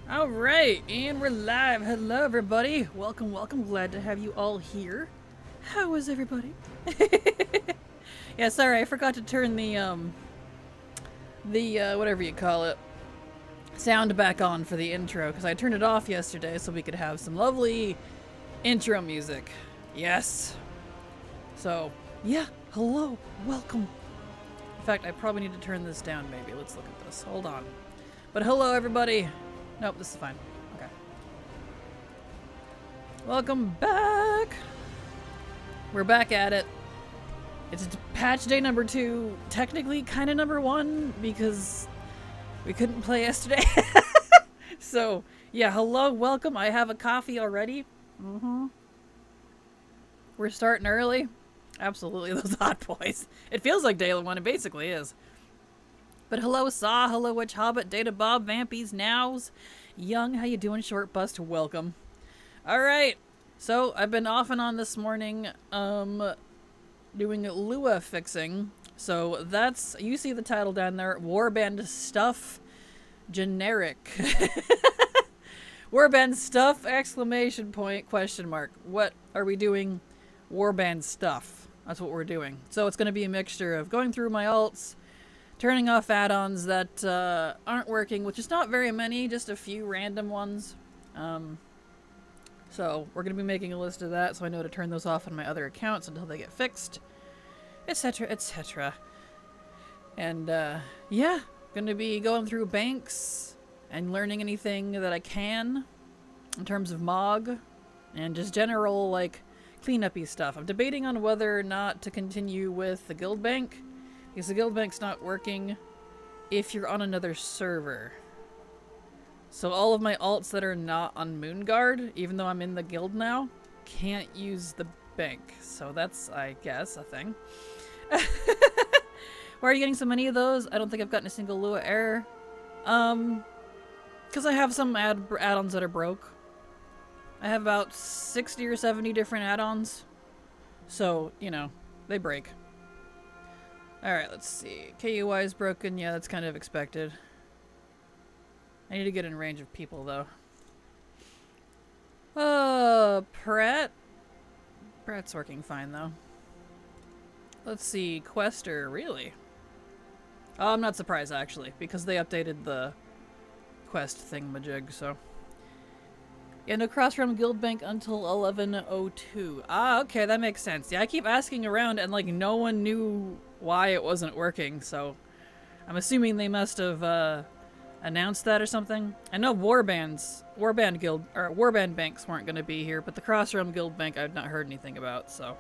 All right, and we're live. Hello, everybody. Welcome, welcome. Glad to have you all here. How is everybody? Yeah, sorry, I forgot to turn the whatever you call it, sound back on for the intro because I turned it off yesterday so we could have some lovely intro music. Yes. So, yeah. Hello, welcome. In fact, I probably need to turn this down. Maybe. Let's look at this. Hold on. But hello, everybody. Nope, this is fine. Okay. Welcome back! We're back at it. It's patch day number 2, technically kind of number 1, because we couldn't play yesterday. So, yeah, hello, welcome. I have a coffee already. We're starting early. Absolutely, those hot boys. It feels like day 1, it basically is. But hello, Saw, hello, Witch Hobbit, Data Bob, Vampies, Nows, Young, how you doing, Short Bust, welcome. Alright, so I've been off and on this morning, doing Lua fixing. So that's, you see the title down there, Warband Stuff, Generic. Warband Stuff, exclamation point, question mark. What are we doing? Warband Stuff. That's what we're doing. So it's going to be a mixture of going through my alts, turning off add-ons that aren't working, which is not very many, just a few random ones. So we're going to be making a list of that so I know to turn those off on my other accounts until they get fixed, etc, etc. And yeah, going to be going through banks and learning anything that I can in terms of MOG and just general like cleanup-y stuff. I'm debating on whether or not to continue with the guild bank, because the guild bank's not working if you're on another server. So all of my alts that are not on Moonguard, even though I'm in the guild now, can't use the bank. So that's, I guess, a thing. Why are you getting so many of those? I don't think I've gotten a single Lua error. Because I have some add-ons that are broke. I have about 60 or 70 different add-ons. So, you know, they break. Alright, let's see. KUI is broken. Yeah, that's kind of expected. I need to get in range of people, though. Pratt's working fine, though. Let's see. Quester, really? Oh, I'm not surprised, actually, because they updated the quest thingamajig, so. Yeah, no cross-realm guild bank until 11:02. Ah, okay, that makes sense. Yeah, I keep asking around, and, like, no one knew why it wasn't working, so I'm assuming they must have announced that or something. I know Warband banks weren't going to be here, but the Crossrealm Guild Bank I've not heard anything about, so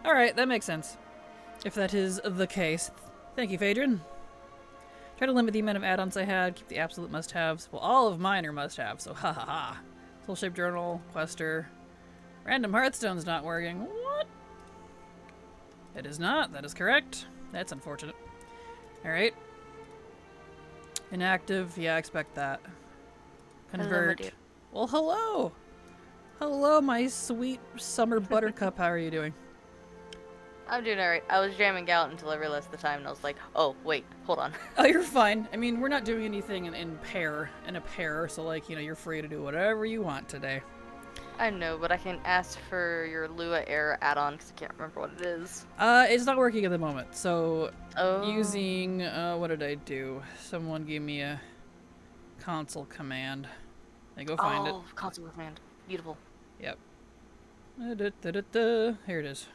alright, that makes sense if that is the case. Thank you, Phaedron. Try to limit the amount of add-ons I had, keep the absolute must-haves. Well, all of mine are must-haves, so ha ha ha. Soul Shape Journal, Quester. Random Hearthstone's not working. What? It is not. That is correct. That's unfortunate. Alright. Inactive. Yeah, I expect that. Convert. Hello, Well, hello! Hello, my sweet summer buttercup. How are you doing? I'm doing alright. I was jamming out until I realized the time and I was like, oh, wait, hold on. Oh, you're fine. I mean, we're not doing anything in a pair, so, like, you know, you're free to do whatever you want today. I know, but I can ask for your Lua Air add-on because I can't remember what it is. It's not working at the moment, so Oh. using, what did I do? Someone gave me a console command. I go find it. Oh, console command. Beautiful. Yep. Here it is.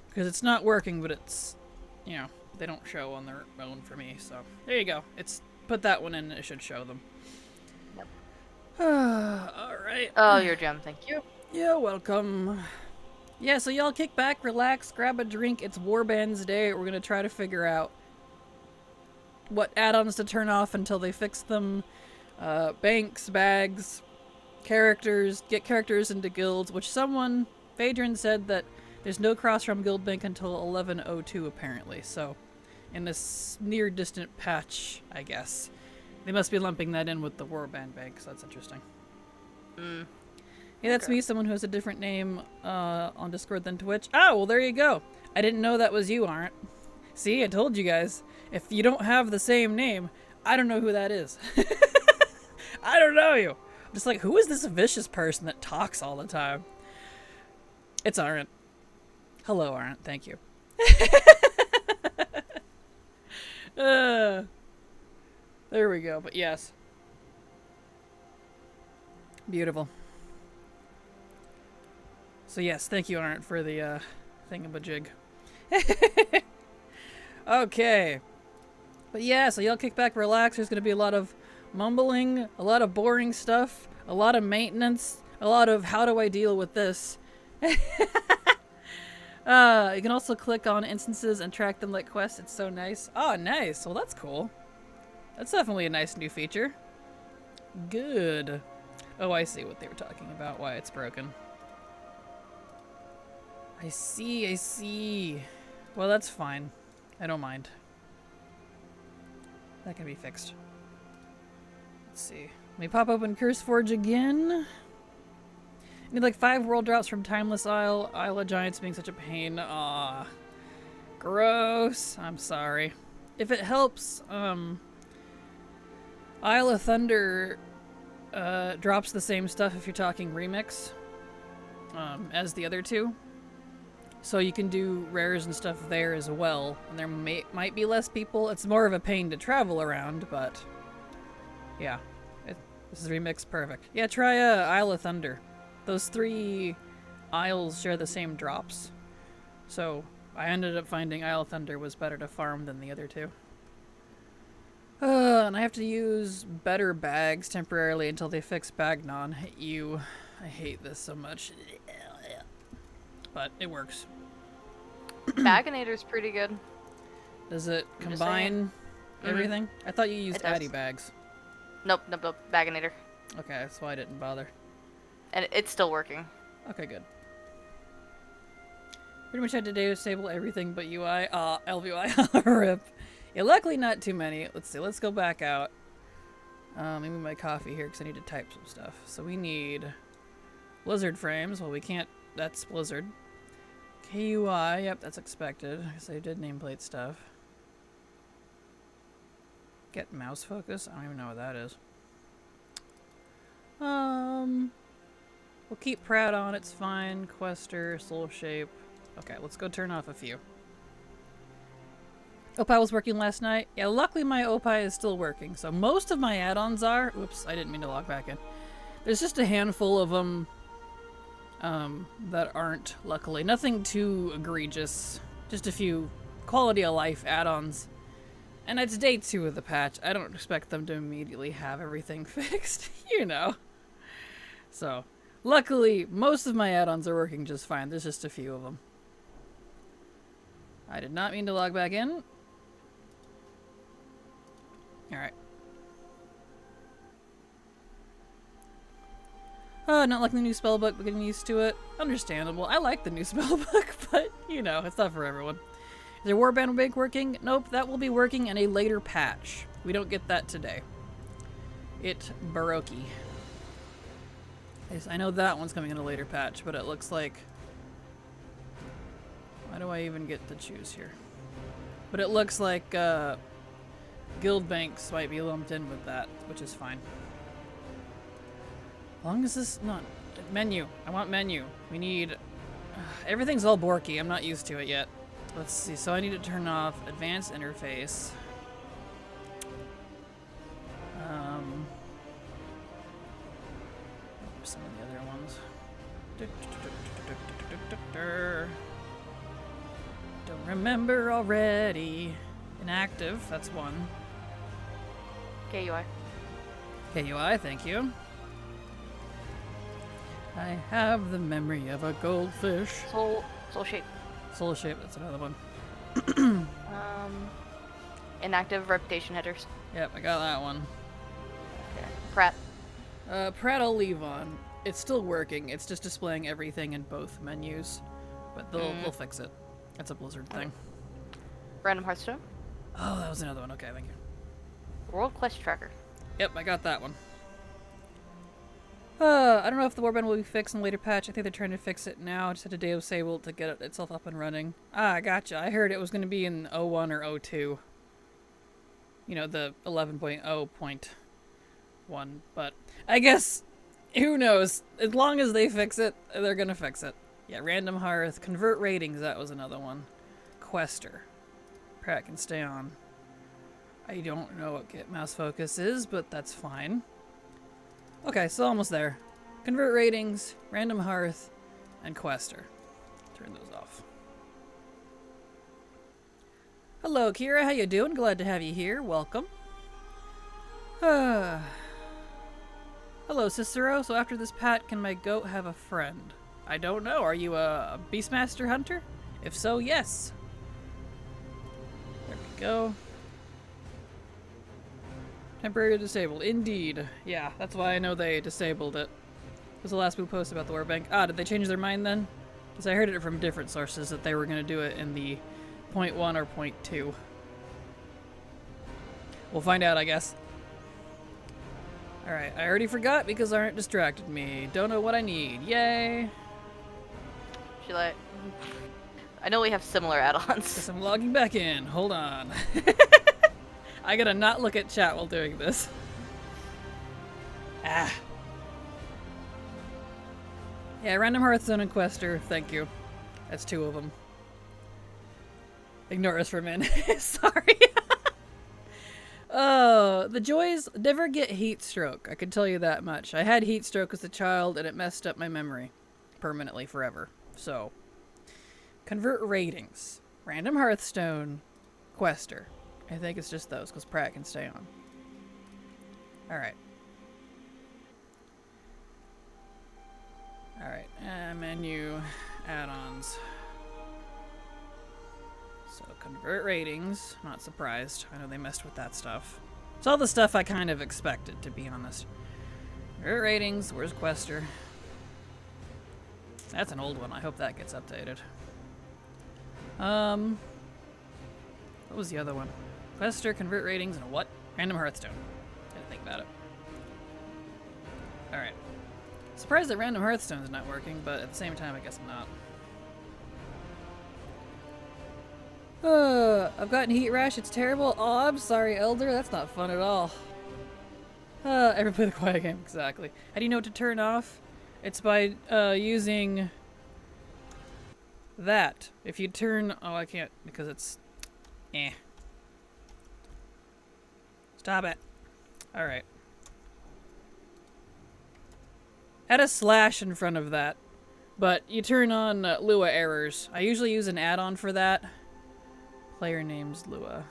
Because it's not working, but it's, you know, they don't show on their own for me, so there you go. It's put that one in and it should show them. Yep. Alright. Oh, your gem, thank you. You're welcome. Yeah, so y'all kick back, relax, grab a drink. It's Warband's day. We're going to try to figure out what add-ons to turn off until they fix them. Banks, bags, characters, get characters into guilds, which someone, Phaedron, said that there's no cross-realm guild bank until 11:02 apparently, so in this near distant patch, I guess. They must be lumping that in with the Warband bank, so that's interesting. Yeah, that's me, someone who has a different name on Discord than Twitch. Oh, well, there you go. I didn't know that was you, Aren't. See, I told you guys. If you don't have the same name, I don't know who that is. I don't know you. I'm just like, who is this vicious person that talks all the time? It's Aren't. Hello, Aren't. Thank you. There we go. But yes. Beautiful. So yes, thank you, Aren't, for the thingamajig. Okay. But yeah, so y'all kick back, relax. There's going to be a lot of mumbling, a lot of boring stuff, a lot of maintenance, a lot of how do I deal with this. You can also click on instances and track them like quests. It's so nice. Oh, nice. Well, that's cool. That's definitely a nice new feature. Good. Oh, I see what they were talking about, why it's broken. I see. Well, that's fine. I don't mind. That can be fixed. Let's see. Let me pop open CurseForge again. I need like 5 world drops from Timeless Isle. Isle of Giants being such a pain. Aw. Gross. I'm sorry. If it helps, Isle of Thunder drops the same stuff if you're talking remix as the other two. So you can do rares and stuff there as well. And there might be less people. It's more of a pain to travel around, but yeah. This is remix perfect. Yeah, try Isle of Thunder. Those 3 isles share the same drops. So I ended up finding Isle of Thunder was better to farm than the other 2. And I have to use better bags temporarily until they fix Bagnon. I hate this so much. But it works. Bagonator's pretty good. Does it combine everything? I thought you used Addy bags. Nope. Bagonator. Okay, that's why I didn't bother. And it's still working. Okay, good. Pretty much had to disable everything but UI. LVI. RIP. Yeah, luckily not too many. Let's see. Let's go back out. Let me move my coffee here because I need to type some stuff. So we need Blizzard frames. Well, we can't. That's Blizzard. KUI. Yep, that's expected. So I did nameplate stuff. Get mouse focus. I don't even know what that is. We'll keep Pratt on. It's fine. Quester, Soul Shape. Okay, let's go turn off a few. Opie was working last night. Yeah, luckily my Opie is still working. So most of my add-ons are... Oops, I didn't mean to log back in. There's just a handful of them that aren't, luckily. Nothing too egregious. Just a few quality of life add-ons. And it's day 2 of the patch. I don't expect them to immediately have everything fixed, you know. So, luckily, most of my add-ons are working just fine. There's just a few of them. I did not mean to log back in. Alright. Oh, not liking the new spellbook, but getting used to it. Understandable. I like the new spellbook, but, you know, it's not for everyone. Is there Warband Wake working? Nope, that will be working in a later patch. We don't get that today. It Baroque. I know that one's coming in a later patch, but it looks like... Why do I even get to choose here? But it looks like Guild Banks might be lumped in with that, which is fine. As long as this... Not... Menu. I want menu. We need... everything's all borky. I'm not used to it yet. Let's see, so I need to turn off advanced interface. Some of the other ones. Don't remember already. Inactive, that's one. KUI. KUI, thank you. I have the memory of a goldfish. Soul Shape. Soul Shape, that's another one. Inactive reputation headers. Yep, I got that one. Okay. Pratt. Pratt I'll leave on. It's still working. It's just displaying everything in both menus. But they'll fix it. That's a Blizzard thing. Random Hearthstone. Oh, that was another one. Okay, thank you. World Quest Tracker. Yep, I got that one. I don't know if the Warband will be fixed in a later patch. I think they're trying to fix it now. I just had to disable to get itself up and running. Ah, gotcha. I heard it was going to be in 01 or 02. you know, the 11.0.1. But I guess, who knows? As long as they fix it, they're gonna fix it. Yeah, random hearth, convert ratings, that was another one. Quester. Pratt can stay on. I don't know what get mouse focus is, but that's fine. Okay, so almost there. Convert ratings, random hearth, and Quester. Turn those off. Hello, Kira. How you doing? Glad to have you here. Welcome. Hello, Cicero. So after this pat, can my goat have a friend? I don't know. Are you a Beastmaster hunter? If so, yes. There we go. Temporarily disabled. Indeed. Yeah, that's why I know they disabled it. Was the last blue post about the Warband. Ah, did they change their mind then? Because I heard it from different sources that they were going to do it in the 0.1 or 0.2. We'll find out, I guess. Alright, I already forgot because Aren't distracted me. Don't know what I need. Yay! She like... I know we have similar add-ons. Guess I'm logging back in. Hold on. I gotta not look at chat while doing this. Ah. Yeah, Random Hearthstone and Quester. Thank you. That's 2 of them. Ignore us for a minute. Sorry. Oh, the joys never get heat stroke. I can tell you that much. I had heat stroke as a child and it messed up my memory. Permanently, forever. So, convert ratings. Random Hearthstone. Quester. I think it's just those because Pratt can stay on. Alright. Alright, menu, add-ons. So, convert ratings. Not surprised. I know they messed with that stuff. It's all the stuff I kind of expected, to be honest. Convert ratings. Where's Quester? That's an old one. I hope that gets updated. What was the other one? Quester, convert ratings, and what? Random Hearthstone. Didn't think about it. Alright. Surprised that Random Hearthstone is not working, but at the same time, I guess I'm not. I've gotten heat rash. It's terrible. Oh, I'm sorry, Elder. That's not fun at all. Ever play the quiet game? Exactly. How do you know what to turn off? It's by using that. If you turn... Oh, I can't because it's... Stop it. Alright. Add a slash in front of that. But you turn on Lua errors. I usually use an add-on for that. Player name's Lua.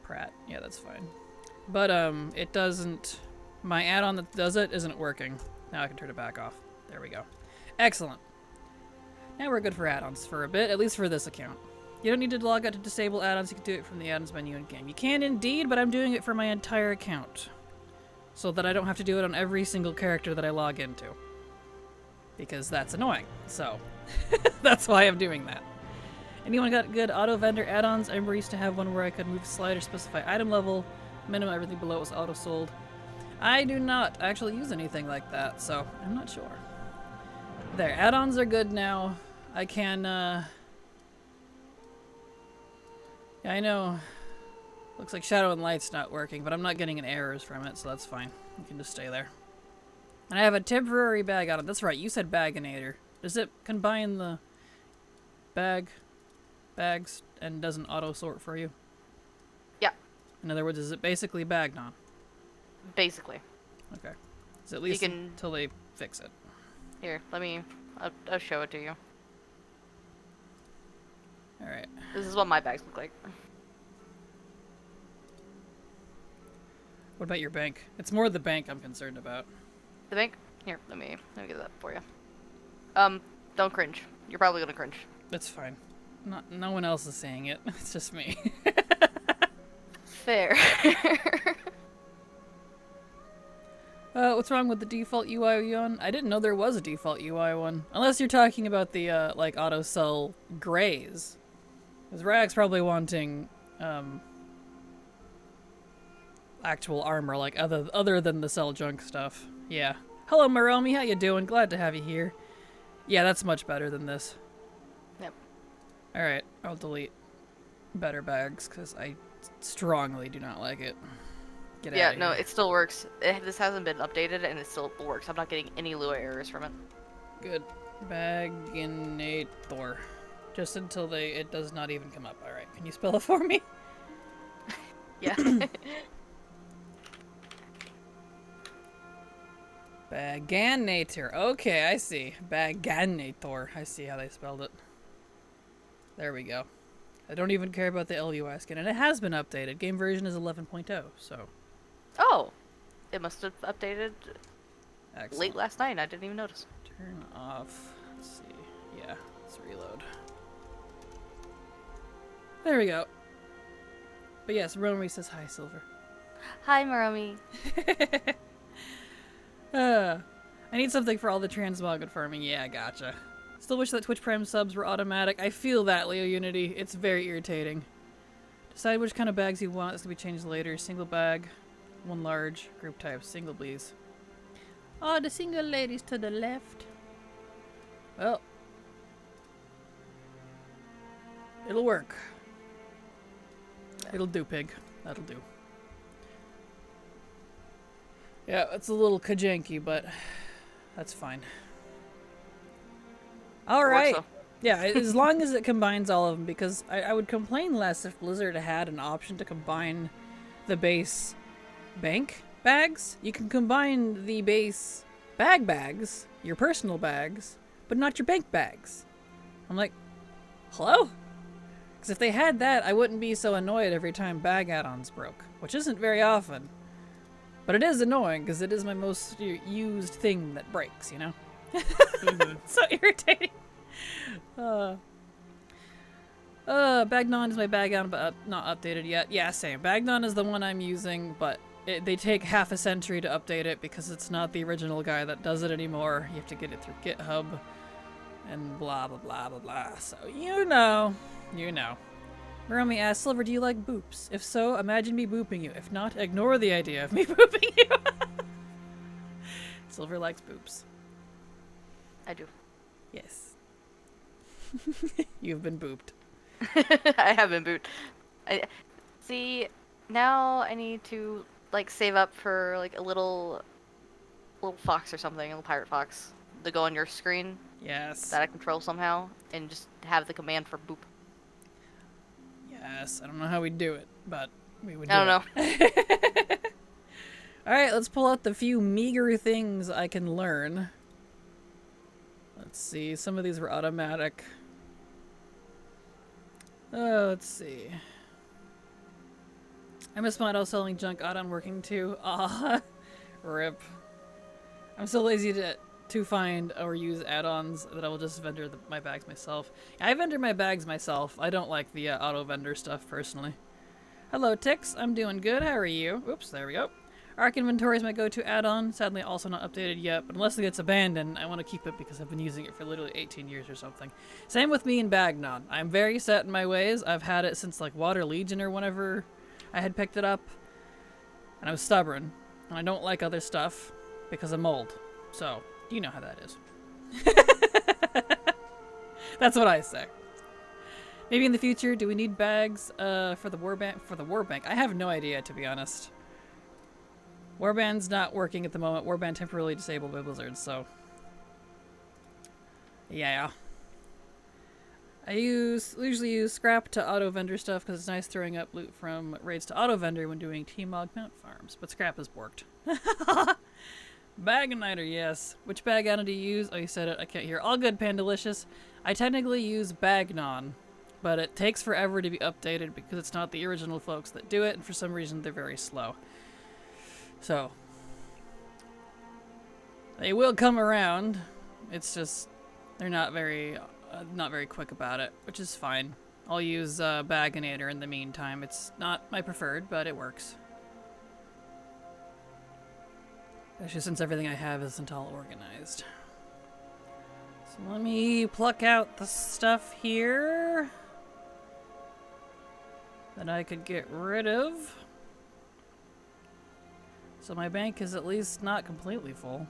Pratt. Yeah, that's fine. But, it doesn't... My add-on that does it isn't working. Now I can turn it back off. There we go. Excellent. Now we're good for add-ons for a bit, at least for this account. You don't need to log out to disable add-ons. You can do it from the add-ons menu in-game. You can indeed, but I'm doing it for my entire account. So that I don't have to do it on every single character that I log into. Because that's annoying. So, that's why I'm doing that. Anyone got good auto-vendor add-ons? I remember I used to have one where I could move slider, specify item level, minimum everything below was auto-sold. I do not actually use anything like that, so I'm not sure. There, add-ons are good now. I can, yeah, I know. Looks like Shadow and Light's not working, but I'm not getting any errors from it, so that's fine. You can just stay there. And I have a temporary bag on it. That's right, you said Baginator. Does it combine the bags and doesn't auto-sort for you? Yeah. In other words, is it basically bagged on? Basically. Okay. So at least until they fix it. Here, let me... I'll show it to you. Alright. This is what my bags look like. What about your bank? It's more the bank I'm concerned about. The bank? Here, let me get that for you. Don't cringe. You're probably gonna cringe. That's fine. No one else is saying it. It's just me. Fair. What's wrong with the default UI one? I didn't know there was a default UI one. Unless you're talking about the, like, auto-sell grays. Because Rag's probably wanting, actual armor, like, other than the sell junk stuff. Yeah. Hello, Maromi, how you doing? Glad to have you here. Yeah, that's much better than this. Yep. Alright, I'll delete. better bags because I strongly do not like it. Get Yeah, out of no, here. it still works. This hasn't been updated, and it still works. I'm not getting any Lua errors from it. Good. Baginator. Just until it does not even come up. Alright, can you spell it for me? Yeah. Baganator. Okay, I see. Baganator. I see how they spelled it. There we go. I don't even care about the LUI skin, and it has been updated. Game version is 11.0, so. Oh, it must have updated Excellent. late last night. I didn't even notice. Turn off. Let's see. Yeah, let's reload. There we go. But yes, Romy says hi, Silver. Hi, Maromi. I need something for all the transmog farming. Yeah, gotcha. Still wish that Twitch Prime subs were automatic. I feel that, Leo Unity. It's very irritating. Decide which kind of bags you want. This can be changed later. Single bag, one large, group type, single please. Oh, the single ladies to the left. Well, it'll work. It'll do, pig. That'll do. Yeah, it's a little kajanky, but that's fine. Alright. Yeah, as long as it combines all of them, because I would complain less if Blizzard had an option to combine the base bank bags. You can combine the base bags, your personal bags, but not your bank bags. I'm like, hello? Because if they had that, I wouldn't be so annoyed every time bag add-ons broke, which isn't very often. But it is annoying, because it is my most used thing that breaks, you know? So irritating. Bagnon is my bag on, but not updated yet. Yeah, same. Bagnon is the one I'm using, but they take half a century to update it because it's not the original guy that does it anymore. You have to get it through GitHub and blah, blah, blah, blah, blah. So, you know. Romy asks, Silver, do you like boops? If so, imagine me booping you. If not, ignore the idea of me booping you. Silver likes boops. I do. Yes. You've been booped. I have been booped. See, now I need to like save up for like a little fox or something, a little pirate fox, to go on your screen. Yes. That I control somehow, and just have the command for boop. Yes. I don't know how we'd do it, but we would do I don't know. Alright, let's pull out the few meager things I can learn. Let's see. Some of these were automatic. Let's see. I miss Mono selling junk Addon working too. Ah, rip. I'm so lazy to find or use add-ons that I will just vendor my bags myself. I vendor my bags myself. I don't like the auto vendor stuff personally. Hello, Tix. I'm doing good. How are you? Oops, there we go. Arc Inventory is my go-to add-on. Sadly, also not updated yet, but unless it gets abandoned, I want to keep it because I've been using it for literally 18 years or something. Same with me and Bagnon. I'm very set in my ways. I've had it since like Water Legion or whenever I had picked it up, and I was stubborn, and I don't like other stuff because I'm old. So, you know how that is. That's what I say. Maybe in the future, do we need bags for the Warband? I have no idea, to be honest. Warband's not working at the moment. Warband temporarily disabled by Blizzard, so yeah. I usually use scrap to auto vendor stuff because it's nice throwing up loot from raids to auto vendor when doing T-Mog mount farms, but scrap is borked. Bagoniter, yes. Which bag add-on do you use? Oh, you said it. I can't hear. All good, Pandalicious. I technically use Bagnon, but it takes forever to be updated because it's not the original folks that do it, and for some reason they're very slow. So, they will come around. It's just they're not very quick about it, which is fine. I'll use Bagonator in the meantime. It's not my preferred, but it works. Especially since everything I have isn't all organized. So let me pluck out the stuff here that I could get rid of. So my bank is at least not completely full.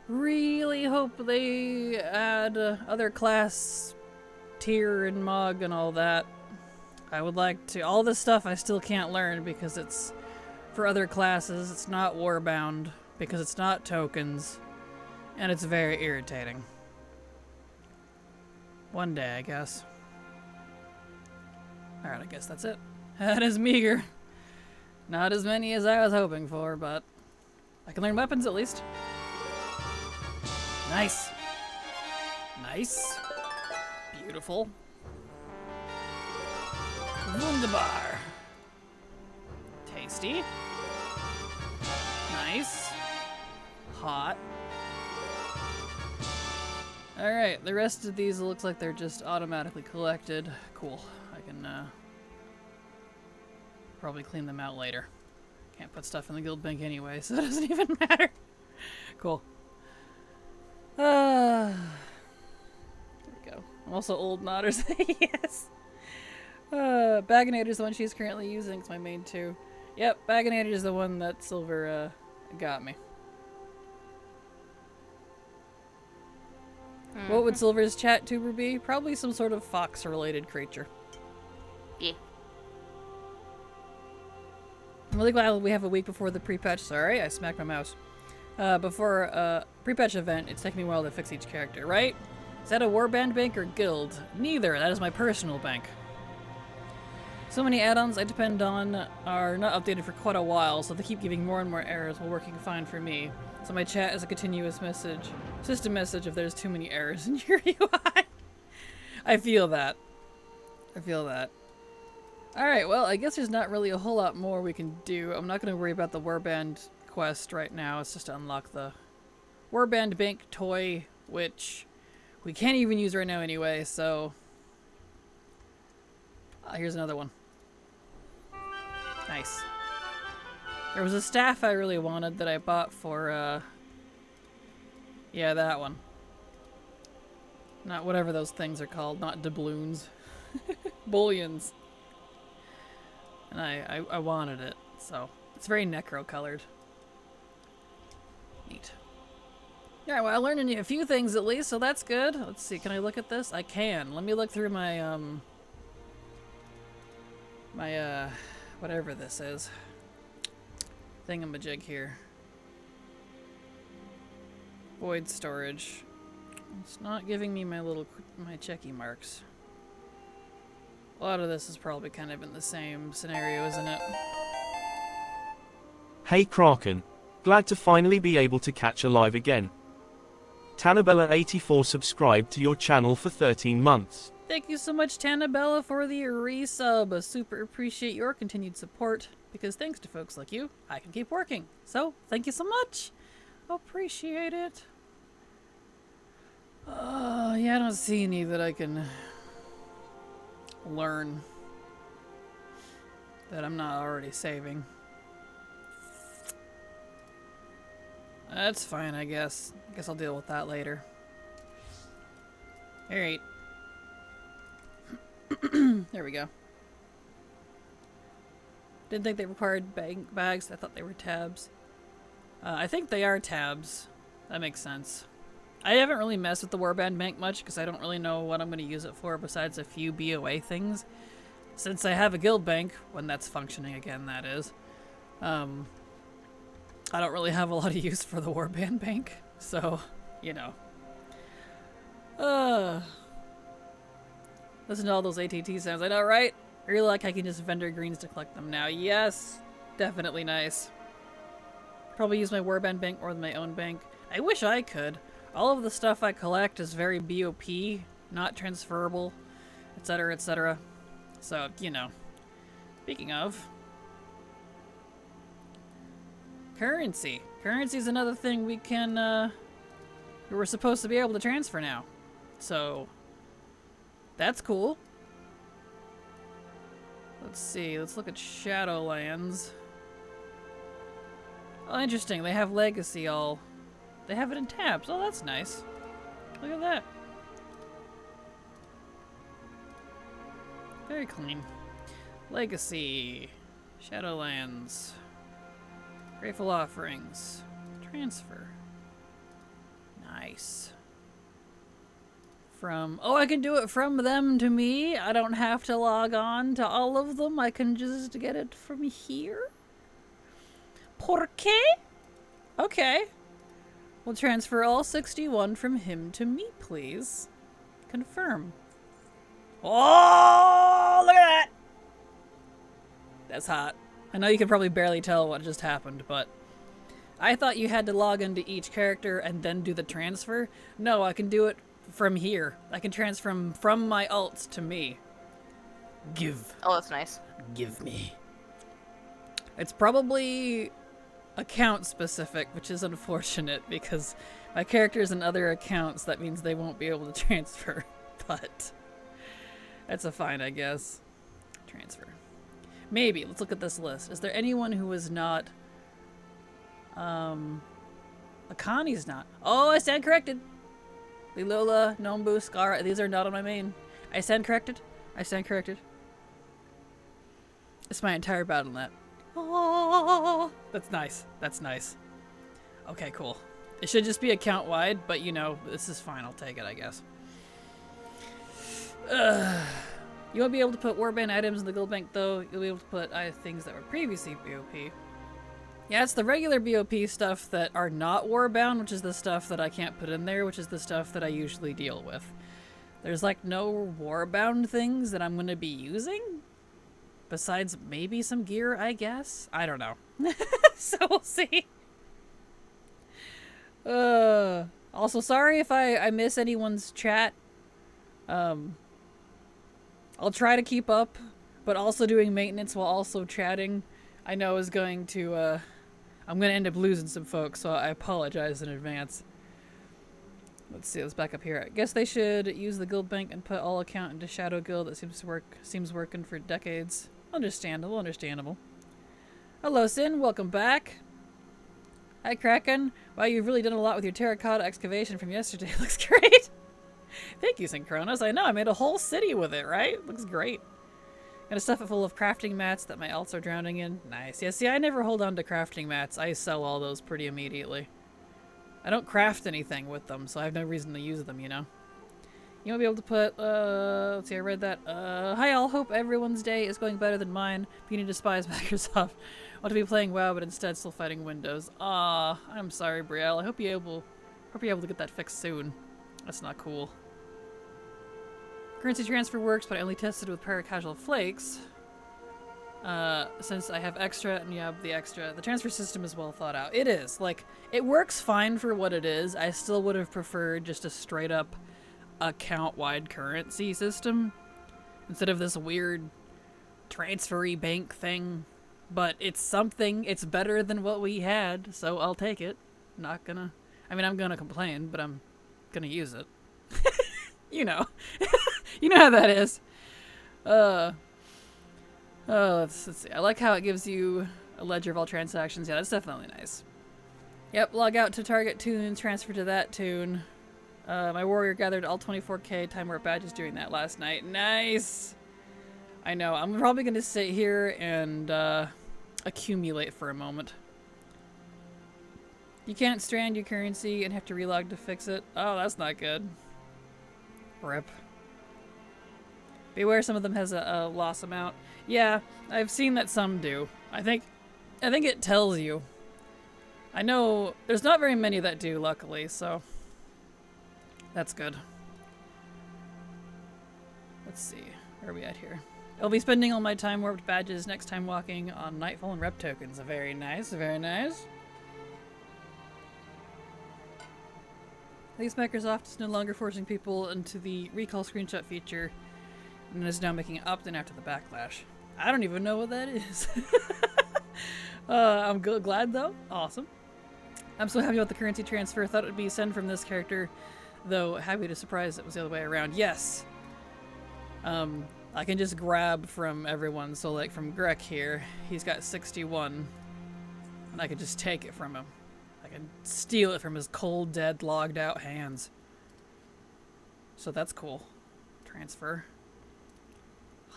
Really hope they add other class tier and mug and all that. I would like to. All this stuff I still can't learn because it's for other classes. It's not Warbound because it's not tokens, and it's very irritating. One day, I guess. Alright, I guess that's it. That is meager. Not as many as I was hoping for, but I can learn weapons at least. Nice. Nice. Beautiful. Wunderbar. Tasty. Nice. Hot. Alright, the rest of these looks like they're just automatically collected. Cool. I can probably clean them out later. Can't put stuff in the guild bank anyway, so it doesn't even matter. Cool. There we go. I'm also old Nodders. Yes. Bagonator's the one she's currently using. It's my main too. Yep, Bagonator's the one that Silver got me. What would Silver's chat tuber be? Probably some sort of fox-related creature. Yeah. I'm really glad we have a week before the pre-patch. Sorry, I smacked my mouse. Before pre-patch event, it's taking me a while to fix each character, right? Is that a Warband bank or guild? Neither. That is my personal bank. So many add-ons I depend on are not updated for quite a while, so they keep giving more and more errors while working fine for me. So my chat is a continuous message, system message if there's too many errors in your UI. I feel that. I feel that. Alright, well, I guess there's not really a whole lot more we can do. I'm not going to worry about the Warband quest right now. It's just to unlock the Warband bank toy, which we can't even use right now anyway, so... here's another one. Nice. There was a staff I really wanted that I bought for, yeah, that one. Not whatever those things are called, not doubloons. Bullions. And I wanted it, so it's very necro-colored. Neat. Yeah, well, I learned a few things at least, so that's good. Let's see, can I look at this? I can. Let me look through my, whatever this is. Thingamajig here. Void storage. It's not giving me my checky marks. A lot of this is probably kind of in the same scenario, isn't it? Hey Kraken. Glad to finally be able to catch a live again. Tannabella84 subscribed to your channel for 13 months. Thank you so much, Tannabella, for the resub. I super appreciate your continued support, because thanks to folks like you, I can keep working. So, thank you so much. Appreciate it. Yeah, I don't see any that I can learn that I'm not already saving. That's fine, I guess. I guess I'll deal with that later. Alright. There we go. Didn't think they required bags. I thought they were tabs. I think they are tabs. That makes sense. I haven't really messed with the Warband bank much because I don't really know what I'm going to use it for besides a few BOA things. Since I have a guild bank, when that's functioning again, that is. I don't really have a lot of use for the Warband bank. So, you know. Listen to all those ATT sounds. I know, right? I really like I can just vendor greens to collect them now. Yes! Definitely nice. Probably use my Warband bank more than my own bank. I wish I could. All of the stuff I collect is very BOP, not transferable, etc., etc. So, you know. Speaking of... currency. Currency is another thing we can, we're supposed to be able to transfer now. So... that's cool. Let's see. Let's look at Shadowlands. Oh, interesting. They have Legacy all... they have it in tabs. Oh, that's nice. Look at that. Very clean. Legacy. Shadowlands. Grateful offerings. Transfer. Nice. From... Oh, I can do it from them to me? I don't have to log on to all of them? I can just get it from here? ¿Por qué? Okay. We'll transfer all 61 from him to me, please. Confirm. Oh, look at that! That's hot. I know you can probably barely tell what just happened, but I thought you had to log into each character and then do the transfer. No, I can do it from here. I can transfer from my alts to me. Give. Oh, that's nice. Give me. It's probably account specific, which is unfortunate because my character's in other accounts. That means they won't be able to transfer, but that's a fine, I guess. Transfer. Maybe. Let's look at this list. Is there anyone who is not... Akani's not. Oh, I stand corrected. Lilola, Nombu, Scar. These are not on my main. I stand corrected. I stand corrected. It's my entire battle net. Oh, that's nice. That's nice. Okay, cool. It should just be account wide, but you know, this is fine. I'll take it, I guess. You won't be able to put Warband items in the guild bank, though. You'll be able to put things that were previously BOP. Yeah, it's the regular BOP stuff that are not Warbound, which is the stuff that I can't put in there, which is the stuff that I usually deal with. There's like no Warbound things that I'm going to be using. Besides maybe some gear, I guess? I don't know. So we'll see. Also, sorry if I miss anyone's chat. I'll try to keep up, but also doing maintenance while also chatting, I know is going to, I'm going to end up losing some folks, so I apologize in advance. Let's see, let's back up here. I guess they should use the guild bank and put all account into Shadow Guild. That seems working for decades. Understandable, understandable. Hello, Sin. Welcome back. Hi, Kraken. Wow, you've really done a lot with your terracotta excavation from yesterday. Looks great. Thank you, Synchronous. I know, I made a whole city with it, right? Looks great. Gonna stuff it full of crafting mats that my alts are drowning in. Nice. Yeah, see, I never hold on to crafting mats. I sell all those pretty immediately. I don't craft anything with them, so I have no reason to use them, you know? You won't be able to put, let's see, I read that. Hi all, hope everyone's day is going better than mine. You need to despise Microsoft. Want to be playing WoW, but instead still fighting Windows. Ah, I'm sorry, Brielle. I hope you're able to get that fixed soon. That's not cool. Currency transfer works, but I only tested with prior casual flakes. Since I have extra and you have the extra. The transfer system is well thought out. It is. Like, it works fine for what it is. I still would have preferred just a straight up account-wide currency system instead of this weird transfery bank thing. But it's something. It's better than what we had, so I'll take it. Not gonna... I mean, I'm gonna complain, but I'm gonna use it. You know. You know how that is. Let's see. I like how it gives you a ledger of all transactions. Yeah, that's definitely nice. Yep, log out to target tunes, transfer to that tune. My warrior gathered all 24k time warp badges doing that last night. Nice! I know, I'm probably going to sit here and accumulate for a moment. You can't strand your currency and have to relog to fix it. Oh, that's not good. Rip. Beware, some of them has a loss amount. Yeah, I've seen that some do. I think it tells you. I know there's not very many that do, luckily, so that's good. Let's see, where are we at here? I'll be spending all my time warped badges next time walking on Nightfall and rep tokens. Very nice, very nice. At least Microsoft is no longer forcing people into the recall screenshot feature and is now making it opt-in after the backlash. I don't even know what that is. I'm glad though. Awesome. I'm so happy about the currency transfer. Thought it would be send from this character, though happy to surprise it was the other way around. Yes. I can just grab from everyone. So like from Greg here, he's got 61, and I could just take it from him. I can steal it from his cold, dead, logged out hands. So that's cool. Transfer.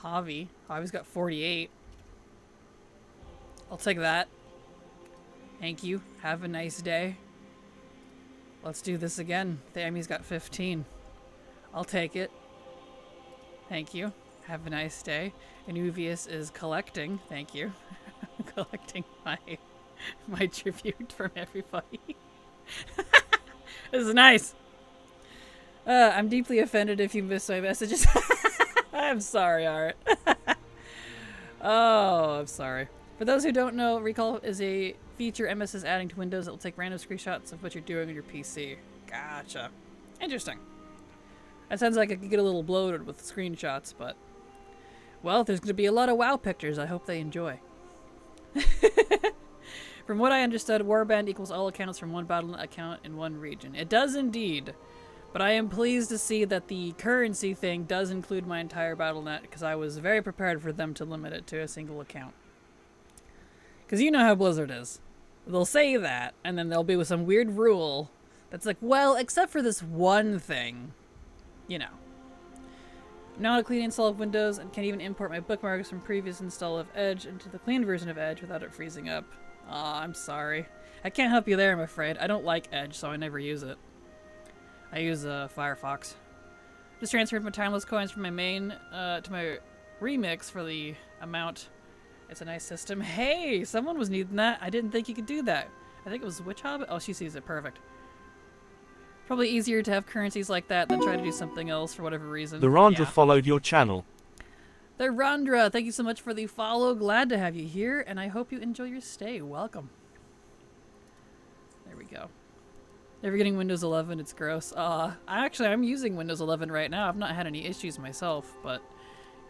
Javi's got 48. I'll take that. Thank you. Have a nice day. Let's do this again. Thammy's got 15. I'll take it. Thank you. Have a nice day. Anuvius is collecting. Thank you. Collecting my tribute from everybody. This is nice. I'm deeply offended if you missed my messages. I'm sorry, Art. Oh, I'm sorry. For those who don't know, Recall is a feature MS is adding to Windows that will take random screenshots of what you're doing on your PC. Gotcha. Interesting. That sounds like it could get a little bloated with screenshots, but... Well, there's going to be a lot of WoW pictures. I hope they enjoy. From what I understood, Warband equals all accounts from one Battle.net account in one region. It does indeed. But I am pleased to see that the currency thing does include my entire Battle.net, because I was very prepared for them to limit it to a single account. Because you know how Blizzard is. They'll say that, and then there'll be with some weird rule that's like, well, except for this one thing. You know. Now a clean install of Windows and can even import my bookmarks from previous install of Edge into the clean version of Edge without it freezing up. Aw, I'm sorry. I can't help you there, I'm afraid. I don't like Edge, so I never use it. I use Firefox. Just transferred my timeless coins from my main to my remix for the amount. It's a nice system. Hey, someone was needing that. I didn't think you could do that. I think it was Witch Hobbit. Oh, she sees it. Perfect. Probably easier to have currencies like that than try to do something else for whatever reason. The Randra followed your channel. The Randra, thank you so much for the follow. Glad to have you here, and I hope you enjoy your stay. Welcome. There we go. Never getting Windows 11, it's gross. I'm using Windows 11 right now. I've not had any issues myself, but,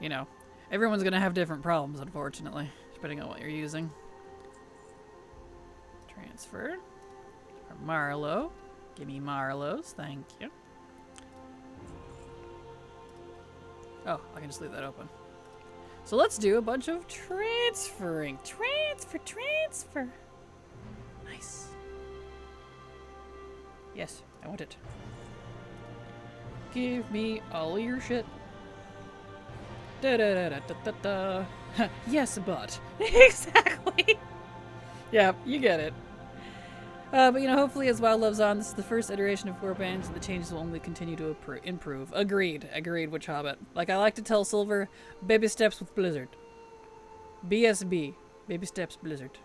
you know, everyone's going to have different problems, unfortunately, depending on what you're using. Transfer. Marlowe. Give me Marlowe's, thank you. Oh, I can just leave that open. So let's do a bunch of transferring. Transfer. Nice. Yes, I want it. Give me all your shit. Da-da-da-da-da-da-da. Yes, but. Exactly. Yeah, you get it. But, you know, hopefully as WoW lives on, this is the first iteration of Warband, and the changes will only continue to improve. Agreed, Witch Hobbit. Like I like to tell Silver, baby steps with Blizzard. BSB. Baby steps Blizzard.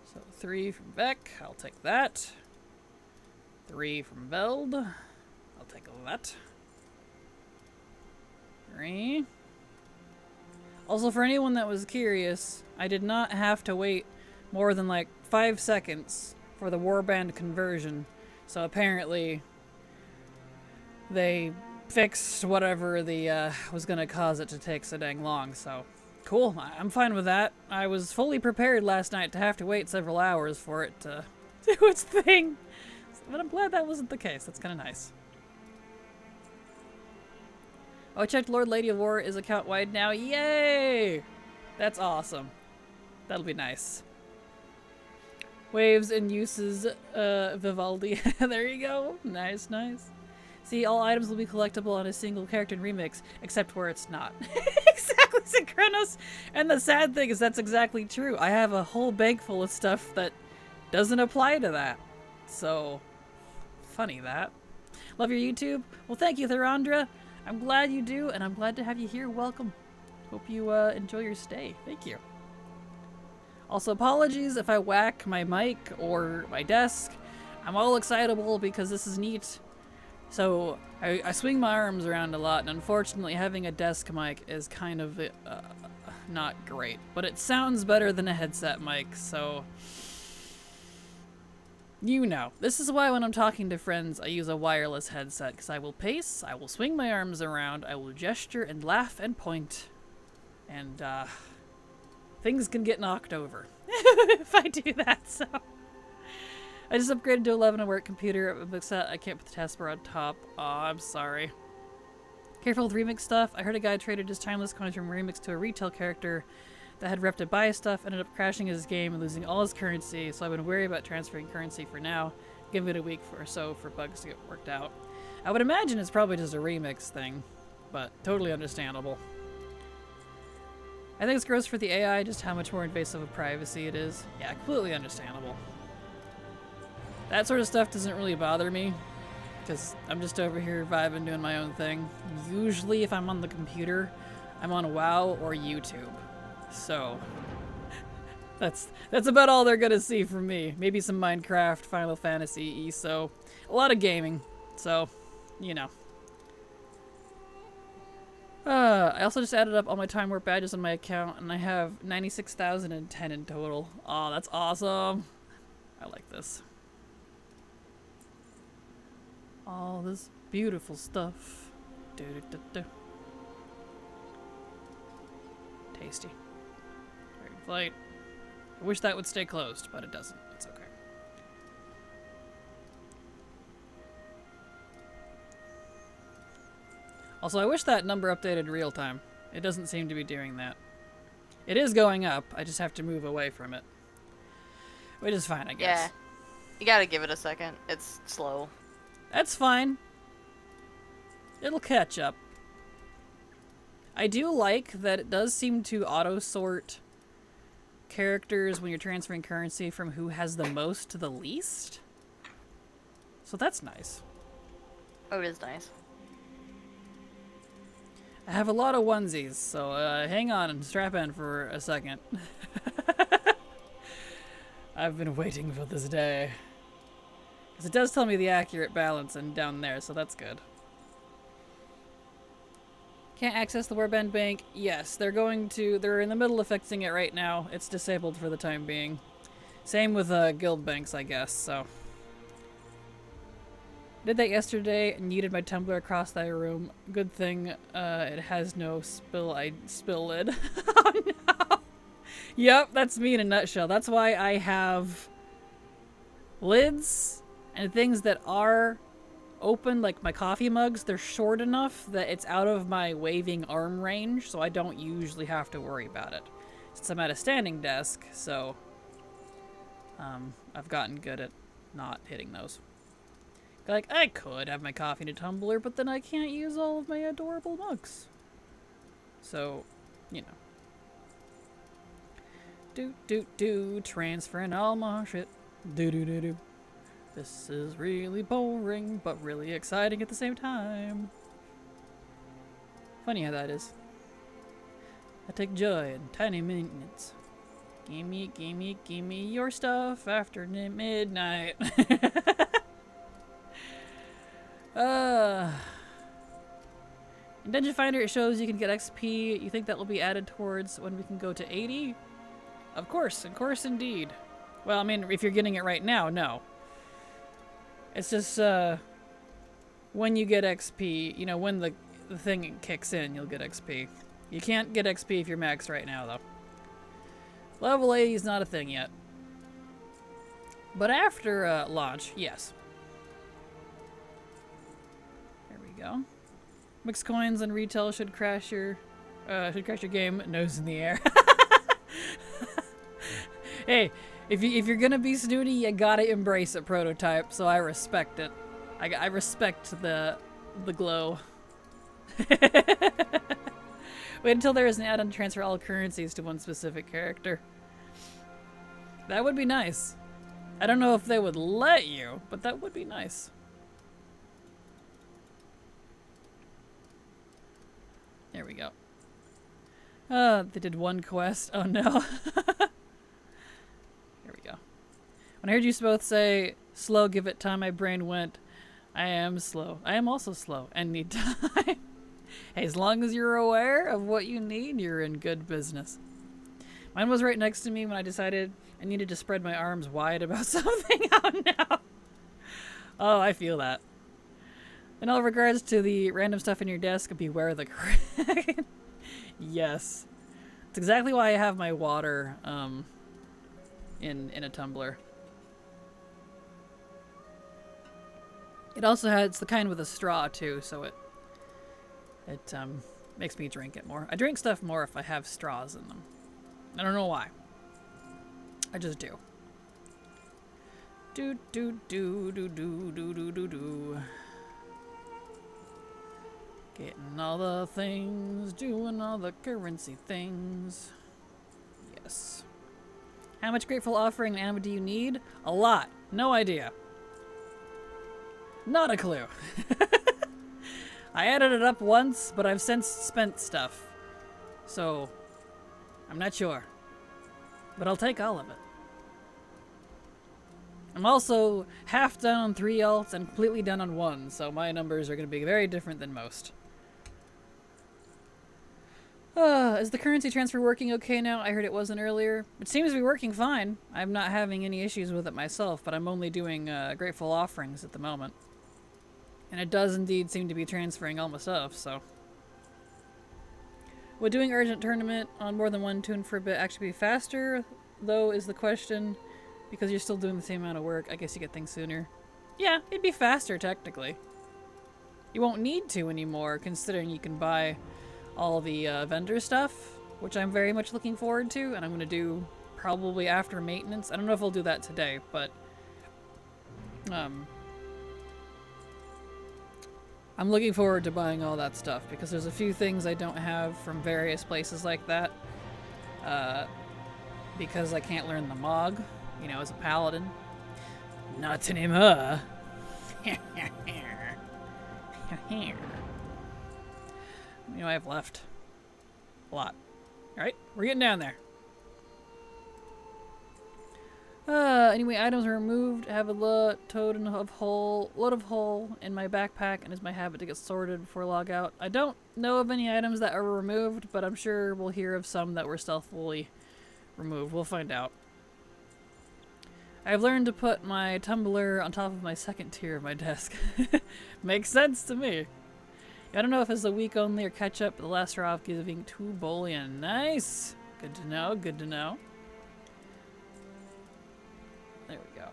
So 3 from Beck, I'll take that. 3 from Veld, I'll take that. 3. Also, for anyone that was curious, I did not have to wait more than like 5 seconds for the Warband conversion. So apparently they fixed whatever the was going to cause it to take so dang long. So cool, I'm fine with that. I was fully prepared last night to have to wait several hours for it to do its thing. But I'm glad that wasn't the case. That's kind of nice. Oh, I checked Lord Lady of War is account wide now. Yay! That's awesome. That'll be nice. Waves and uses, Vivaldi. There you go. Nice, nice. See, all items will be collectible on a single character in Remix, except where it's not. Exactly, Synchronos! And the sad thing is that's exactly true. I have a whole bank full of stuff that doesn't apply to that. So, funny that. Love your YouTube? Well, thank you, Therandra. I'm glad you do, and I'm glad to have you here. Welcome. Hope you enjoy your stay. Thank you. Also, apologies if I whack my mic or my desk. I'm all excitable because this is neat. So, I swing my arms around a lot, and unfortunately having a desk mic is kind of not great. But it sounds better than a headset mic, so... You know, this is why when I'm talking to friends, I use a wireless headset, because I will pace, I will swing my arms around, I will gesture and laugh and point, and, things can get knocked over if I do that, so. I just upgraded to 11 on work computer, I can't put the taskbar on top. Aw, I'm sorry. Careful with remix stuff. I heard a guy traded his timeless coins from remix to a retail character that had rep to buy stuff, ended up crashing his game and losing all his currency, so I've been wary about transferring currency for now. Give it a week or so for bugs to get worked out. I would imagine it's probably just a remix thing, but totally understandable. I think it's gross for the AI, just how much more invasive of privacy it is. Yeah, completely understandable. That sort of stuff doesn't really bother me, because I'm just over here vibing, doing my own thing. Usually, if I'm on the computer, I'm on WoW or YouTube. So, that's about all they're gonna see from me. Maybe some Minecraft, Final Fantasy, ESO. A lot of gaming. So, you know. I also just added up all my Time Warp badges on my account, and I have 96,010 in total. Oh, that's awesome. I like this. All this beautiful stuff. Do-do-do-do. Tasty. Great flight. I wish that would stay closed, but it doesn't. It's okay. Also, I wish that number updated real time. It doesn't seem to be doing that. It is going up. I just have to move away from it. Which is fine, I guess. Yeah. You gotta give it a second. It's slow. That's fine. It'll catch up. I do like that it does seem to auto-sort characters when you're transferring currency from who has the most to the least. So that's nice. Oh, it is nice. I have a lot of onesies, so hang on and strap in for a second. I've been waiting for this day. Because it does tell me the accurate balance and down there, so that's good. Can't access the Warband bank? Yes, they're in the middle of fixing it right now. It's disabled for the time being. Same with guild banks, I guess, so. Did that yesterday and yeeted my tumbler across thy room. Good thing it has no spill lid. Oh no! Yep, that's me in a nutshell. That's why I have lids and things that are open, like my coffee mugs. They're short enough that it's out of my waving arm range, so I don't usually have to worry about it. Since I'm at a standing desk, so I've gotten good at not hitting those. Like, I could have my coffee in a tumbler, but then I can't use all of my adorable mugs. So, you know. Transferring all my shit. Do. This is really boring, but really exciting at the same time. Funny how that is. I take joy in tiny maintenance. Gimme your stuff after midnight. In Dungeon Finder, it shows you can get XP. You think that will be added towards when we can go to 80? Of course indeed. Well, I mean, if you're getting it right now, no. It's just, when you get XP, you know, when the thing kicks in, you'll get XP. You can't get XP if you're maxed right now, though. Level 80 is not a thing yet. But after, launch, yes. Go. Mixed coins and retail should crash your game. Nose in the air. Hey, if you're gonna be snooty, you gotta embrace a prototype. So I respect it. I respect the glow. Wait until there is an add-on to transfer all currencies to one specific character. That would be nice. I don't know if they would let you, but that would be nice. There we go. They did one quest. Oh no. Here we go. When I heard you both say, slow, give it time, my brain went, I am slow. I am also slow and need time. Hey, as long as you're aware of what you need, you're in good business. Mine was right next to me when I decided I needed to spread my arms wide about something. Oh no. Oh, I feel that. In all regards to the random stuff in your desk, beware the crack. Yes. It's exactly why I have my water in a tumbler. It also has, it's the kind with a straw too, so it makes me drink it more. I drink stuff more if I have straws in them. I don't know why. I just do. Do. Getting all the things, doing all the currency things. Yes. How much Grateful Offering and Anima do you need? A lot. No idea. Not a clue. I added it up once, but I've since spent stuff. So, I'm not sure. But I'll take all of it. I'm also half done on 3 alts and completely done on 1, so my numbers are going to be very different than most. Is the currency transfer working okay now? I heard it wasn't earlier. It seems to be working fine. I'm not having any issues with it myself, but I'm only doing Grateful Offerings at the moment. And it does indeed seem to be transferring all my stuff, so. Would doing Urgent Tournament on more than one toon for a bit actually be faster, though, is the question. Because you're still doing the same amount of work, I guess you get things sooner. Yeah, it'd be faster, technically. You won't need to anymore, considering you can buy all the vendor stuff, which I'm very much looking forward to, and I'm going to do probably after maintenance. I don't know if I'll do that today, but I'm looking forward to buying all that stuff, because there's a few things I don't have from various places like that, because I can't learn the Mog, you know, as a paladin. Not anymore. You know, I have left a lot. Alright, we're getting down there. Anyway, items are removed. I have a load of whole in my backpack, and it's my habit to get sorted before I log out. I don't know of any items that are removed, but I'm sure we'll hear of some that were stealthily removed. We'll find out. I've learned to put my tumbler on top of my second tier of my desk. Makes sense to me. I don't know if it's a week only or catch up, but the last off giving 2 bullion. Nice! Good to know, good to know. There we go.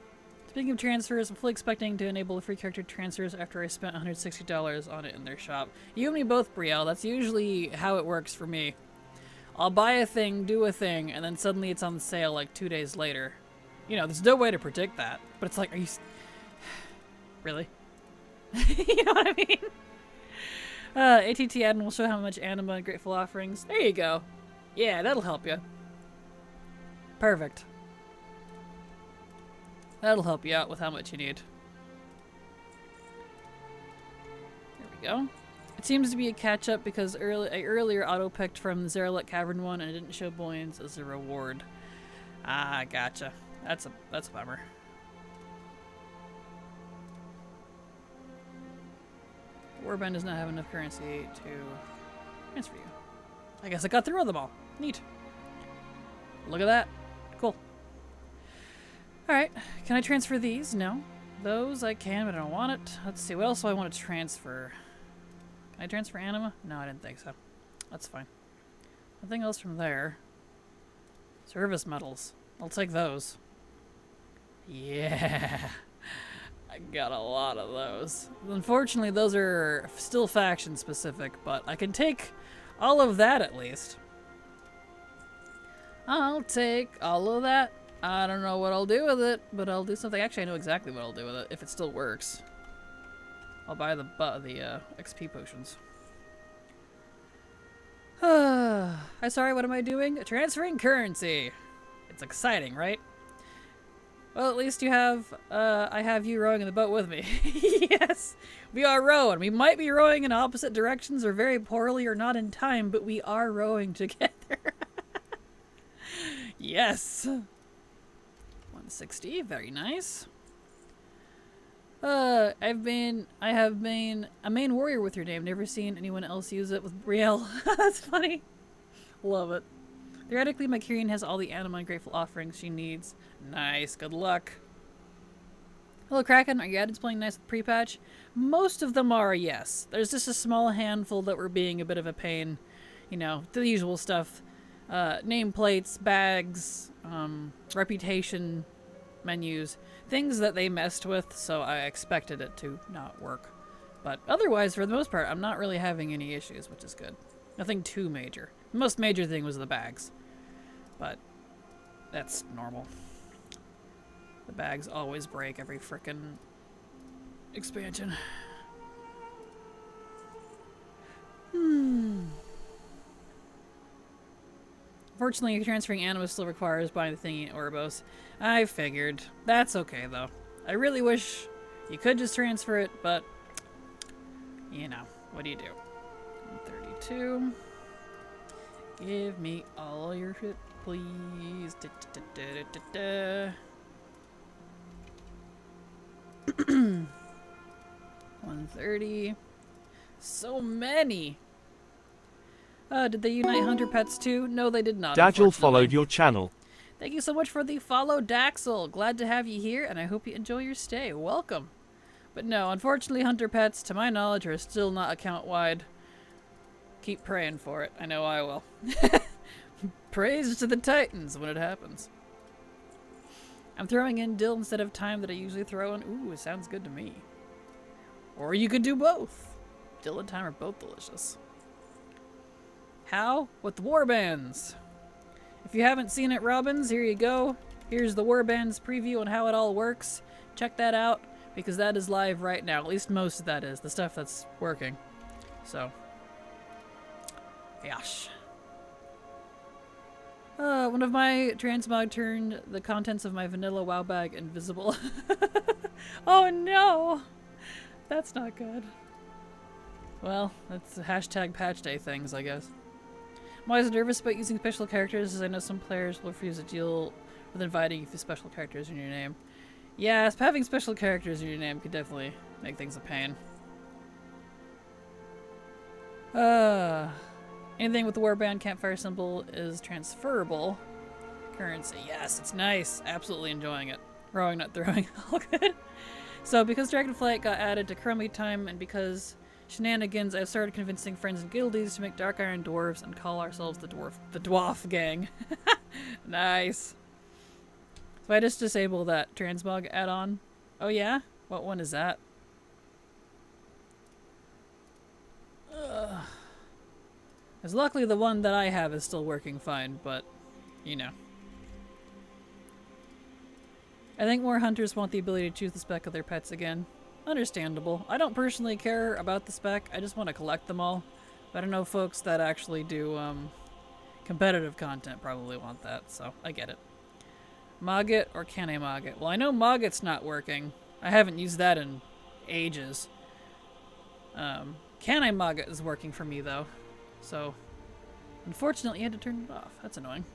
Speaking of transfers, I'm fully expecting to enable the free character transfers after I spent $160 on it in their shop. You and me both, Brielle. That's usually how it works for me. I'll buy a thing, do a thing, and then suddenly it's on sale like 2 days later. You know, there's no way to predict that, but it's like, are you... Really? You know what I mean? ATT Addon will show how much Anima and Grateful Offerings. There you go. Yeah, that'll help you. Perfect. That'll help you out with how much you need. There we go. It seems to be a catch-up because I earlier auto-picked from the Zeralit Cavern one and it didn't show bullions as a reward. Ah, gotcha. That's a bummer. Warband does not have enough currency to transfer you. I guess I got through them all. Neat. Look at that. Cool. Alright. Can I transfer these? No. Those I can, but I don't want it. Let's see. What else do I want to transfer? Can I transfer Anima? No, I didn't think so. That's fine. Nothing else from there. Service medals. I'll take those. Yeah. I got a lot of those. Unfortunately, those are still faction specific, but I can take all of that at least. I'll take all of that. I don't know what I'll do with it, but I'll do something. Actually, I know exactly what I'll do with it if it still works. I'll buy the XP potions. I'm sorry, what am I doing? Transferring currency. It's exciting, right? Well, at least you have, I have you rowing in the boat with me. Yes, we are rowing. We might be rowing in opposite directions or very poorly or not in time, but we are rowing together. Yes. 160, very nice. I have been a main warrior with your name. Never seen anyone else use it with Brielle. That's funny. Love it. Theoretically, my Kyrian has all the Anima and Grateful Offerings she needs. Nice, good luck. Hello, Kraken. Are your Addons playing nice with Prepatch? Most of them are, yes. There's just a small handful that were being a bit of a pain. You know, the usual stuff. Nameplates, bags, reputation menus. Things that they messed with, so I expected it to not work. But otherwise, for the most part, I'm not really having any issues, which is good. Nothing too major. The most major thing was the bags. But that's normal. The bags always break every frickin' expansion. Fortunately, transferring animals still requires buying the thingy in Orbos. I figured. That's okay, though. I really wish you could just transfer it, but, you know, what do you do? 32. Give me all your shit, please. 130. So many. Did they unite hunter pets too? No, they did not. Dagel followed your channel. Thank you so much for the follow, Daxel. Glad to have you here, and I hope you enjoy your stay. Welcome. But no, unfortunately, hunter pets, to my knowledge, are still not account-wide. Keep praying for it. I know I will. Praise to the Titans when it happens. I'm throwing in dill instead of thyme that I usually throw in. Ooh, it sounds good to me. Or you could do both. Dill and thyme are both delicious. How? With the warbands. If you haven't seen it, Robbins, here you go. Here's the warbands preview on how it all works. Check that out, because that is live right now. At least most of that is. The stuff that's working. So. Yash. One of my transmog turned the contents of my vanilla WoW bag invisible. Oh no! That's not good. Well, that's hashtag patch day things, I guess. I'm always nervous about using special characters, as I know some players will refuse to deal with inviting you for special characters in your name. Yes, having special characters in your name could definitely make things a pain. Anything with the Warband campfire symbol is transferable currency. Yes, it's nice. Absolutely enjoying it. Throwing, not throwing. All good. So, because Dragonflight got added to Crummy Time, and because shenanigans, I've started convincing friends and guildies to make Dark Iron Dwarves and call ourselves the Dwarf Gang. Nice. So I just disable that transmog add-on. Oh yeah? What one is that? Because luckily the one that I have is still working fine, but, you know. I think more hunters want the ability to choose the spec of their pets again. Understandable. I don't personally care about the spec, I just want to collect them all. But I know folks that actually do competitive content probably want that, so I get it. Mog it or can I mog it? Well, I know mog it's not working. I haven't used that in ages. Can I mog it is working for me though. So, unfortunately, you had to turn it off. That's annoying.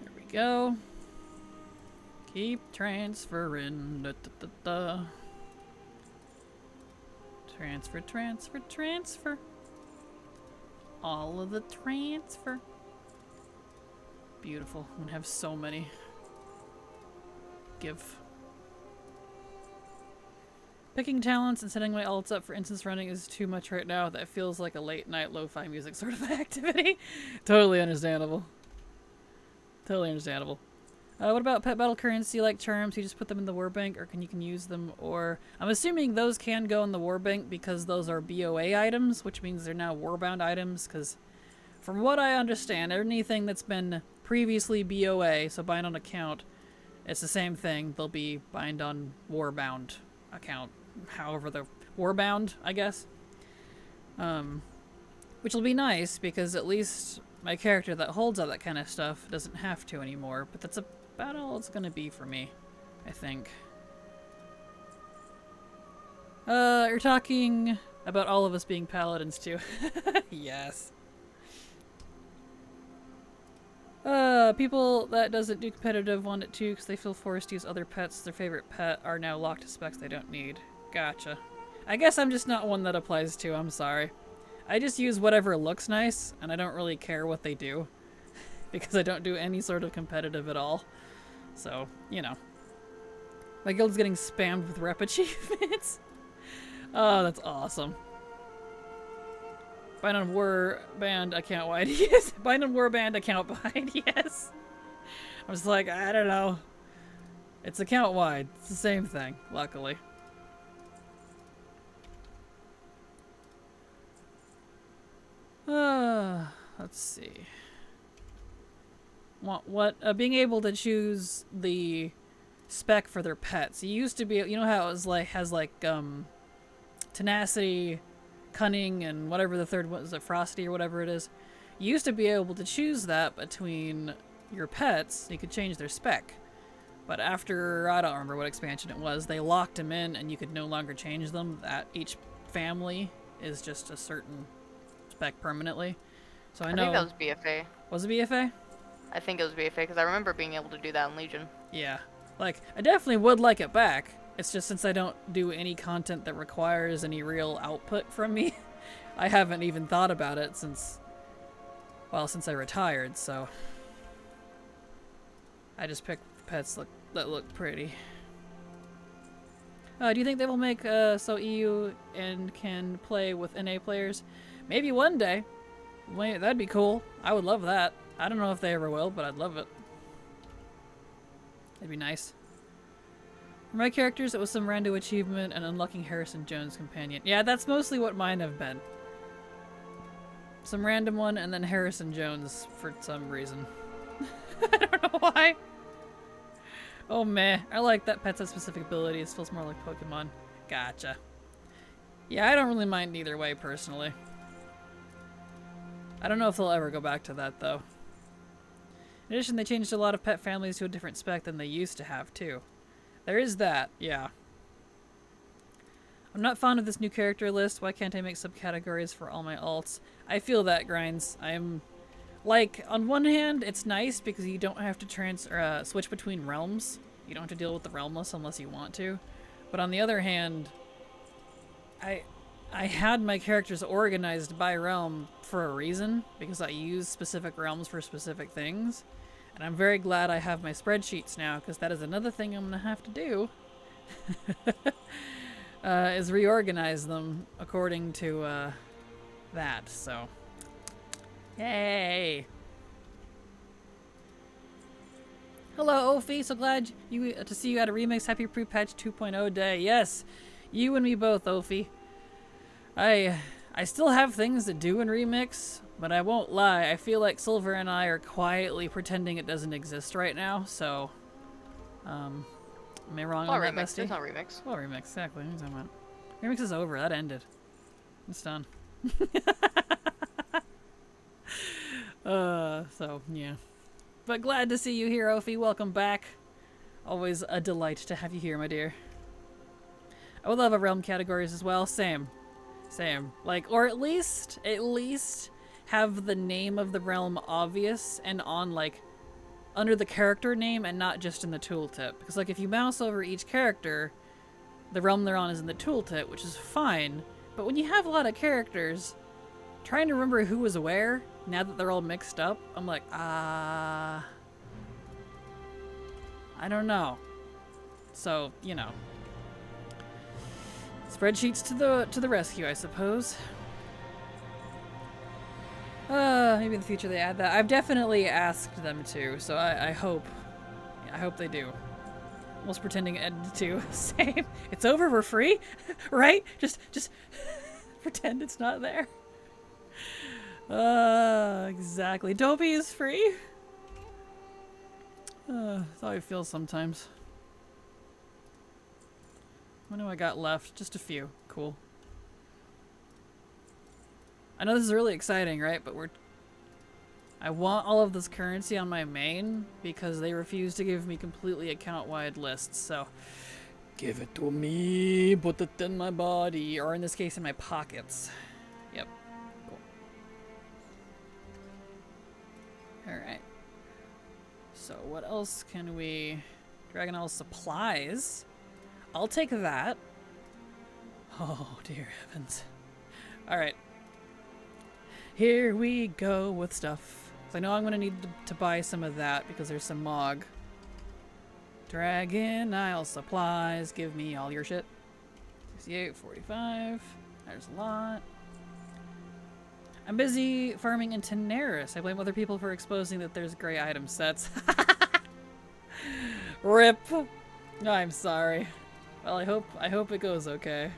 There we go. Keep transferring. Da, da, da, da. Transfer, transfer, transfer. All of the transfer. Beautiful. I'm gonna have so many. Give. Picking talents and setting my alts up for instance running is too much right now. That feels like a late night lo-fi music sort of activity. Totally understandable. Totally understandable. What about pet battle currency like charms? You just put them in the warbank, or you can use them, or I'm assuming those can go in the warbank because those are BOA items, which means they're now warbound items, because from what I understand, anything that's been previously BOA, so bind on account, it's the same thing. They'll be bind on warbound account. However, the warbound, I guess. Which will be nice, because at least my character that holds all that kind of stuff doesn't have to anymore, but that's about all it's gonna be for me, I think. You're talking about all of us being paladins too. Yes. People that doesn't do competitive want it too because they feel forced to use other pets. Their favorite pet are now locked to specs they don't need. Gotcha. I guess I'm just not one that applies to, I'm sorry. I just use whatever looks nice, and I don't really care what they do. Because I don't do any sort of competitive at all. So, you know. My guild's getting spammed with rep achievements. Oh, that's awesome. Bind on Warband account wide, yes. Bind on Warband account wide, yes. I was like, I don't know. It's account wide. It's the same thing, luckily. Let's see. Being able to choose the spec for their pets. You used to be, you know how it was like, has like, tenacity, cunning, and whatever the third one is, ferocity or whatever it is. You used to be able to choose that between your pets. You could change their spec. But after, I don't remember what expansion it was, they locked them in and you could no longer change them. That each family is just a certain spec permanently. So I know. think that was BFA. Was it BFA? I think it was BFA because I remember being able to do that in Legion. Yeah. Like, I definitely would like it back. It's just since I don't do any content that requires any real output from me, I haven't even thought about it since I retired, so. I just pick pets that look pretty. Do you think they will make so EU and can play with NA players? Maybe one day. Wait, that'd be cool. I would love that. I don't know if they ever will, but I'd love it. It'd be nice. For my characters, it was some rando achievement and unlocking Harrison Jones' companion. Yeah, that's mostly what mine have been. Some random one and then Harrison Jones for some reason. I don't know why. Oh meh, I like that pets have specific abilities. Feels more like Pokemon. Gotcha. Yeah, I don't really mind either way, personally. I don't know if they'll ever go back to that, though. In addition, they changed a lot of pet families to a different spec than they used to have, too. There is that, yeah. I'm not fond of this new character list. Why can't I make subcategories for all my alts? I feel that, Grinds. I'm... Like, on one hand, it's nice because you don't have to switch between realms. You don't have to deal with the realmless unless you want to. But on the other hand, I had my characters organized by realm for a reason, because I use specific realms for specific things. And I'm very glad I have my spreadsheets now, because that is another thing I'm going to have to do. Is reorganize them according to that, so... Yay! Hello, Ophi. So glad to see you at a remix. Happy Prepatch 2.0 day. Yes, you and me both, Ophi. I still have things to do in remix, but I won't lie. I feel like Silver and I are quietly pretending it doesn't exist right now. So, am I wrong on that, bestie? There's no remix. Well, remix, exactly. What are you talking about? Remix is over. That ended. It's done. So, yeah. But glad to see you here, Ophi. Welcome back. Always a delight to have you here, my dear. I would love a realm categories as well. Same. Like, or at least have the name of the realm obvious and on, like, under the character name and not just in the tooltip. Because, like, if you mouse over each character, the realm they're on is in the tooltip, which is fine. But when you have a lot of characters, trying to remember who was where, now that they're all mixed up, I'm like, I don't know. So, you know. Spreadsheets to the rescue, I suppose. Maybe in the future they add that. I've definitely asked them to, so I hope they do. Almost pretending it to. Same. It's over, we're free? Right? Just pretend it's not there. Exactly. Dobie is free. That's how I feel sometimes. What do I got left? Just a few. Cool. I know this is really exciting, right? But I want all of this currency on my main because they refuse to give me completely account-wide lists, so give it to me, put it in my body, or in this case in my pockets. Yep. Cool. Alright. So what else can we... Dragon Isle supplies. I'll take that. Oh, dear heavens. Alright. Here we go with stuff. So I know I'm going to need to buy some of that because there's some Mog. Dragon Isle supplies. Give me all your shit. 68, 45. There's a lot. I'm busy farming in Tenaris. I blame other people for exposing that there's gray item sets. RIP. I'm sorry. Well, I hope it goes okay.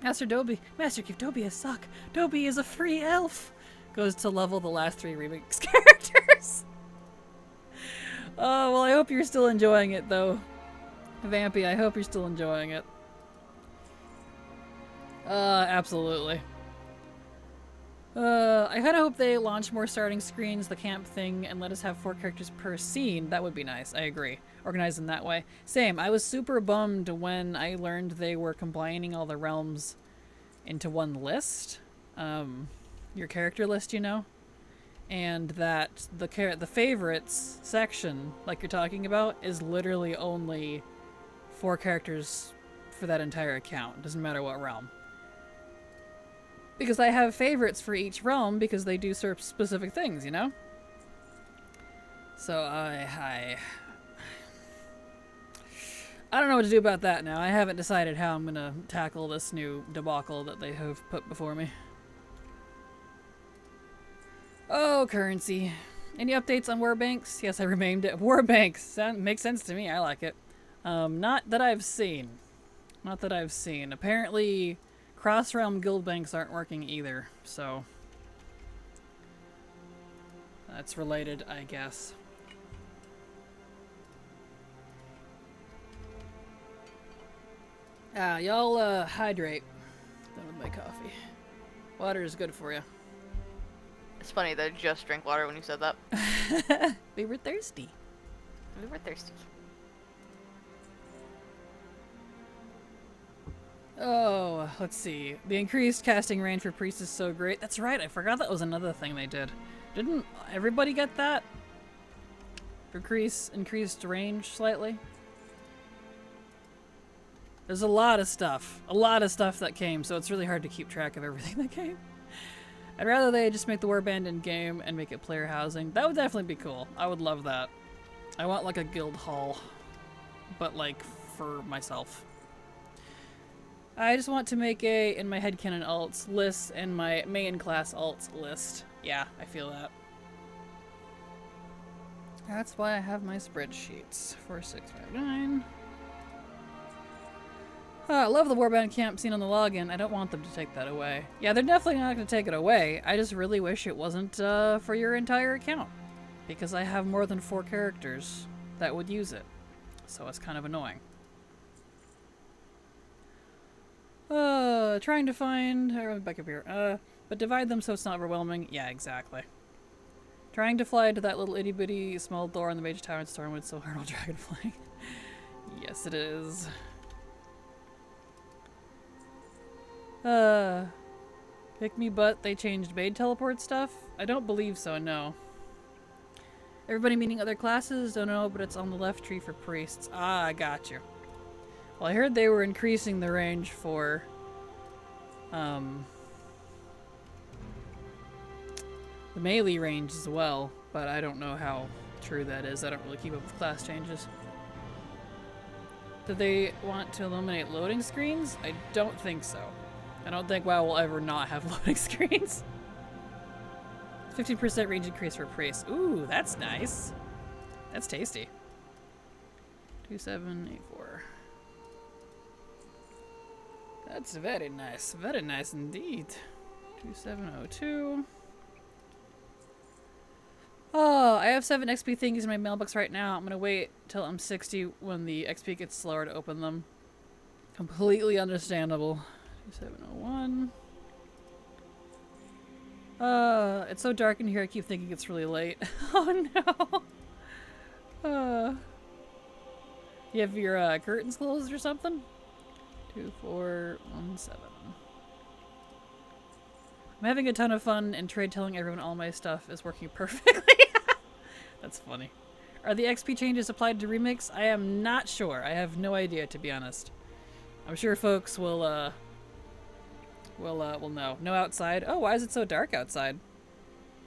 Master Dobie. Master, give Dobie a suck. Dobie is a free elf. Goes to level the last 3 remix characters. Oh, well, I hope you're still enjoying it, though. Vampy, I hope you're still enjoying it. Absolutely. I kind of hope they launch more starting screens, the camp thing, and let us have 4 characters per scene. That would be nice. I agree. Organized in that way. Same. I was super bummed when I learned they were combining all the realms into one list. Your character list, you know? And that the favorites section, like you're talking about, is literally only 4 characters for that entire account. Doesn't matter what realm. Because I have favorites for each realm because they do serve specific things, you know? So I don't know what to do about that now. I haven't decided how I'm gonna tackle this new debacle that they have put before me. Oh, currency. Any updates on Warbanks? Yes, I renamed it Warbanks. Makes sense to me. I like it. Not that I've seen. Not that I've seen. Apparently, cross-realm guild banks aren't working either, so that's related, I guess. Y'all hydrate. Done with my coffee. Water is good for you. It's funny that I just drank water when you said that. We were thirsty. We were thirsty. Oh, let's see. The increased casting range for priests is so great. That's right, I forgot that was another thing they did. Didn't everybody get that? Increased range slightly? There's a lot of stuff. A lot of stuff that came, so it's really hard to keep track of everything that came. I'd rather they just make the Warband in-game and make it player housing. That would definitely be cool. I would love that. I want like a guild hall, but like for myself. I just want to make a, in my headcanon alts list and my main class alts list. Yeah, I feel that. That's why I have my spreadsheets. 4659. I love the Warband camp scene on the login. I don't want them to take that away. Yeah, they're definitely not going to take it away. I just really wish it wasn't for your entire account. Because I have more than 4 characters that would use it. So it's kind of annoying. Trying to find... back up here. But divide them so it's not overwhelming. Yeah, exactly. Trying to fly to that little itty-bitty small door on the Mage Tower in Stormwood so hard while dragonflying. Yes, it is. Kick me butt, they changed maid teleport stuff? I don't believe so, no. Everybody meaning other classes? Don't know, but it's on the left tree for priests. Ah, I got you. Well, I heard they were increasing the range for, the melee range as well, but I don't know how true that is. I don't really keep up with class changes. Do they want to eliminate loading screens? I don't think so. I don't think WoW will ever not have loading screens. 15% range increase for priests. Ooh, that's nice. That's tasty. 2784. That's very nice. Very nice indeed. 2702. Oh, I have 7 XP things in my mailbox right now. I'm gonna wait till I'm 60 when the XP gets slower to open them. Completely understandable. 2701. It's so dark in here I keep thinking it's really late. Oh no! You have your curtains closed or something? 2417. I'm having a ton of fun and trade telling everyone all my stuff is working perfectly. That's funny. Are the XP changes applied to Remix? I am not sure. I have no idea, to be honest. I'm sure folks will know. No outside. Oh, why is it so dark outside?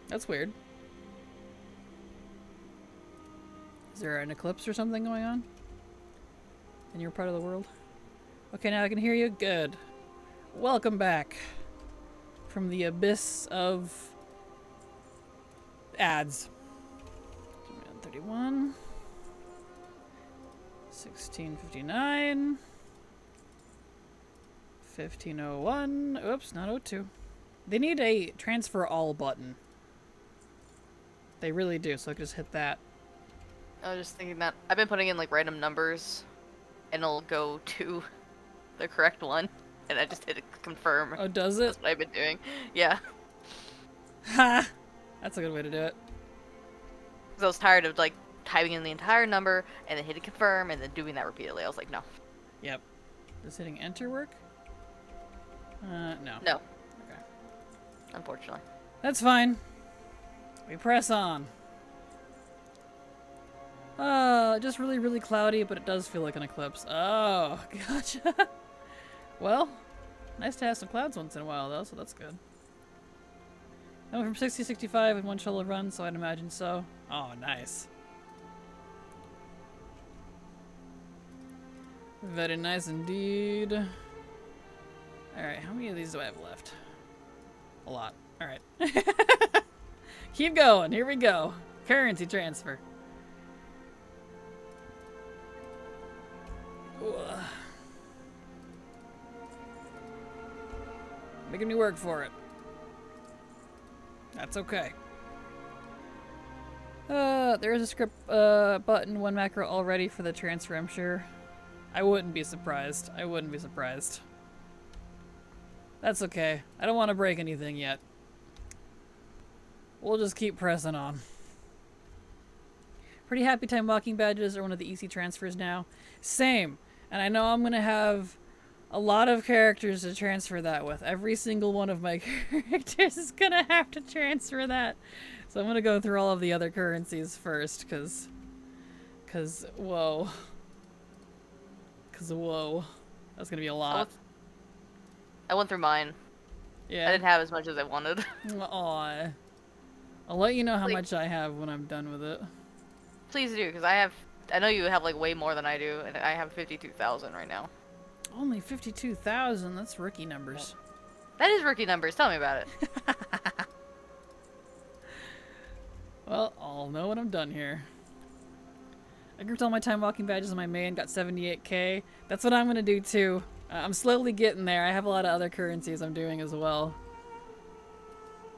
That's weird. Is there an eclipse or something going on in your part of the world? Okay, now I can hear you. Good. Welcome back from the abyss of ads. 31. 1659. 1501. Oops, not 02. They need a transfer all button. They really do, so I can just hit that. I was just thinking that I've been putting in like random numbers and it'll go to the correct one. and I just hit confirm. Oh, does it? That's what I've been doing. Yeah. Ha! That's a good way to do it. Because I was tired of like typing in the entire number and then hitting confirm and then doing that repeatedly. I was like, no. Yep. Does hitting enter work? No. No. Okay. Unfortunately. That's fine. We press on. Just really, really cloudy, but it does feel like an eclipse. Oh, gotcha. Well, nice to have some clouds once in a while, though, so that's good. I went from 60 to 65 in one shovel run, so I'd imagine so. Oh, nice. Very nice indeed. Alright, how many of these do I have left? A lot. Alright. Keep going. Here we go. Currency transfer. Ugh. Making me work for it. That's okay. There is a script button, one macro already for the transfer, I'm sure. I wouldn't be surprised. I wouldn't be surprised. That's okay. I don't want to break anything yet. We'll just keep pressing on. Pretty happy time walking badges are one of the easy transfers now. Same. And I know I'm going to have a lot of characters to transfer that with. Every single one of my characters is going to have to transfer that. So I'm going to go through all of the other currencies first, because whoa. Because whoa. That's going to be a lot. I went through mine. Yeah. I didn't have as much as I wanted. Aw. I'll let you know how Like- much I have when I'm done with it. Please do, because I know you have like way more than I do, and I have 52,000 right now. Only 52,000? That's rookie numbers. That is rookie numbers. Tell me about it. Well, I'll know when I'm done here. I grouped all my time walking badges on my main, got 78k. That's what I'm gonna do too. I'm slowly getting there. I have a lot of other currencies I'm doing as well.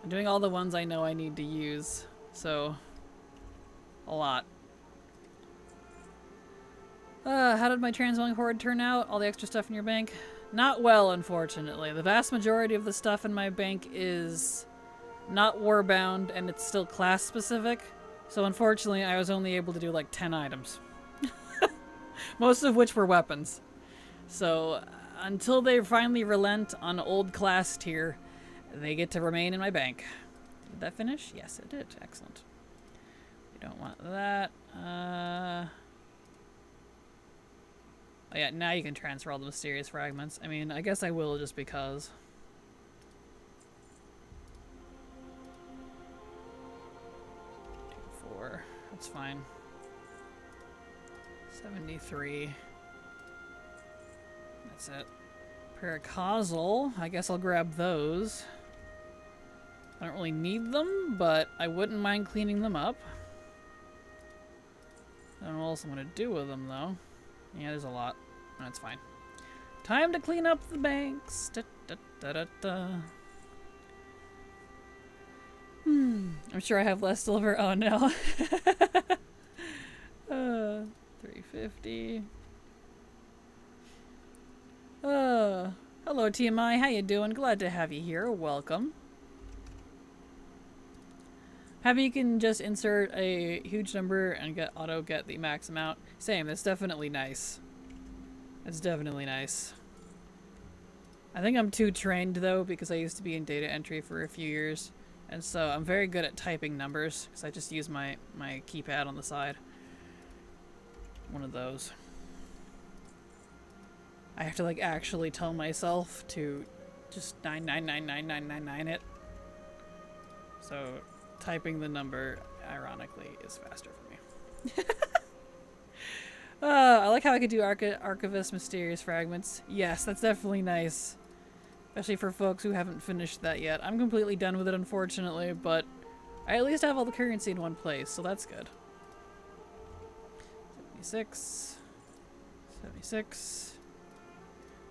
I'm doing all the ones I know I need to use, so a lot. How did my transwelling hoard turn out? All the extra stuff in your bank? Not well, unfortunately. The vast majority of the stuff in my bank is not warbound, and it's still class specific. So unfortunately, I was only able to do like 10 items. Most of which were weapons. So until they finally relent on old class tier, they get to remain in my bank. Did that finish? Yes, it did. Excellent. We don't want that. Oh yeah, now you can transfer all the mysterious fragments. I mean, I guess I will just because. Four. That's fine. 73. That's it. Paracausal. I guess I'll grab those. I don't really need them, but I wouldn't mind cleaning them up. I don't know what else I'm going to do with them, though. Yeah, there's a lot. That's fine. Time to clean up the banks. Da, da, da, da, da. I'm sure I have less silver. Oh, no. 350. Hello, TMI. How you doing? Glad to have you here. Welcome. Happy you can just insert a huge number and auto get the max amount. Same. That's definitely nice. That's definitely nice. I think I'm too trained though, because I used to be in data entry for a few years, and so I'm very good at typing numbers because I just use my keypad on the side. One of those. I have to like actually tell myself to just 9999999 it. So typing the number, ironically, is faster for me. I like how I could do Archivist Mysterious Fragments. Yes, that's definitely nice. Especially for folks who haven't finished that yet. I'm completely done with it, unfortunately, but I at least have all the currency in one place, so that's good. 76. 76.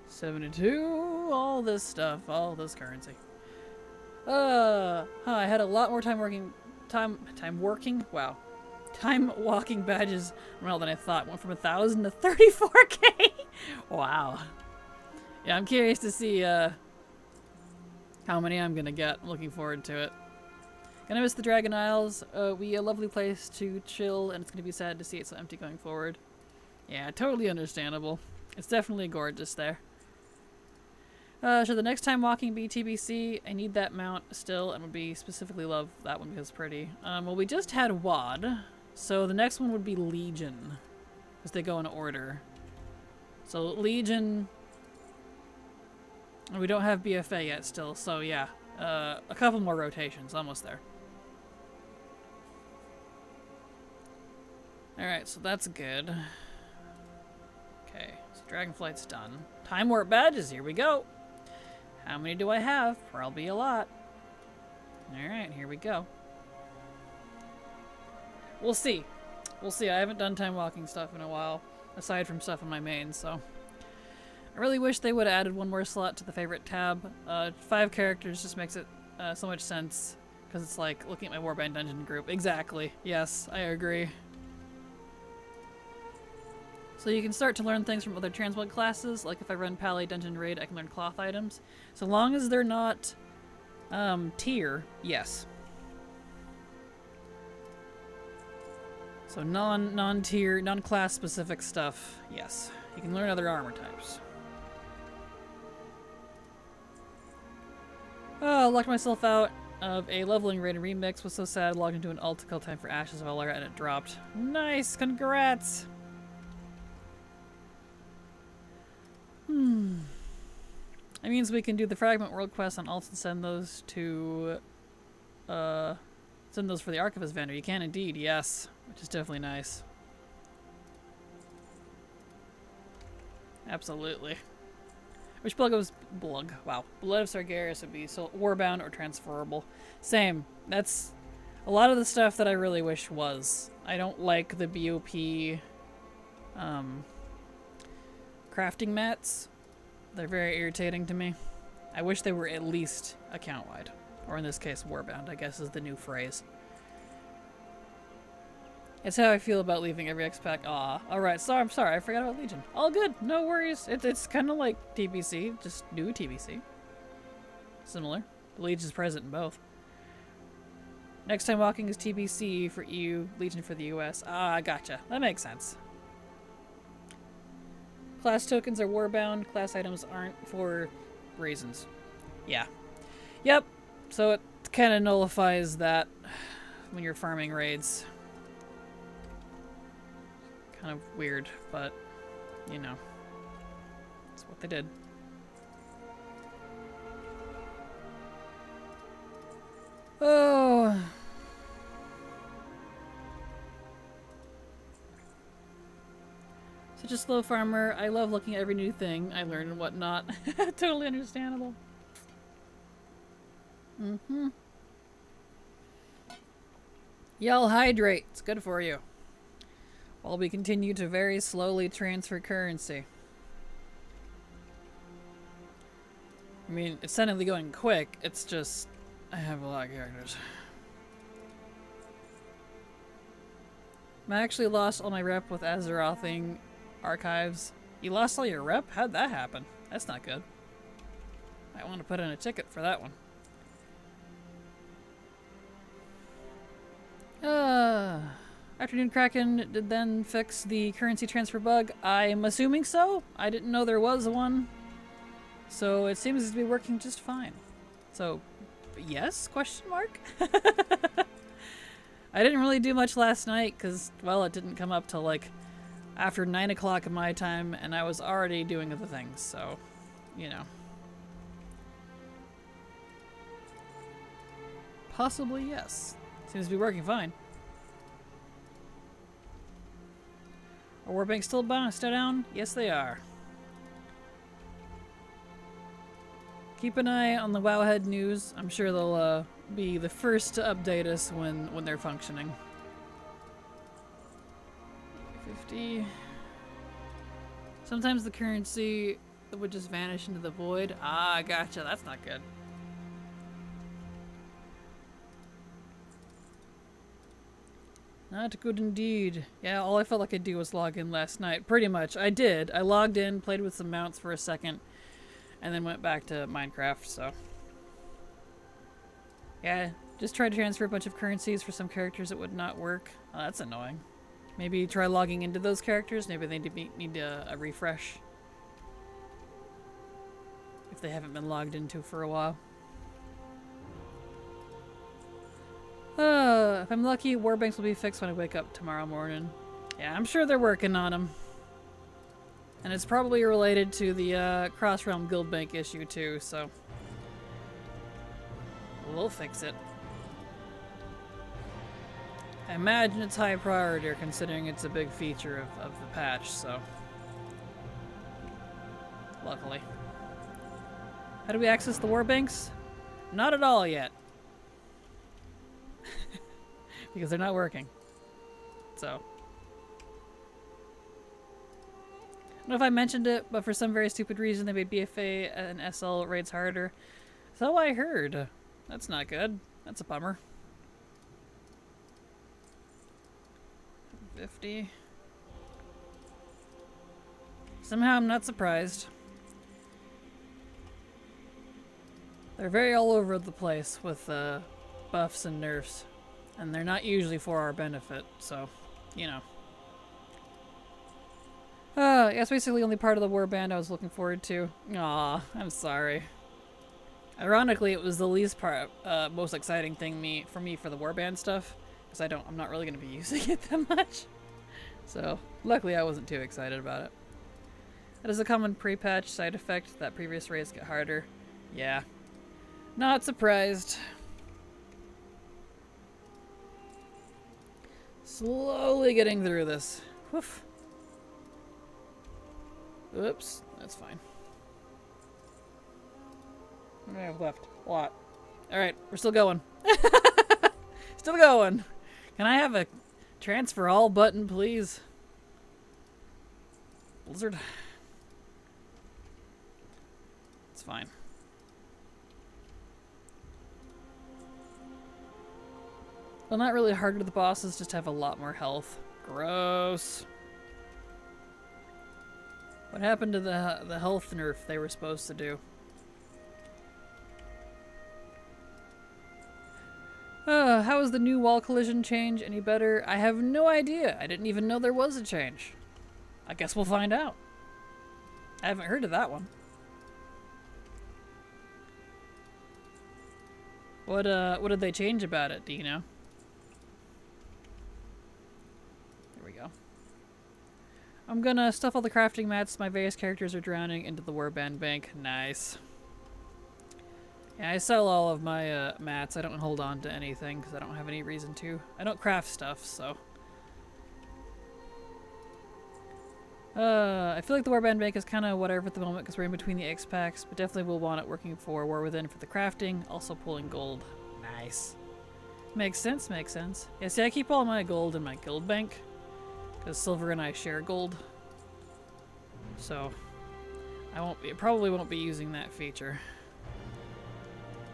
72. All this stuff. All this currency. I had a lot more time walking badges well than I thought. Went from 1,000 to 34k. Wow. Yeah, I'm curious to see how many I'm gonna get. I'm looking forward to it. Gonna miss the Dragon Isles. We a lovely place to chill, and it's gonna be sad to see it so empty going forward. Yeah, totally understandable. It's definitely gorgeous there. Should the next time walking be TBC? I need that mount still, and would be specifically love that one because it's pretty. Well, we just had WAD, so the next one would be Legion, because they go in order. So Legion, and we don't have BFA yet still, so yeah, a couple more rotations, almost there. Alright, so that's good. Okay, so Dragonflight's done. Time Warp badges, here we go! How many do I have? Probably a lot. Alright, here we go. We'll see. We'll see. I haven't done time walking stuff in a while, aside from stuff in my main, so. I really wish they would have added one more slot to the favorite tab. 5 characters just makes it so much sense, because it's like looking at my Warband dungeon group. Exactly. Yes, I agree. So you can start to learn things from other transmog classes, like if I run Pally Dungeon Raid, I can learn cloth items. So long as they're not tier, yes. So non-tier, non-class specific stuff, yes. You can learn other armor types. Oh, locked myself out of a leveling raid remix. Was so sad. Logged into an alt to kill time for Ashes of Valera and it dropped. Nice, congrats! That means we can do the Fragment World Quest on alts and send those to, send those for the Archivist vendor. You can indeed, yes. Which is definitely nice. Absolutely. Which Blood of Sargeras would be so Warbound or transferable. Same. That's a lot of the stuff that I really wish was. I don't like the BOP, crafting mats. They're very irritating to me. I wish they were at least account-wide. Or in this case, Warbound, I guess is the new phrase. It's how I feel about leaving every X-Pack. Aw. Alright, so I'm sorry, I forgot about Legion. All good, no worries. It's kind of like TBC, just new TBC. Similar. The Legion's present in both. Next time walking is TBC for EU, Legion for the US. Ah, gotcha. That makes sense. Class tokens are warbound, class items aren't for reasons. Yeah. Yep. So it kind of nullifies that when you're farming raids. Kind of weird, but, you know. That's what they did. Oh. Such a slow farmer. I love looking at every new thing I learn and whatnot. Totally understandable. Mm-hmm. Y'all hydrate. It's good for you. While we continue to very slowly transfer currency. I mean, it's technically going quick. It's just, I have a lot of characters. I actually lost all my rep with Azerothing Archives. You lost all your rep? How'd that happen? That's not good. I want to put in a ticket for that one. Afternoon Kraken did then fix the currency transfer bug. I'm assuming so. I didn't know there was one. So it seems to be working just fine. So, yes? Question mark? I didn't really do much last night because, well, it didn't come up till like after 9 o'clock of my time and I was already doing other things, so, you know. Possibly yes. Seems to be working fine. Are Warbanks still down? Yes, they are. Keep an eye on the Wowhead news. I'm sure they'll be the first to update us when they're functioning. 50. Sometimes the currency would just vanish into the void. Ah, gotcha. That's not good. Not good indeed. Yeah, all I felt like I'd do was log in last night. Pretty much. I did. I logged in, played with some mounts for a second. and then went back to Minecraft, so. Yeah, just tried to transfer a bunch of currencies for some characters that would not work. Oh, that's annoying. Maybe try logging into those characters. Maybe they need a refresh. If they haven't been logged into for a while. If I'm lucky, Warbanks will be fixed when I wake up tomorrow morning. Yeah, I'm sure they're working on them. And it's probably related to the Cross-Realm Guild Bank issue too, so... we'll fix it. I imagine it's high priority considering it's a big feature of the patch, so... luckily. How do we access the Warbanks? Not at all yet. Because they're not working. So. I don't know if I mentioned it, but for some very stupid reason they made BFA and SL raids harder. So I heard. That's not good. That's a bummer. 50. Somehow I'm not surprised. They're very all over the place with buffs and nerfs. And they're not usually for our benefit, so, you know. Yeah, it's basically the only part of the Warband I was looking forward to. Aw, I'm sorry. Ironically, it was the least part, most exciting thing for me for the Warband stuff, because I'm not really going to be using it that much. So, luckily I wasn't too excited about it. That is a common pre-patch side effect that previous raids get harder. Yeah. Not surprised. Slowly getting through this. Woof. Oops, that's fine. What do I have left? A lot. Alright, we're still going. Still going. Can I have a transfer all button, please? Blizzard. It's fine. Well, not really harder to the bosses, just have a lot more health. Gross. What happened to the health nerf they were supposed to do? How is the new wall collision change any better? I have no idea. I didn't even know there was a change. I guess we'll find out. I haven't heard of that one. What did they change about it? Do you know? I'm gonna stuff all the crafting mats my various characters are drowning into the Warband bank. Nice. Yeah, I sell all of my mats. I don't hold on to anything because I don't have any reason to. I don't craft stuff, so. I feel like the Warband bank is kind of whatever at the moment because we're in between the X packs, but definitely will want it working for War Within for the crafting, also pulling gold. Nice. Makes sense, makes sense. Yeah, see, I keep all my gold in my guild bank. Because Silver and I share gold. So, probably won't be using that feature.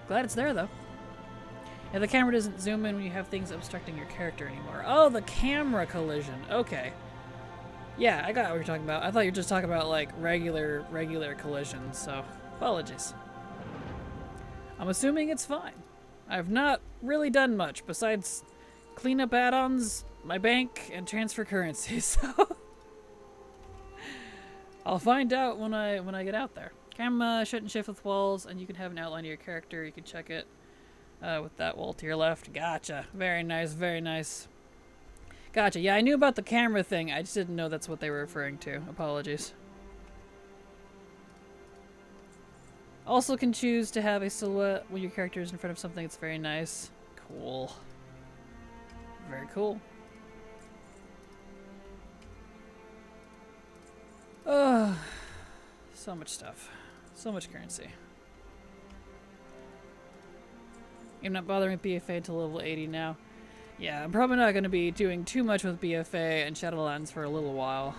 Glad it's there though. Yeah, the camera doesn't zoom in when you have things obstructing your character anymore. Oh, the camera collision. Okay. Yeah, I got what you're talking about. I thought you were just talking about like regular collisions, so apologies. I'm assuming it's fine. I've not really done much besides clean up add-ons, my bank, and transfer currency, so I'll find out when I get out there. Camera shouldn't shift with walls, and you can have an outline of your character. You can check it with that wall to your left. Gotcha. Very nice, very nice. Gotcha. Yeah, I knew about the camera thing. I just didn't know that's what they were referring to. Apologies. Also can choose to have a silhouette when your character is in front of something. It's very nice. Cool. Very cool. So much stuff. So much currency. I'm not bothering with BFA until level 80 now. Yeah, I'm probably not going to be doing too much with BFA and Shadowlands for a little while.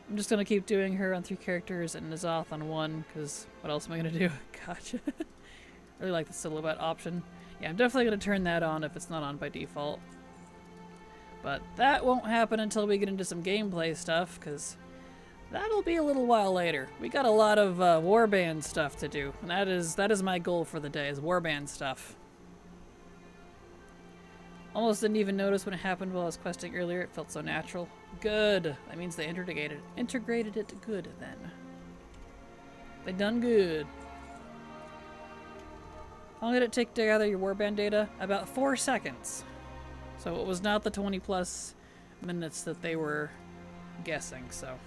I'm just going to keep doing her on 3 characters and N'Zoth on 1, because what else am I going to do? Gotcha. I really like the silhouette option. Yeah, I'm definitely going to turn that on if it's not on by default. But that won't happen until we get into some gameplay stuff, because That'll be a little while later. We got a lot of Warband stuff to do, and that is my goal for the day, is Warband stuff. Almost didn't even notice when it happened while I was questing earlier. It felt so natural. Good. That means they integrated it good then. They done good. How long did it take to gather your Warband data? About 4 seconds. So it was not the 20 plus minutes that they were guessing, so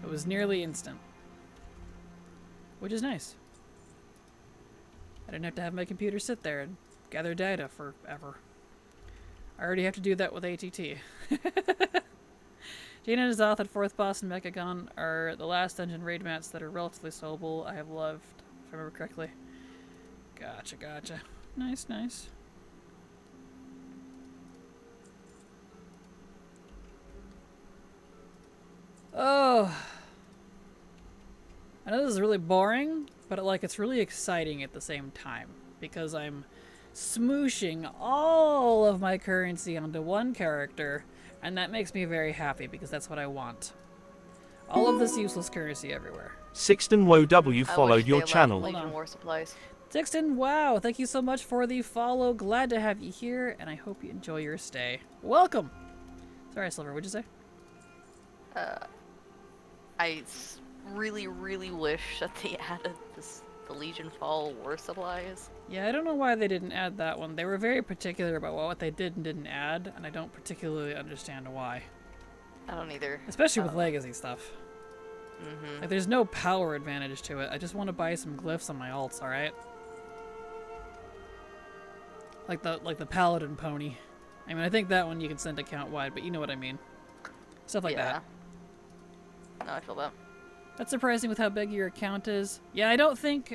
it was nearly instant. Which is nice. I didn't have to have my computer sit there and gather data forever. I already have to do that with ATT. Jaina and Azoth at 4th boss and Mechagon are the last dungeon raid mats that are relatively solvable. I have loved, if I remember correctly. Gotcha. Nice. Oh. I know this is really boring, but it's really exciting at the same time. Because I'm smooshing all of my currency onto one character, and that makes me very happy because that's what I want. All of this useless currency everywhere. Sixten WoW followed your channel. Legion War supplies. Sixten, wow, thank you so much for the follow. Glad to have you here, and I hope you enjoy your stay. Welcome! Sorry, Silver, what'd you say? I really wish that they added the Legion Fall War supplies. Yeah, I don't know why they didn't add that one. They were very particular about what they did and didn't add, and I don't particularly understand why. I don't either. Especially with legacy stuff. Mm-hmm. Like, there's no power advantage to it. I just want to buy some glyphs on my alts, alright? Like the Paladin pony. I mean, I think that one you can send account wide, but you know what I mean. Stuff like that. No, I feel that. That's surprising with how big your account is. Yeah, I think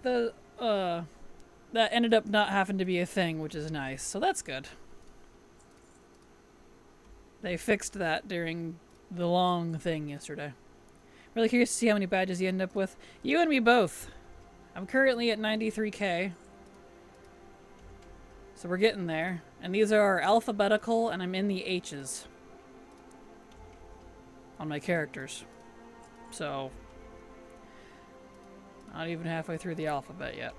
the, that ended up not having to be a thing, which is nice. So that's good. They fixed that during the long thing yesterday. Really curious to see how many badges you end up with. You and me both. I'm currently at 93k. So we're getting there. And these are alphabetical, and I'm in the H's. On my characters. So, not even halfway through the alphabet yet.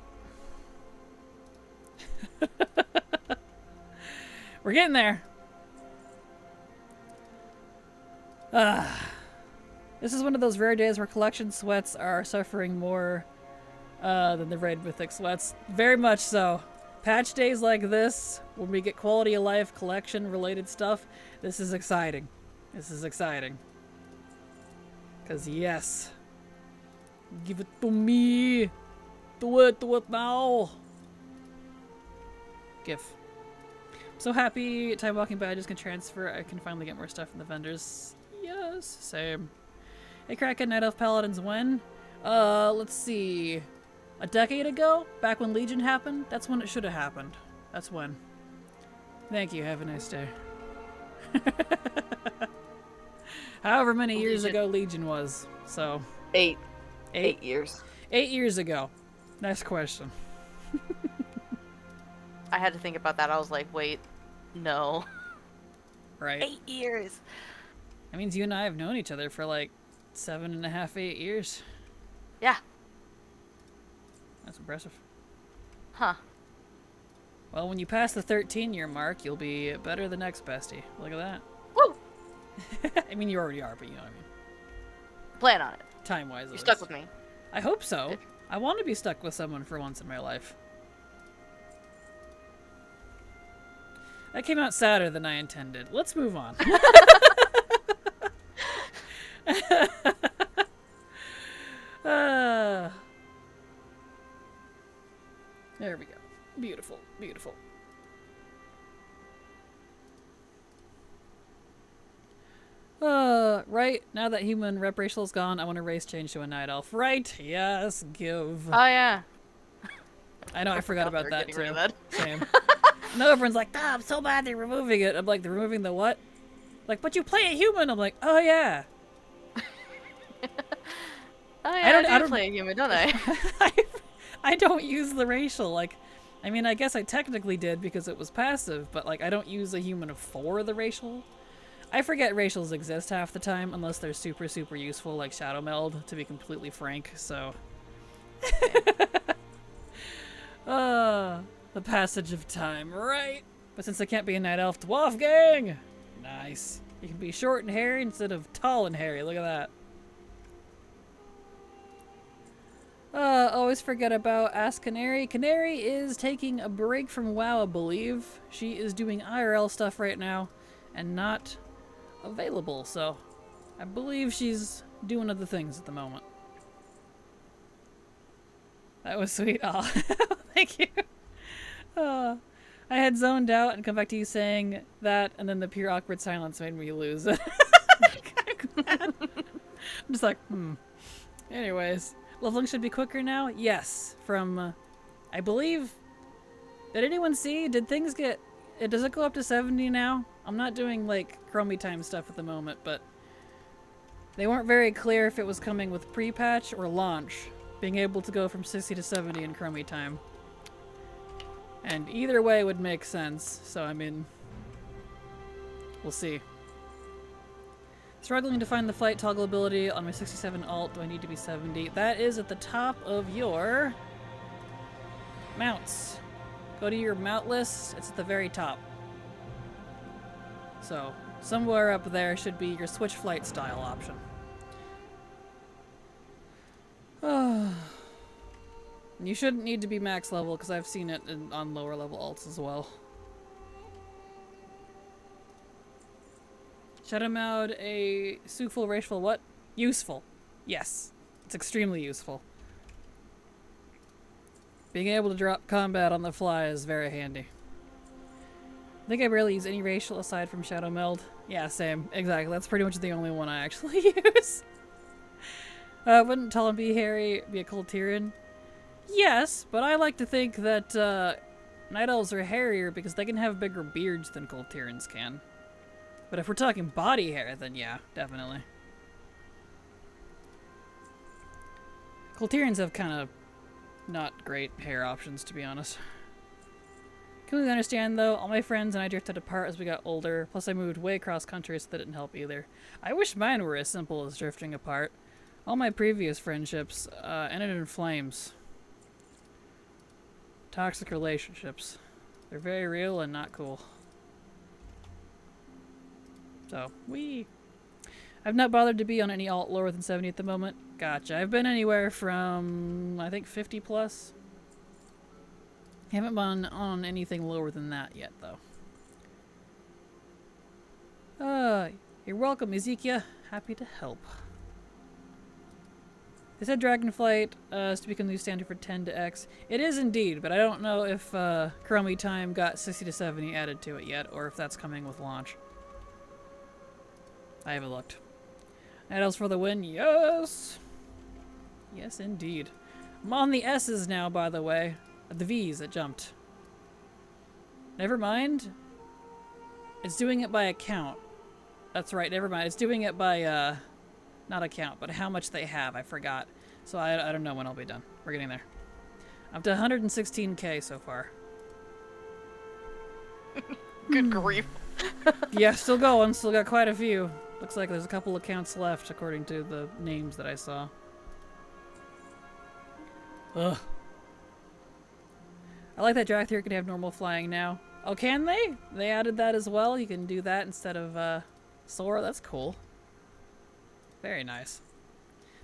We're getting there. This is one of those rare days where collection sweats are suffering more than the raid mythic sweats. Very much so. Patch days like this, when we get quality of life collection related stuff, this is exciting. This is exciting. Because yes. Give it to me. Do it now. GIF. I'm so happy time walking badges can transfer. I can finally get more stuff from the vendors. Yes, same. Hey Kraken, Night Elf Paladins when? Let's see. A decade ago? Back when Legion happened? That's when it should have happened. That's when. Thank you, have a nice day. However many years ago Legion was, so. 8 years. 8 years ago. Nice question. I had to think about that. I was like, wait, no. Right. 8 years. That means you and I have known each other for like 7.5, 8 years. Yeah. That's impressive. Huh. Well, when you pass the 13-year mark, you'll be better than next bestie. Look at that. Woo! I mean, you already are, but you know what I mean. Plan on it. Time-wise, You're stuck with me. I hope so. I want to be stuck with someone for once in my life. That came out sadder than I intended. Let's move on. There we go. Beautiful, beautiful. Right, now that human rep racial is gone, I want a race change to a night elf. Right, yes, give. Oh, yeah. I know, I forgot about that too. That. Same. No, everyone's like, ah, I'm so bad they're removing it. I'm like, they're removing the what? Like, but you play a human. I'm like, oh yeah. Oh yeah, I don't play a human, don't I? I don't use the racial. Like, I mean, I guess I technically did because it was passive, but like, I don't use a human for the racial. I forget racials exist half the time, unless they're super, super useful, like Shadow Meld, to be completely frank, so... The passage of time, right? But since I can't be a Night Elf, Dwarf Gang! Nice. You can be short and hairy instead of tall and hairy, look at that. Always forget about Ask Canary. Canary is taking a break from WoW, I believe. She is doing IRL stuff right now, and not available, so I believe she's doing other things at the moment. That was sweet. Oh, thank you. I had zoned out and come back to you saying that, and then the pure awkward silence made me lose. I'm just like, Anyways, leveling should be quicker now? Yes. From, I believe, did anyone see? Did things get, does it go up to 70 now? I'm not doing, like, Chromie time stuff at the moment, but they weren't very clear if it was coming with pre-patch or launch, being able to go from 60 to 70 in Chromie time. And either way would make sense, so I mean, we'll see. Struggling to find the flight toggle ability on my 67 alt. Do I need to be 70? That is at the top of your mounts. Go to your mount list. It's at the very top. So, somewhere up there should be your switch flight style option. You shouldn't need to be max level because I've seen it on lower level alts as well. Shadow Meld a useful, rageful what? Useful. Yes. It's extremely useful. Being able to drop combat on the fly is very handy. I think I barely use any racial aside from Shadow Meld. Yeah, same. Exactly. That's pretty much the only one I actually use. Wouldn't tall and be hairy be a Coltirian? Yes, but I like to think that Night Elves are hairier because they can have bigger beards than Coltirians can. But if we're talking body hair, then yeah, definitely. Coltirians have kind of not great hair options, to be honest. Completely understand, though. All my friends and I drifted apart as we got older. Plus, I moved way across country, so that didn't help either. I wish mine were as simple as drifting apart. All my previous friendships ended in flames. Toxic relationships. They're very real and not cool. So, I've not bothered to be on any alt lower than 70 at the moment. Gotcha. I've been anywhere from, I think, 50 plus. Haven't been on anything lower than that yet, though. You're welcome, Ezekiel. Happy to help. They said Dragonflight is to become the new standard for 10 to X. It is indeed, but I don't know if Chromie time got 60 to 70 added to it yet, or if that's coming with launch. I haven't looked. Night Elves for the win? Yes! Yes, indeed. I'm on the S's now, by the way. The V's, it jumped. Never mind. It's doing it by account. That's right, never mind. It's doing it by, not account, but how much they have. I forgot. So I don't know when I'll be done. We're getting there. I'm to 116k so far. Good grief. Yeah, still going. Still got quite a few. Looks like there's a couple accounts left, according to the names that I saw. Ugh. I like that Dracthyr can have normal flying now. Oh, can they? They added that as well? You can do that instead of, Sora? That's cool. Very nice.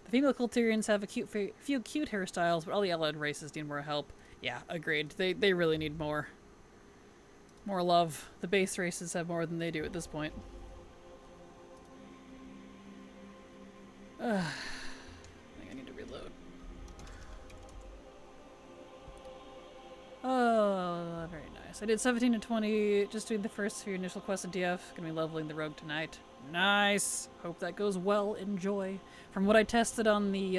The female Coltirians have a few cute hairstyles, but all the allied races need more help. Yeah, agreed. They really need more love. The base races have more than they do at this point. I think I need to reload. Oh, very nice. I did 17 to 20, just doing the first few initial quests in DF. Gonna be leveling the rogue tonight. Nice! Hope that goes well. Enjoy. From what I tested on the,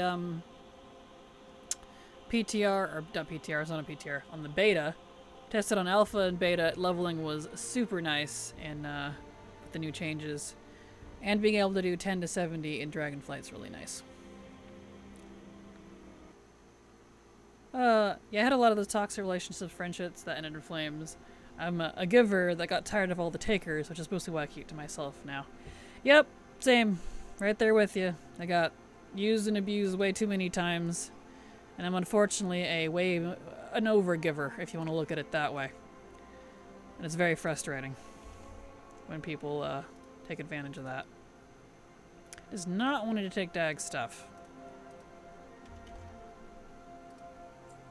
PTR, or not PTR, it's not a PTR, on the beta, tested on alpha and beta, leveling was super nice, and, with the new changes. And being able to do 10 to 70 in Dragonflight's really nice. Yeah, I had a lot of those toxic relationships, friendships that ended in flames. I'm a giver that got tired of all the takers, which is mostly why I keep to myself now. Yep, same. Right there with you. I got used and abused way too many times. And I'm unfortunately an over-giver, if you want to look at it that way. And it's very frustrating when people take advantage of that. Does not want to take Dag's stuff.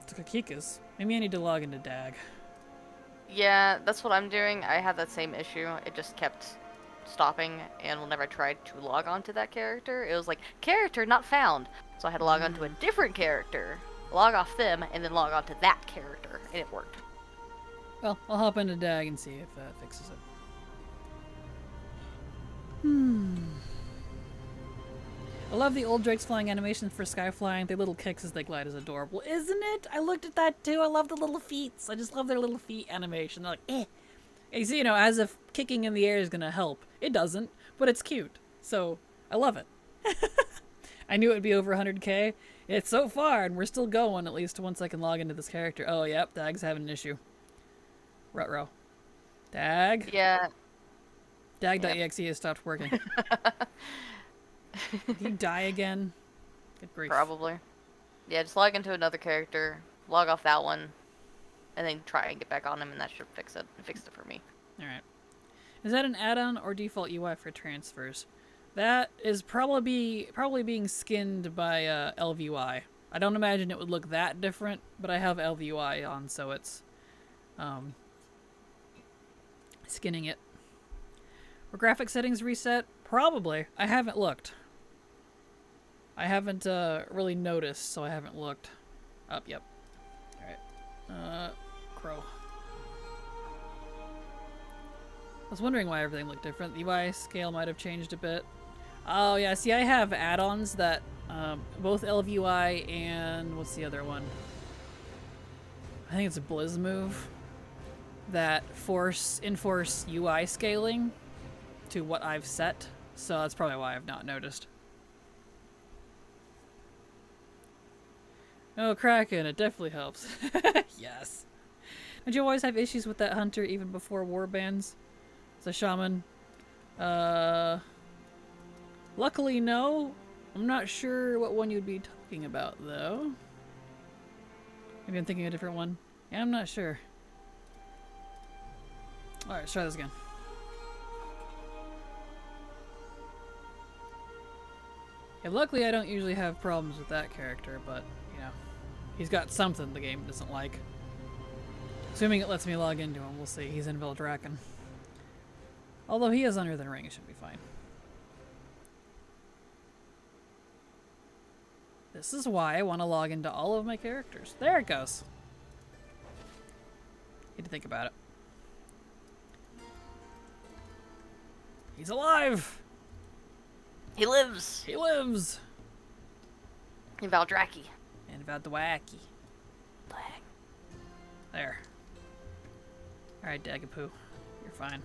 It's Kika's. Maybe I need to log into Dag. Yeah, that's what I'm doing. I had that same issue. It just kept stopping, and whenever I tried to log on to that character, it was like, character not found. So I had to log on to a different character, log off them, and then log on to that character, and it worked. Well, I'll hop into Dag and see if that fixes it. I love the old Drake's flying animations for sky flying. Their little kicks as they glide is adorable, isn't it? I looked at that too. I love the little feet. I just love their little feet animation. They're like, eh. You see, as if kicking in the air is gonna help. It doesn't, but it's cute. So, I love it. I knew it would be over 100k. It's so far, and we're still going, at least once I can log into this character. Oh, yep, Dag's having an issue. Ruh-roh. Dag? Yeah. Dag.exe has stopped working. Did you die again? Good grief. Probably. Yeah, just log into another character, log off that one, and then try and get back on him, and that should fix it. It fixed it for me. Alright. Is that an add-on or default UI for transfers? That is probably being skinned by LVUI. I don't imagine it would look that different, but I have LVUI on, so it's skinning it. Were graphic settings reset? Probably. I haven't looked. I haven't really noticed, so I haven't looked. Up, yep. Alright. Crow. I was wondering why everything looked different. The UI scale might have changed a bit. Oh yeah, see I have add-ons that, both LVUI and, what's the other one? I think it's a Blizz move. That enforce UI scaling to what I've set. So that's probably why I've not noticed. Oh, Kraken, it definitely helps. Yes. Don't you always have issues with that hunter even before warbands? As a shaman? Luckily, no. I'm not sure what one you'd be talking about, though. Maybe I'm thinking a different one. Yeah, I'm not sure. Alright, let's try this again. Yeah, luckily I don't usually have problems with that character, but, he's got something the game doesn't like. Assuming it lets me log into him, we'll see. He's in Veldraken. Although he is under the ring, it should be fine. This is why I want to log into all of my characters. There it goes. Need to think about it. He's alive! He lives! He lives! In Valdraki. And about the wacky. There. Alright, Dagapoo. You're fine.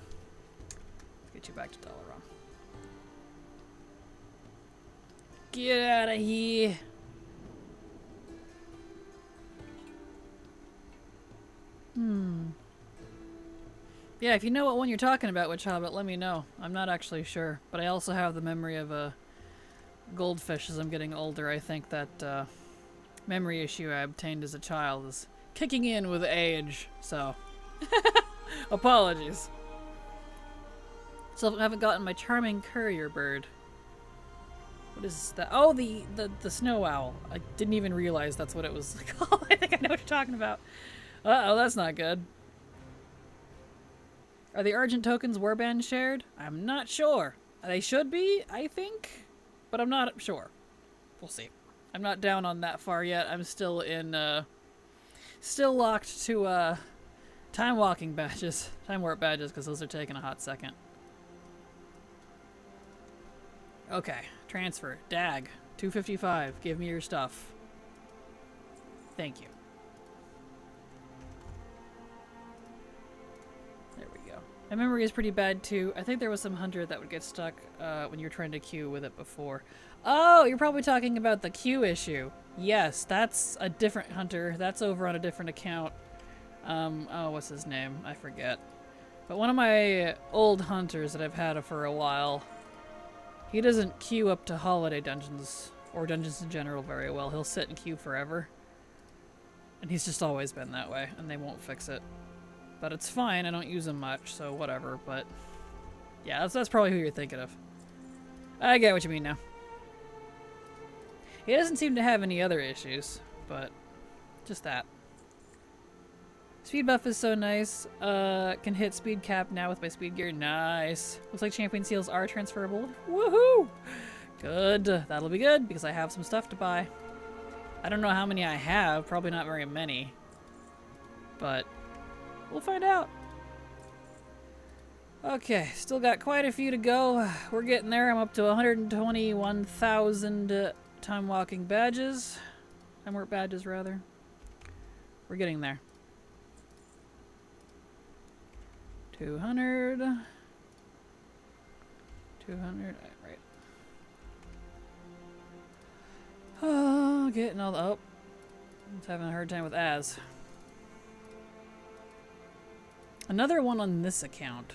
Let's get you back to Dalaran. Get out of here! Yeah, if you know what one you're talking about, Witch Hobbit, let me know. I'm not actually sure. But I also have the memory of a goldfish as I'm getting older. I think that memory issue I obtained as a child is kicking in with age, so apologies. Still haven't gotten my charming courier bird. What is that? Oh, the snow owl. I didn't even realize that's what it was called. I think I know what you're talking about. Uh-oh, that's not good. Are the Argent tokens Warband shared? I'm not sure. They should be, I think, but I'm not sure. We'll see. I'm not down on that far yet. I'm still in, still locked to, time warp badges, because those are taking a hot second. Okay, transfer. Dag, 255. Give me your stuff. Thank you. There we go. My memory is pretty bad too. I think there was some hunter that would get stuck when you're trying to queue with it before. Oh, you're probably talking about the queue issue. Yes, that's a different hunter. That's over on a different account. Oh, what's his name? I forget. But one of my old hunters that I've had for a while, he doesn't queue up to holiday dungeons, or dungeons in general, very well. He'll sit and queue forever. And he's just always been that way, and they won't fix it. But it's fine, I don't use him much, so whatever, but... yeah, that's probably who you're thinking of. I get what you mean now. He doesn't seem to have any other issues, but... just that. Speed buff is so nice. Can hit speed cap now with my speed gear. Nice. Looks like champion seals are transferable. Woohoo! Good. That'll be good, because I have some stuff to buy. I don't know how many I have. Probably not very many. But we'll find out. Okay, still got quite a few to go. We're getting there. I'm up to 121,000 time walking badges. Time warp badges, rather. We're getting there. 200. 200. Right. Oh, getting all the... oh. I'm having a hard time with Az. Another one on this account.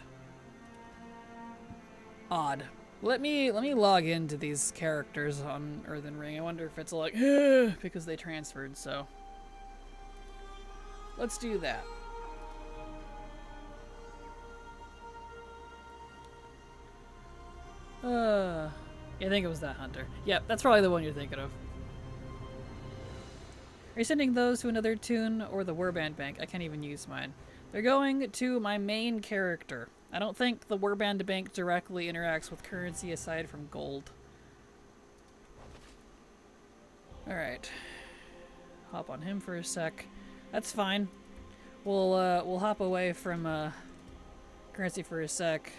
Odd. Let me log into these characters on Earthen Ring. I wonder if it's like because they transferred, so let's do that. I think it was that hunter. Yep, that's probably the one you're thinking of. Are you sending those to another tune or the Warband bank? I can't even use mine. They're going to my main character. I don't think the Warband bank directly interacts with currency aside from gold. Alright. Hop on him for a sec. That's fine. We'll hop away from currency for a sec.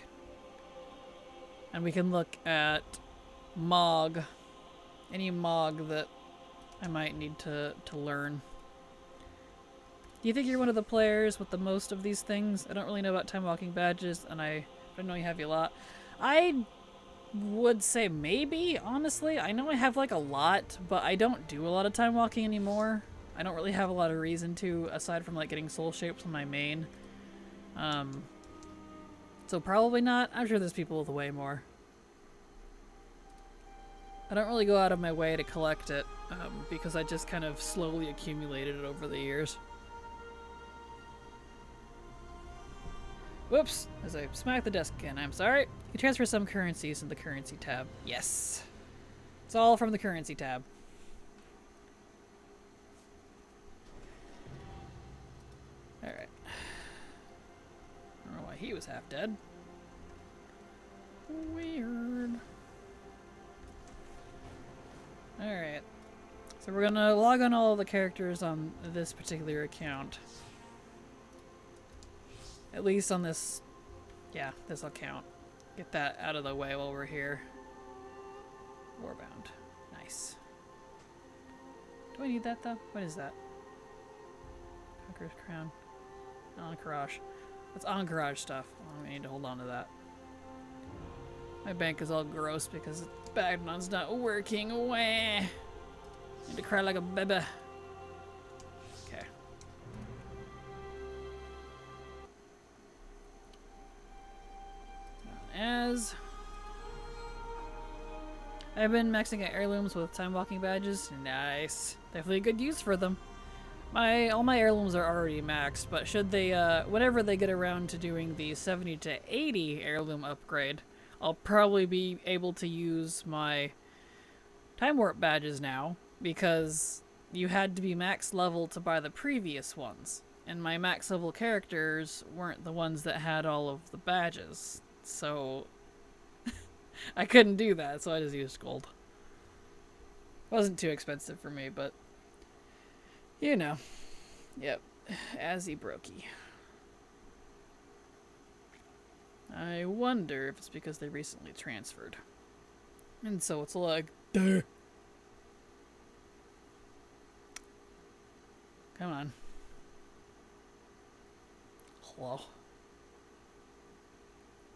And we can look at Mog. Any Mog that I might need to learn. Do you think you're one of the players with the most of these things? I don't really know about time walking badges, and I know you have a lot. I would say maybe, honestly. I know I have like a lot, but I don't do a lot of time walking anymore. I don't really have a lot of reason to, aside from like getting soul shapes on my main. So probably not. I'm sure there's people with way more. I don't really go out of my way to collect it, because I just kind of slowly accumulated it over the years. Whoops! As I smack the desk again, I'm sorry. You can transfer some currencies in the currency tab. Yes! It's all from the currency tab. Alright. I don't know why he was half dead. Weird. Alright. So we're gonna log on all the characters on this particular account. At least on this, yeah, this account. Get that out of the way while we're here. Warband. Nice. Do I need that though? What is that? Conqueror's Crown. Encourage. That's Encourage stuff. I need to hold on to that. My bank is all gross because Bagnon's not working away. I need to cry like a baby. Okay. As I've been maxing out heirlooms with time walking badges. Nice. Definitely a good use for them. All my heirlooms are already maxed, but should they whenever they get around to doing the 70 to 80 heirloom upgrade, I'll probably be able to use my time warp badges now, because you had to be max level to buy the previous ones, and my max level characters weren't the ones that had all of the badges. So I couldn't do that, so I just used gold. Wasn't too expensive for me, but you know. Yep. Azzy brokey. I wonder if it's because they recently transferred. And so it's like, duh. Come on. Hello.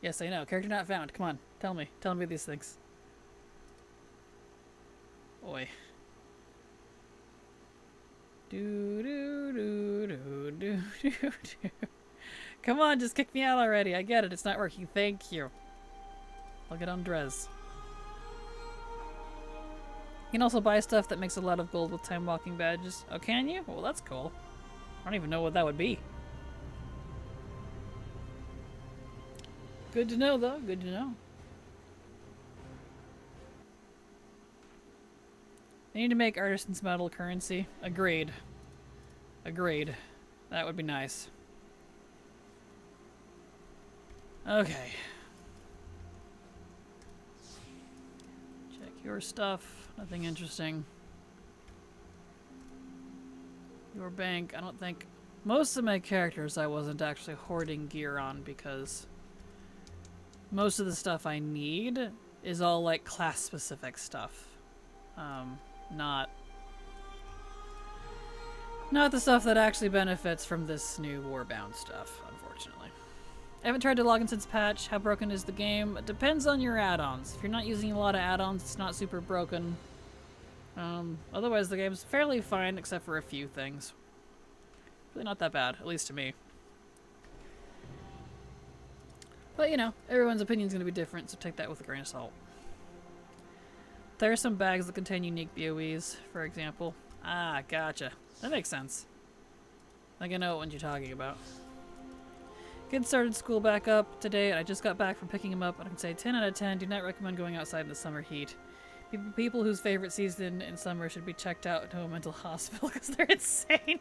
Yes, I know. Character not found. Come on. Tell me. Tell me these things. Oi. Do do do do do. Come on, just kick me out already. I get it. It's not working. Thank you. I'll get on Drez. You can also buy stuff that makes a lot of gold with time walking badges. Oh, can you? Well, that's cool. I don't even know what that would be. Good to know, though. Good to know. They need to make artisans metal currency. Agreed. Agreed. That would be nice. Okay. Check your stuff. Nothing interesting. Your bank. I don't think... Most of my characters I wasn't actually hoarding gear on because most of the stuff I need is all like class-specific stuff. Not the stuff that actually benefits from this new Warband stuff, unfortunately. I haven't tried to log in since patch. How broken is the game? It depends on your add-ons. If you're not using a lot of add-ons, it's not super broken. Otherwise, the game's fairly fine, except for a few things. Really not that bad, at least to me. But, you know, everyone's opinion's going to be different, so take that with a grain of salt. There are some bags that contain unique BOEs, for example. Ah, gotcha. That makes sense. Like I know what you're talking about. Kids started school back up today, and I just got back from picking them up, and I can say 10 out of 10, do not recommend going outside in the summer heat. People whose favorite season in summer should be checked out into a mental hospital because they're insane.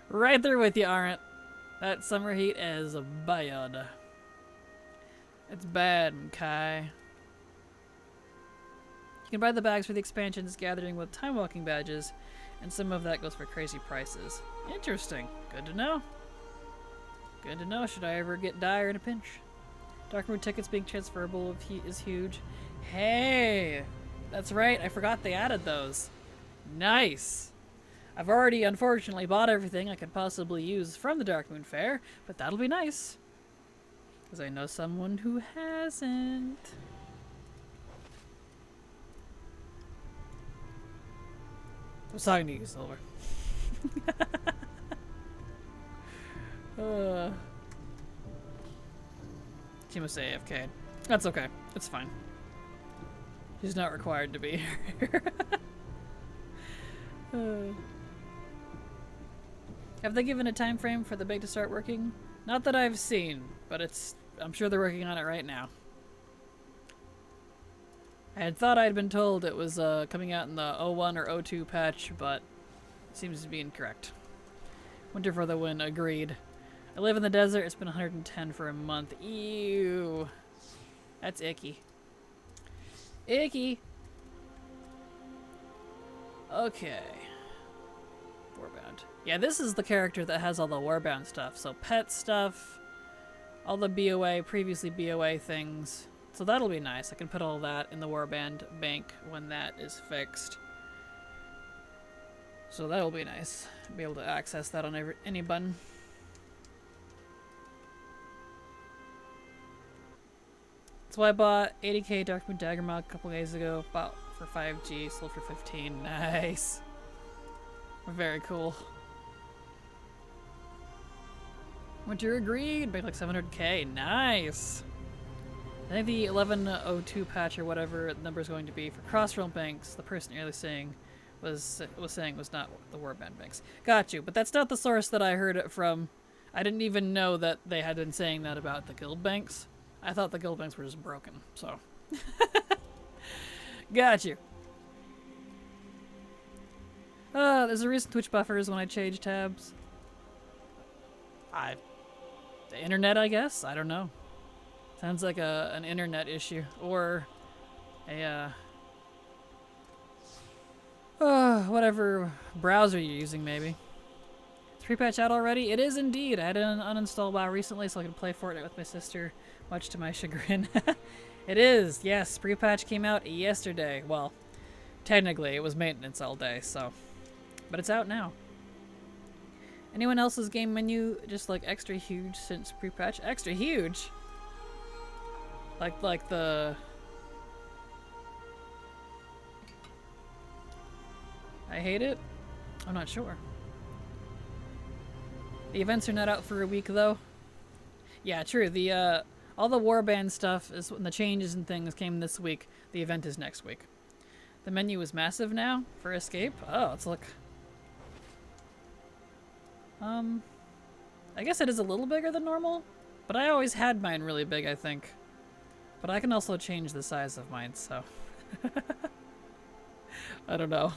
Right there with you, Aren't. That summer heat is bad. It's bad, Kai. You can buy the bags for the expansions, gathering with time walking badges, and some of that goes for crazy prices. Interesting. Good to know. Good to know. Should I ever get dire in a pinch? Darkmoon tickets being transferable is huge. Hey! That's right. I forgot they added those. Nice! I've already, unfortunately, bought everything I could possibly use from the Darkmoon Fair, but that'll be nice. Because I know someone who hasn't. I was talking to you, Silver. She must say AFK. That's okay. It's fine. She's not required to be here. Have they given a time frame for the bait to start working? Not that I've seen, but I'm sure they're working on it right now. I had thought I'd been told it was coming out in the 01 or 02 patch, but it seems to be incorrect. Winter for the win, agreed. I live in the desert, it's been 110 for a month. Ew. That's icky. Icky. Okay. Warband. Yeah, this is the character that has all the Warband stuff. So pet stuff, all the BOA, previously BOA things. So that'll be nice. I can put all that in the Warband bank when that is fixed. So that'll be nice. Be able to access that on any button. That's why I bought 80k Darkmoon Dagger mod a couple days ago. Bought for 5G, sold for 15. Nice. Very cool. Winter agreed. Make like 700k. Nice. I think the 1102 patch or whatever the number is going to be for cross-realm banks, the person earlier saying was not the Warband banks. Got you, but that's not the source that I heard it from. I didn't even know that they had been saying that about the guild banks. I thought the guild banks were just broken, so. Got you. There's a reason Twitch buffers when I change tabs. The internet, I guess? I don't know. Sounds like an internet issue, or a whatever browser you're using, maybe. Is Prepatch out already? It is indeed. I had an uninstall WoW recently so I could play Fortnite with my sister, much to my chagrin. It is, yes. Prepatch came out yesterday. Well, technically it was maintenance all day, so. But it's out now. Anyone else's game menu just like extra huge since Prepatch? Extra huge? Like the... I hate it? I'm not sure. The events are not out for a week, though. Yeah, true. The all the Warband stuff is when the changes and things came this week. The event is next week. The menu is massive now for escape. Oh, let's look. I guess it is a little bigger than normal, but I always had mine really big, I think. But I can also change the size of mine, so I don't know.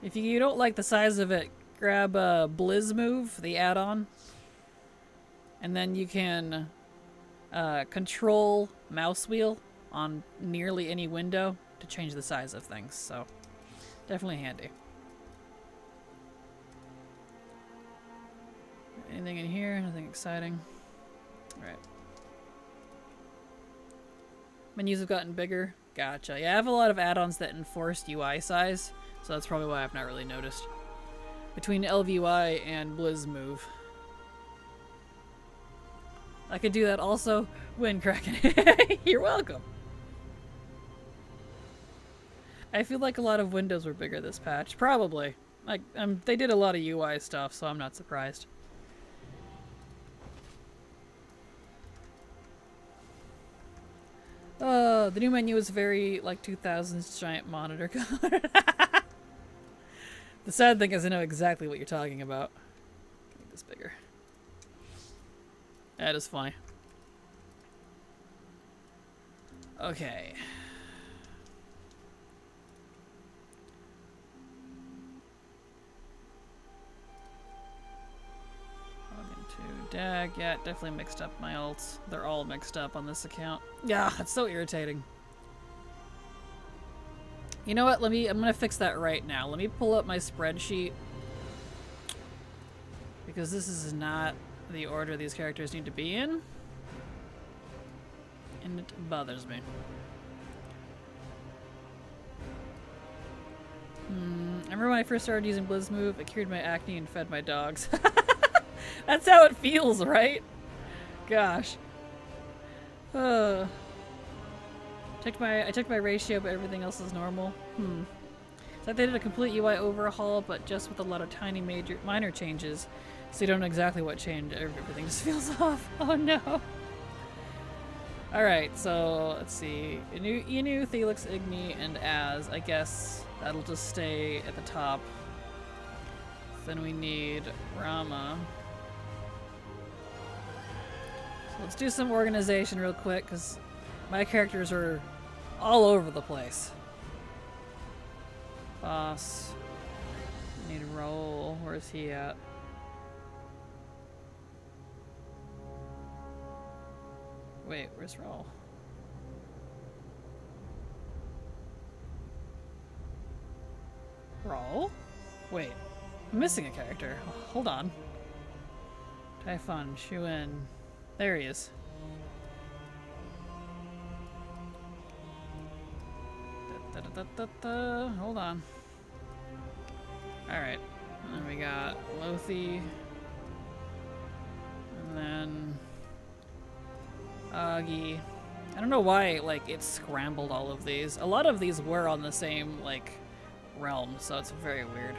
If you don't like the size of it, grab Blizz Move, the add-on, and then you can control mouse wheel on nearly any window to change the size of things, so definitely handy. Anything in here? Nothing exciting. Alright. Menus have gotten bigger. Gotcha. Yeah, I have a lot of add-ons that enforced UI size, so that's probably why I've not really noticed. Between LVUI and Blizz Move. I could do that also. Windkraken. You're welcome. I feel like a lot of windows were bigger this patch. Probably. Like, they did a lot of UI stuff, so I'm not surprised. The new menu is very, like, 2000s giant monitor color. The sad thing is I know exactly what you're talking about. Make this bigger. That is funny. Okay. Dag, yeah, it definitely mixed up my alts. They're all mixed up on this account. Yeah, it's so irritating. You know what? I'm gonna fix that right now. Let me pull up my spreadsheet. Because this is not the order these characters need to be in. And it bothers me. Remember when I first started using Blizz Move? It cured my acne and fed my dogs. That's how it feels, right? Gosh. I took my ratio, but everything else is normal. It's like they did a complete UI overhaul, but just with a lot of tiny minor changes. So you don't know exactly what changed. Everything just feels off. Oh no. Alright, so let's see. Inu, Thelix, Igni, and Az. I guess that'll just stay at the top. Then we need Rama. Let's do some organization real quick, because my characters are all over the place. Boss. Need Roll. Where's he at? Wait, where's Roll? Roll? Wait, I'm missing a character. Hold on. Typhon, Shuin. There he is. Hold on. Alright. And then we got Lothi. And then Augie. I don't know why, like, it scrambled all of these. A lot of these were on the same, like, realm, so it's very weird.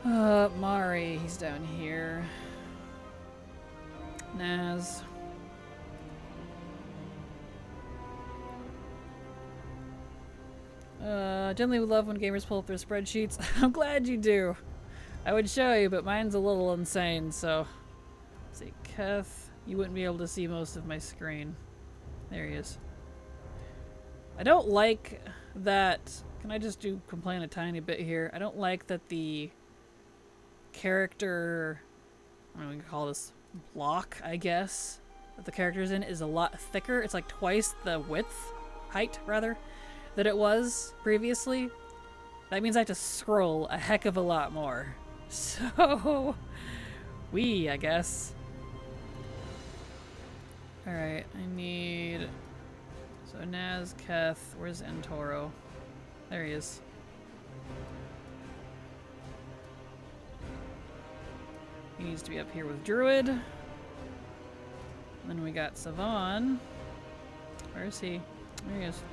Mari, he's down here. Naz. Generally would love when gamers pull up their spreadsheets. I'm glad you do. I would show you, but mine's a little insane, so... Let's see, Keth. You wouldn't be able to see most of my screen. There he is. I don't like that... Can I just complain a tiny bit here? I don't like that the character... I don't know what we can call this... block, I guess, that the character's in is a lot thicker. It's like twice the height, rather, that it was previously. That means I have to scroll a heck of a lot more. So, I guess. Alright, I need... So Naz, Keth, where's Entoro? There he is. He needs to be up here with Druid. And then we got Savon. Where is he? There he is.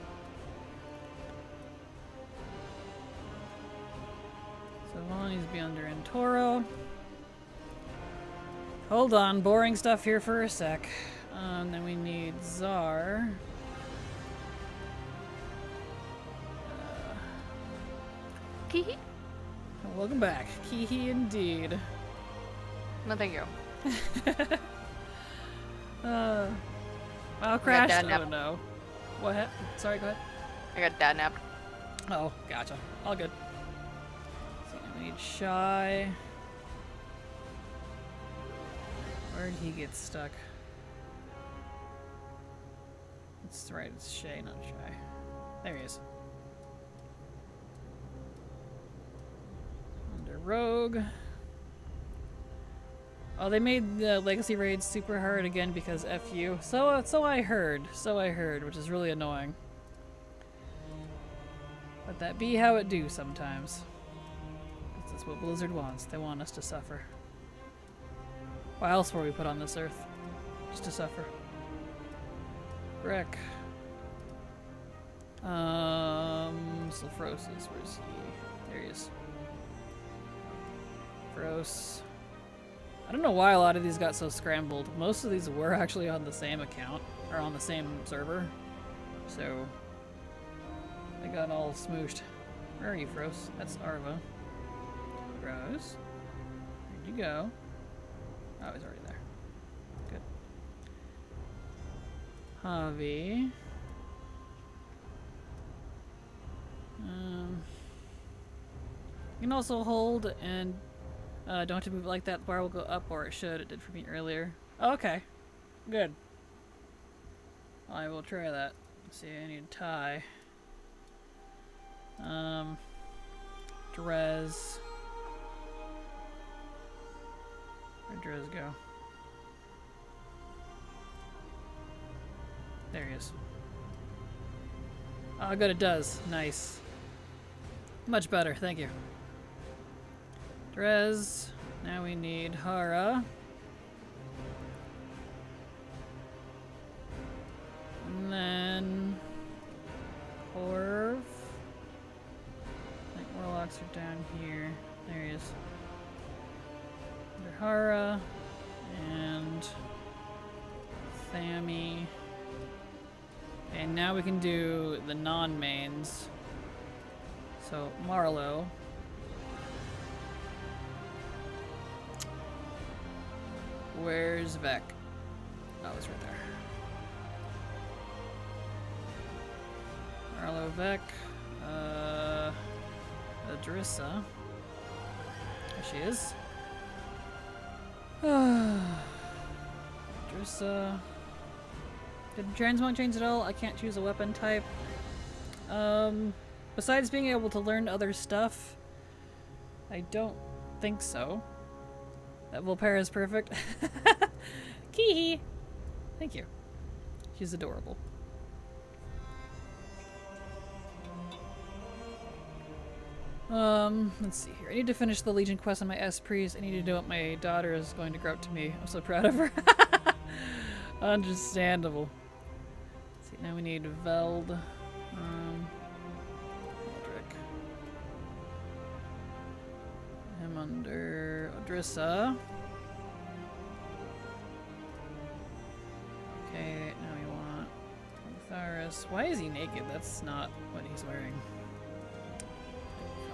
Ravon needs to be under Entoro. Hold on, boring stuff here for a sec. Then we need Czar. Kihi? Welcome back. Kihi indeed. No, thank you. Wow, crashed. dad Oh nap. no. What happened? Sorry, go ahead. I got dad nap. Oh, gotcha. All good. So we need Shy. Where'd he get stuck? That's right, it's Shay, not Shy. There he is. Under Rogue. Oh, they made the Legacy raids super hard again because FU. So I heard. So I heard, which is really annoying. Let that be how it do sometimes. That's what Blizzard wants. They want us to suffer. Why else were we put on this earth? Just to suffer. Wreck. Sulfurosis, where's he? There he is. Frost. I don't know why a lot of these got so scrambled. Most of these were actually on the same account, or on the same server. So, they got all smooshed. Where are you, Frost? That's Arva. Frost. Where'd you go? Oh, he's already there. Good. Javi. You can also hold and don't have to move it like that. The bar will go up, or it should. It did for me earlier. Oh, okay. Good. I will try that. Let's see, I need tie. Drez. Where'd Drez go? There he is. Oh, good, it does. Nice. Much better, thank you. Drez. Now we need Hara. And then Corv. I think Warlocks are down here. There he is. Under Hara. And Thammy. And now we can do the non-mains. So, Marlowe. Where's Vec? Oh, it's right there. Marlowe, Vec. Adrissa. There she is. Adrissa. Did transmog change at all? I can't choose a weapon type. Besides being able to learn other stuff, I don't think so. That Volpera is perfect. Kee! Thank you. She's adorable. Let's see here. I need to finish the Legion quest on my Esprits. I need to know what my daughter is going to grow up to me. I'm so proud of her. Understandable. Let's see, now we need Veld. Aldrich. Him under Odrissa. Okay, now we want Lutharis. Why is he naked? That's not what he's wearing.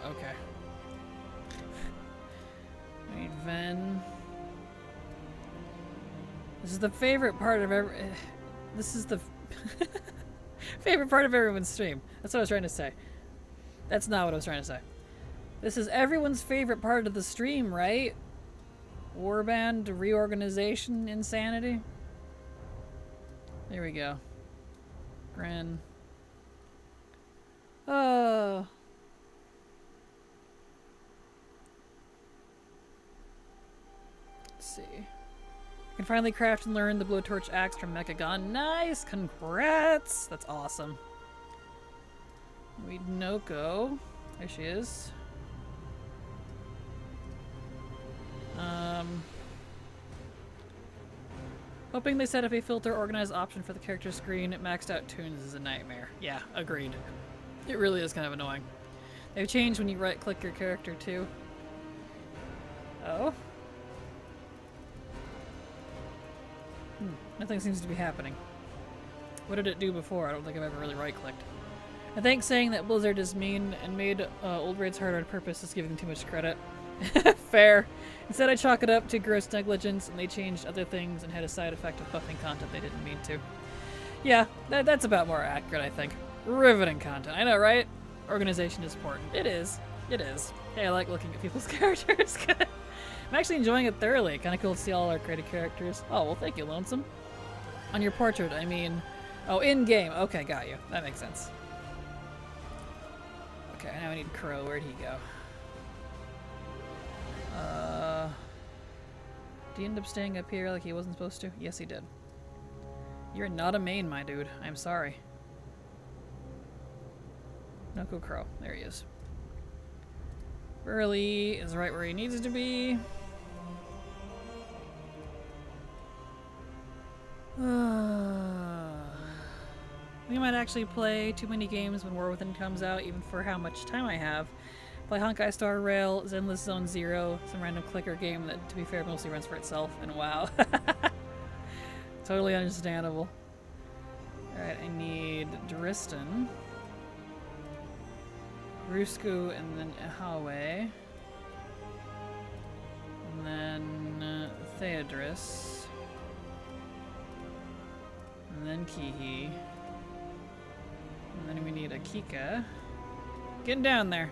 Okay. We need Ven. This is the favorite part of this is the favorite part of everyone's stream. That's what I was trying to say. That's not what I was trying to say. This is everyone's favorite part of the stream, right? Warband, reorganization, insanity. There we go. Grin. Oh. Let's see. I can finally craft and learn the blowtorch axe from Mechagon. Nice! Congrats! That's awesome. We need Noko. There she is. Hoping they set up a filter organized option for the character screen. Maxed out tunes is a nightmare. Yeah, agreed. It really is kind of annoying. They've changed when you right click your character too. Oh? Nothing seems to be happening. What did it do before? I don't think I've ever really right-clicked. I think saying that Blizzard is mean and made old raids hard on purpose is giving them too much credit. Fair. Instead I chalk it up to gross negligence and they changed other things and had a side effect of buffing content they didn't mean to. Yeah, that's about more accurate, I think. Riveting content. I know, right? Organization is important. It is. It is. Hey, I like looking at people's characters. I'm actually enjoying it thoroughly. Kind of cool to see all our created characters. Oh, well, thank you, Lonesome. On your portrait, I mean... Oh, in-game. Okay, got you. That makes sense. Okay, now I need Crow. Where'd he go? Did he end up staying up here like he wasn't supposed to? Yes, he did. You're not a main, my dude. I'm sorry. Knuckle Crow. There he is. Burley is right where he needs to be. We might actually play too many games when War Within comes out, even for how much time I have. Play Honkai Star Rail, Zenless Zone Zero, some random clicker game that, to be fair, mostly runs for itself, and WoW. Totally understandable. Alright, I need Dristan, Rusku, and then Ahaway. And then Theodris. And then Kihi. And then we need Akika. Getting down there.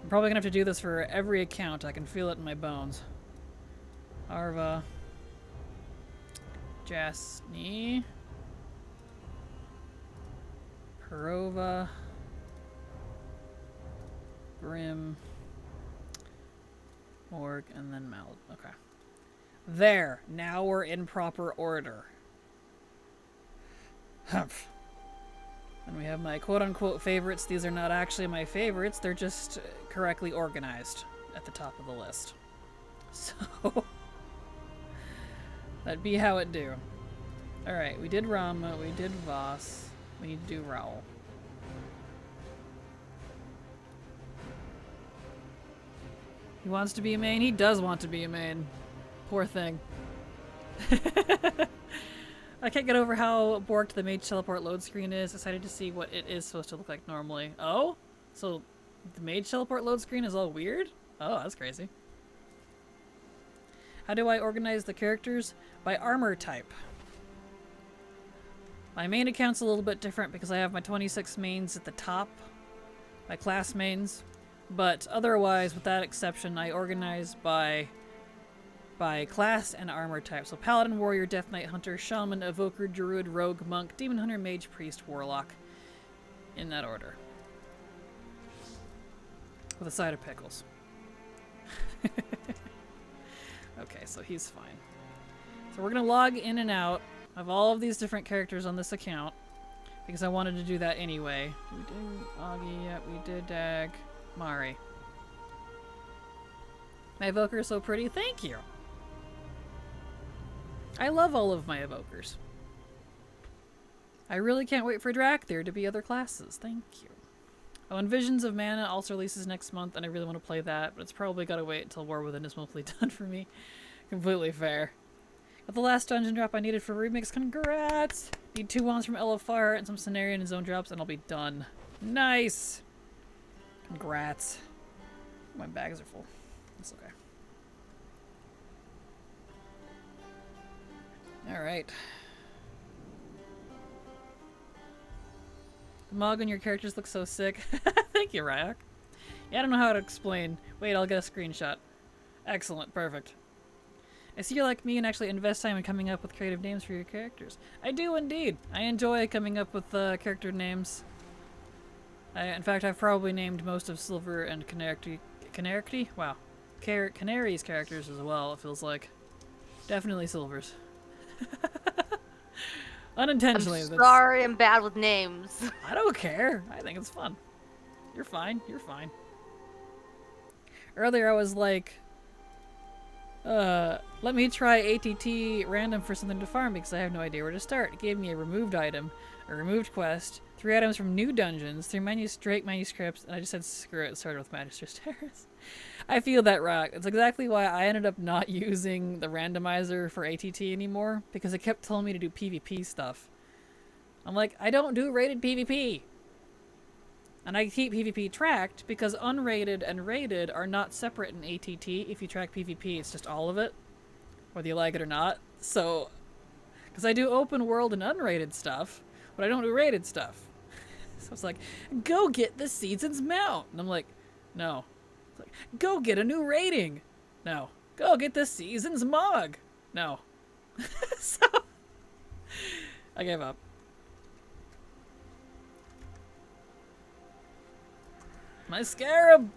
I'm probably gonna have to do this for every account. I can feel it in my bones. Arva. Jasny. Perova. Grim. Morg, and then Mal. Okay. There. Now we're in proper order. Humph. And we have my quote-unquote favorites. These are not actually my favorites. They're just correctly organized at the top of the list. So, that'd be how it do. Alright, we did Rama, we did Voss. We need to do Raoul. He wants to be a main? He does want to be a main. Poor thing. I can't get over how borked the mage teleport load screen is. Excited to see what it is supposed to look like normally. Oh? So the mage teleport load screen is all weird? Oh, that's crazy. How do I organize the characters? By armor type. My main account's a little bit different because I have my 26 mains at the top. My class mains. But otherwise, with that exception, I organize by class and armor type. So Paladin, Warrior, Death Knight, Hunter, Shaman, Evoker, Druid, Rogue, Monk, Demon Hunter, Mage, Priest, Warlock. In that order. With a side of pickles. Okay, so he's fine. So we're going to log in and out of all of these different characters on this account. Because I wanted to do that anyway. We did Augie, yeah, we did Dag, Mari. My Evoker is so pretty, thank you! I love all of my evokers. I really can't wait for Drakthir to be other classes. Thank you. Oh, and Visions of Mana also releases next month, and I really want to play that, but it's probably got to wait until War Within is mostly done for me. Completely fair. Got the last dungeon drop I needed for remix. Congrats! Need 2 wands from LFR and some Cenarian and Zone drops, and I'll be done. Nice! Congrats. My bags are full. That's okay. Alright. The mog on your characters look so sick. Thank you, Ryak. Yeah, I don't know how to explain. Wait, I'll get a screenshot. Excellent, perfect. I see you're like me and actually invest time in coming up with creative names for your characters. I do indeed. I enjoy coming up with character names. In fact, I've probably named most of Silver and Canary? Wow. Canary's characters as well, it feels like. Definitely Silver's. Unintentionally. I'm sorry, I'm bad with names. I don't care. I think it's fun. You're fine. You're fine. Earlier I was like, let me try ATT random for something to farm because I have no idea where to start. It gave me a removed item. a removed quest, 3 items from new dungeons, 3 Drake manuscripts, and I just said screw it, started with Magister's Terrace. I feel that rock. It's exactly why I ended up not using the randomizer for ATT anymore, because it kept telling me to do PvP stuff. I'm like, I don't do rated PvP! And I keep PvP tracked, because unrated and rated are not separate in ATT. If you track PvP, it's just all of it, whether you like it or not. So, because I do open world and unrated stuff, but I don't do rated stuff. So it's like, go get the Season's Mount! And I'm like, no. It's like, go get a new rating! No. Go get the Season's Mug! No. So, I gave up. My scarab!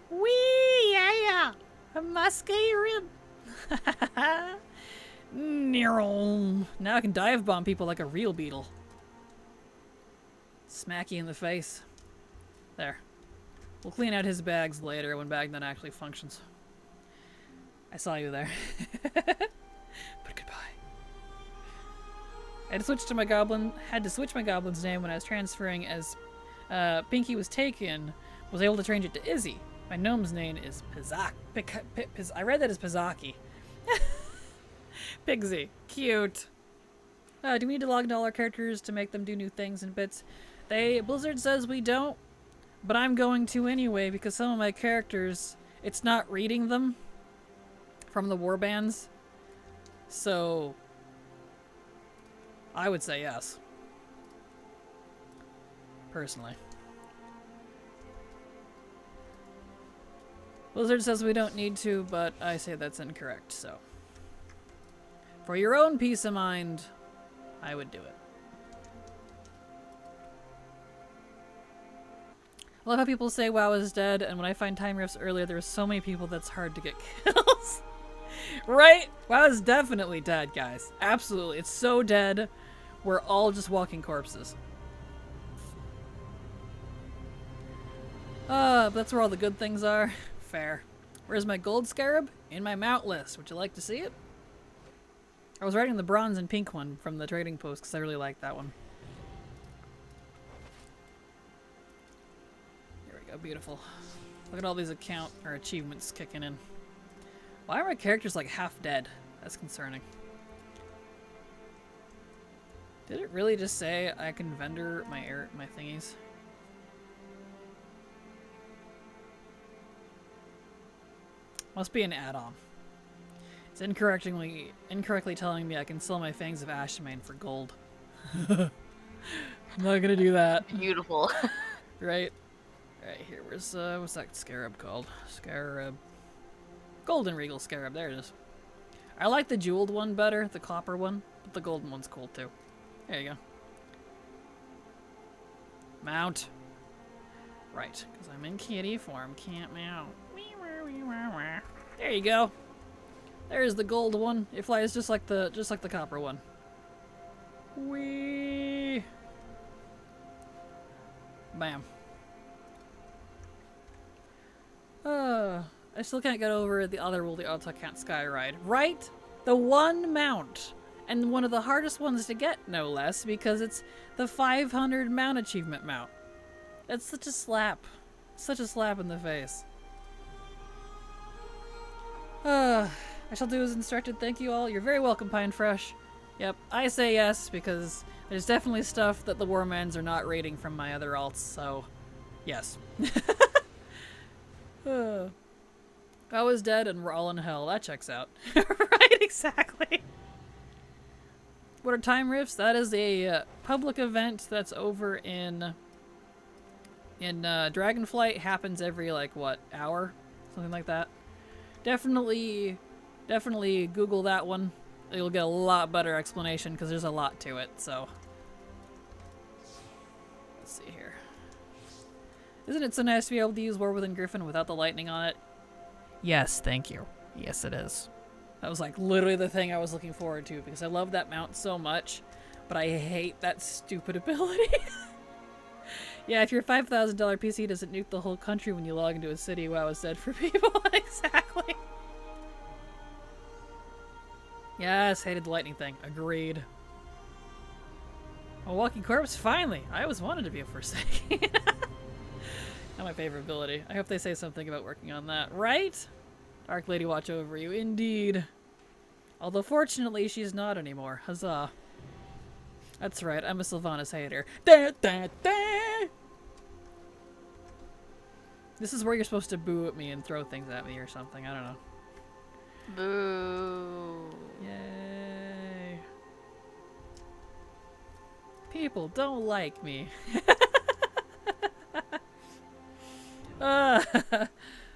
Wee! Yeah! My scarab! Now I can dive bomb people like a real beetle. Smack you in the face. There. We'll clean out his bags later when Bagnan actually functions. I saw you there. But goodbye. I had to switch my goblin's name when I was transferring as Pinky was taken. Was able to change it to Izzy. My gnome's name is I read that as Pizaki. Pigsy. Cute. Do we need to log into all our characters to make them do new things and bits? Blizzard says we don't, but I'm going to anyway because some of my characters, it's not reading them from the warbands. So, I would say yes. Personally. Blizzard says we don't need to, but I say that's incorrect, so. For your own peace of mind, I would do it. I love how people say WoW is dead, and when I find time rifts earlier, there are so many people that's hard to get kills. Right? WoW is definitely dead, guys. Absolutely. It's so dead, we're all just walking corpses. But that's where all the good things are. Fair. Where's my gold scarab? In my mount list. Would you like to see it? I was writing the bronze and pink one from the trading post because I really like that one. Here we go. Beautiful. Look at all these achievements kicking in. Why are my characters like half dead? That's concerning. Did it really just say I can vendor my thingies? Must be an add-on. It's incorrectly telling me I can sell my Fangs of Ashmane for gold. I'm not gonna do that. Beautiful. Right? Alright, here, what's that scarab called? Scarab. Golden Regal Scarab, there it is. I like the jeweled one better, the copper one, but the golden one's cool too. There you go. Mount. Right, because I'm in kitty form, can't mount. There you go. There's the gold one. It flies just like the copper one. Whee! Bam. I still can't get over the other Will the Autocant Sky Ride. Right? The one mount. And one of the hardest ones to get, no less, because it's the 500 mount achievement mount. That's such a slap. Such a slap in the face. I shall do as instructed. Thank you all. You're very welcome, Pine Fresh. Yep, I say yes because there's definitely stuff that the Warmans are not rating from my other alts, so yes. I was dead and we're all in hell. That checks out. Right, exactly. What are time rifts? That is a public event that's over in Dragonflight. Happens every, like, what, hour? Something like that. Definitely Google that one. You'll get a lot better explanation because there's a lot to it, so. Let's see here. Isn't it so nice to be able to use War Within Griffin without the lightning on it? Yes, thank you. Yes, it is. That was like literally the thing I was looking forward to because I love that mount so much, but I hate that stupid ability. Yeah, if your $5,000 PC doesn't nuke the whole country when you log into a city, WoW is dead for people. Exactly. Yes, hated the lightning thing. Agreed. A walking corpse? Finally! I always wanted to be a Forsaken. Not my favorite ability. I hope they say something about working on that. Right? Dark Lady watch over you. Indeed. Although fortunately she's not anymore. Huzzah. That's right, I'm a Sylvanas hater. Da, da, da. This is where you're supposed to boo at me and throw things at me or something. I don't know. Boo. Yay. People don't like me.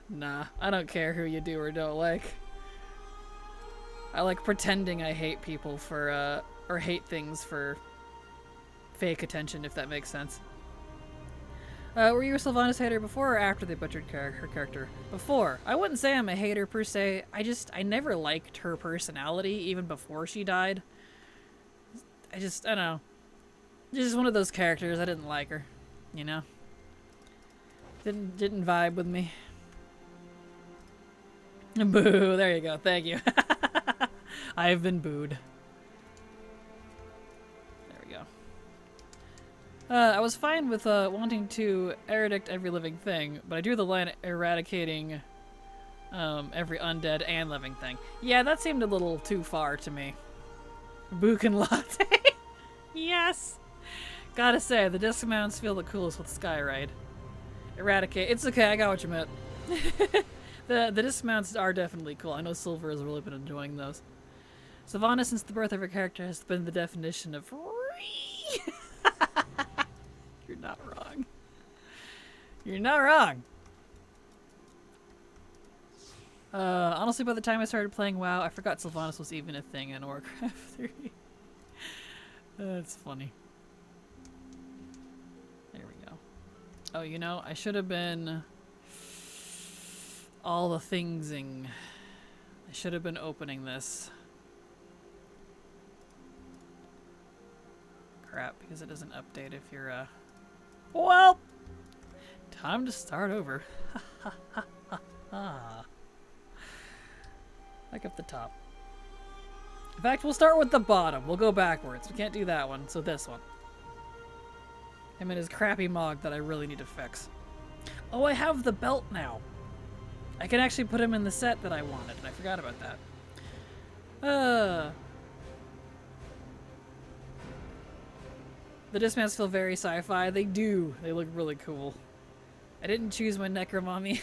Nah, I don't care who you do or don't like. I like pretending I hate people for, or hate things for fake attention, if that makes sense. Were you a Sylvanas hater before or after they butchered her character? Before. I wouldn't say I'm a hater per se. I never liked her personality, even before she died. I don't know. Just one of those characters, I didn't like her. You know? Didn't vibe with me. Boo, there you go, thank you. I've been booed. There we go. I was fine with wanting to eradicate every living thing, but I drew the line eradicating every undead and living thing. Yeah, that seemed a little too far to me. Book and Latte. Yes! Gotta say, the disc mounts feel the coolest with Skyride. Eradicate. It's okay, I got what you meant. The disc mounts are definitely cool. I know Silver has really been enjoying those. Sylvanas, since the birth of her character, has been the definition of free. You're not wrong. You're not wrong. Honestly, by the time I started playing WoW, I forgot Sylvanas was even a thing in Warcraft 3. That's funny. There we go. Oh, you know, I should have been all the thingsing. I should have been opening this. Crap, because it doesn't update if you're, well, time to start over. Back up the top. In fact, we'll start with the bottom. We'll go backwards. We can't do that one, so this one. Him and his crappy Mog that I really need to fix. Oh, I have the belt now. I can actually put him in the set that I wanted, and I forgot about that. The dismounts feel very sci-fi. They do. They look really cool. I didn't choose my Necromommy.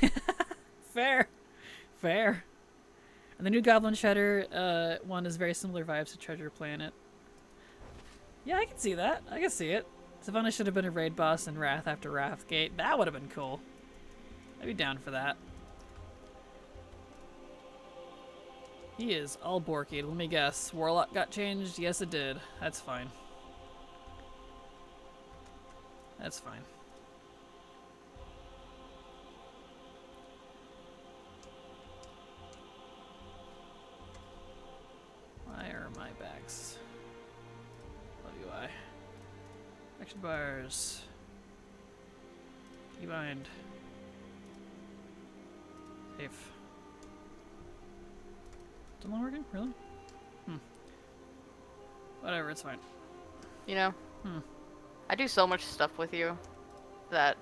Fair. Fair. And the new Goblin Shredder one is very similar vibes to Treasure Planet. Yeah, I can see that. I can see it. Sylvanas should have been a raid boss in Wrath after Wrathgate. That would have been cool. I'd be down for that. He is all borky. Let me guess. Warlock got changed? Yes, it did. That's fine. That's fine. Why are my backs? WI. Action bars. Keybind. Safe. Still not working? Really? Whatever, it's fine. You know? I do so much stuff with you that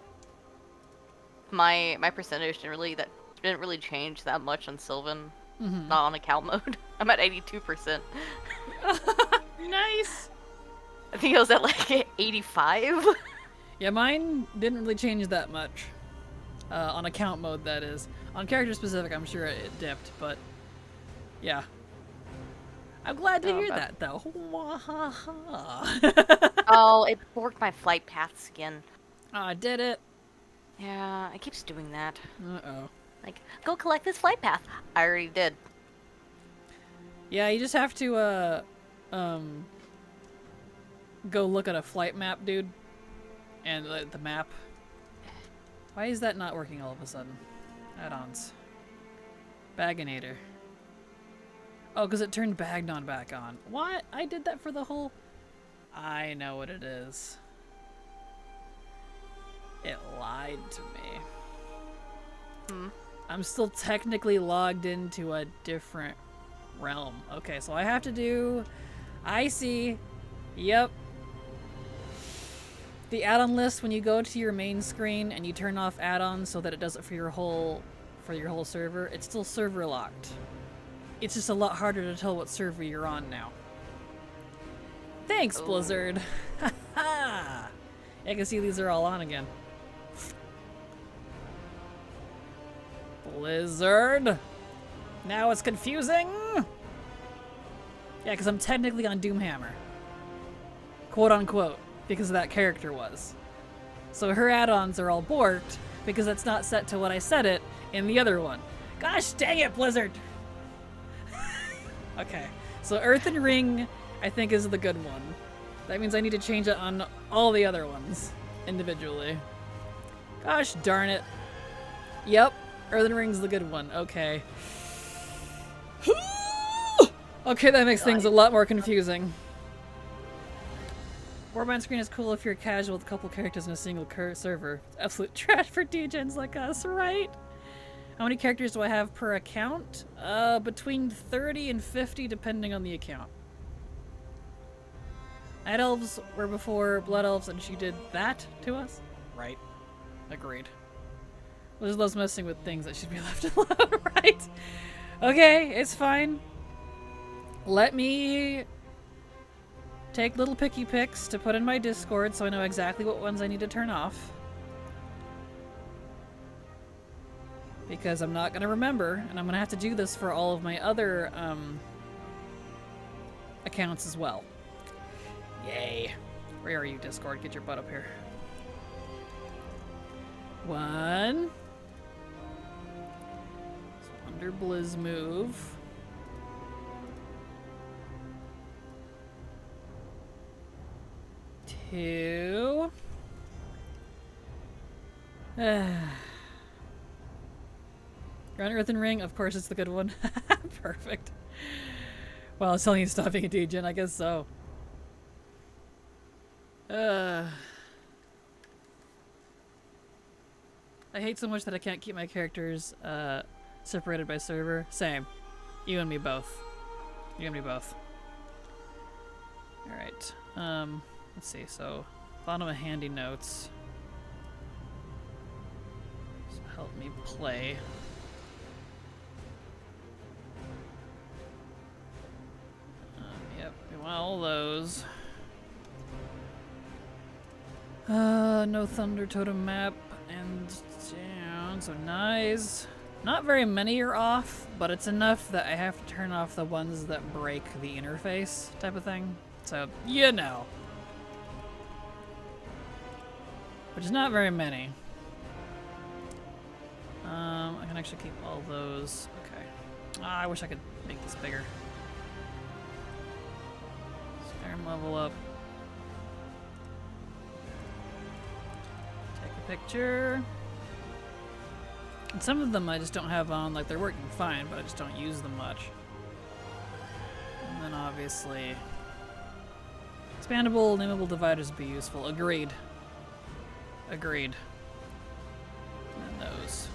my percentage didn't really change that much on Sylvan. Not on account mode. I'm at 82%. Nice! I think I was at like 85. Yeah, mine didn't really change that much. On account mode, that is. On character specific, I'm sure it dipped, but yeah. I'm glad to hear that, though. Oh, it borked my flight path skin. I did it. Yeah, it keeps doing that. Uh-oh. Like, go collect this flight path. I already did. Yeah, you just have to, go look at a flight map, dude. And the map. Why is that not working all of a sudden? Add-ons. Baginator. Oh, because it turned Bagnon back on. What? I did that for the whole... I know what it is. It lied to me. I'm still technically logged into a different realm. Okay, so I have to do... I see. Yep. The add-on list, when you go to your main screen and you turn off add-ons so that it does it for your whole server, it's still server locked. It's just a lot harder to tell what server you're on now. Thanks, Blizzard. Ha! I can see these are all on again. Blizzard. Now it's confusing. Yeah, because I'm technically on Doomhammer. Quote unquote. Because that character was. So her add-ons are all borked because it's not set to what I set it in the other one. Gosh dang it, Blizzard! Okay, so Earthen Ring I think is the good one. That means I need to change it on all the other ones individually. Gosh darn it. Yep, Earthen Ring's the good one. Okay. Okay, that makes things a lot more confusing. Warband screen is cool if you're casual with a couple characters in a single server. It's absolute trash for degens like us, right? How many characters do I have per account? Between 30 and 50 depending on the account. Night Elves were before Blood Elves and she did that to us? Right. Agreed. Liz loves messing with things that should be left alone, right? Okay, it's fine. Let me take little picky picks to put in my Discord so I know exactly what ones I need to turn off. Because I'm not going to remember, and I'm going to have to do this for all of my other accounts as well. Yay. Where are you, Discord? Get your butt up here. 1. So under Blizz move. 2. Grand Earthen Ring, of course it's the good one. Perfect. Well, it's telling you to stop being a degen, I guess so. I hate so much that I can't keep my characters separated by server. Same. You and me both. You and me both. Alright. Let's see, so bottom of handy notes. So help me play. Yep, we want all those. No Thunder Totem map and down, so nice. Not very many are off, but it's enough that I have to turn off the ones that break the interface type of thing. So, you know. Which is not very many. I can actually keep all those. Okay. I wish I could make this bigger. Skyrim level up. Take a picture. And some of them I just don't have on, like they're working fine, but I just don't use them much. And then obviously, expandable, nameable dividers would be useful. Agreed. Agreed. And then those.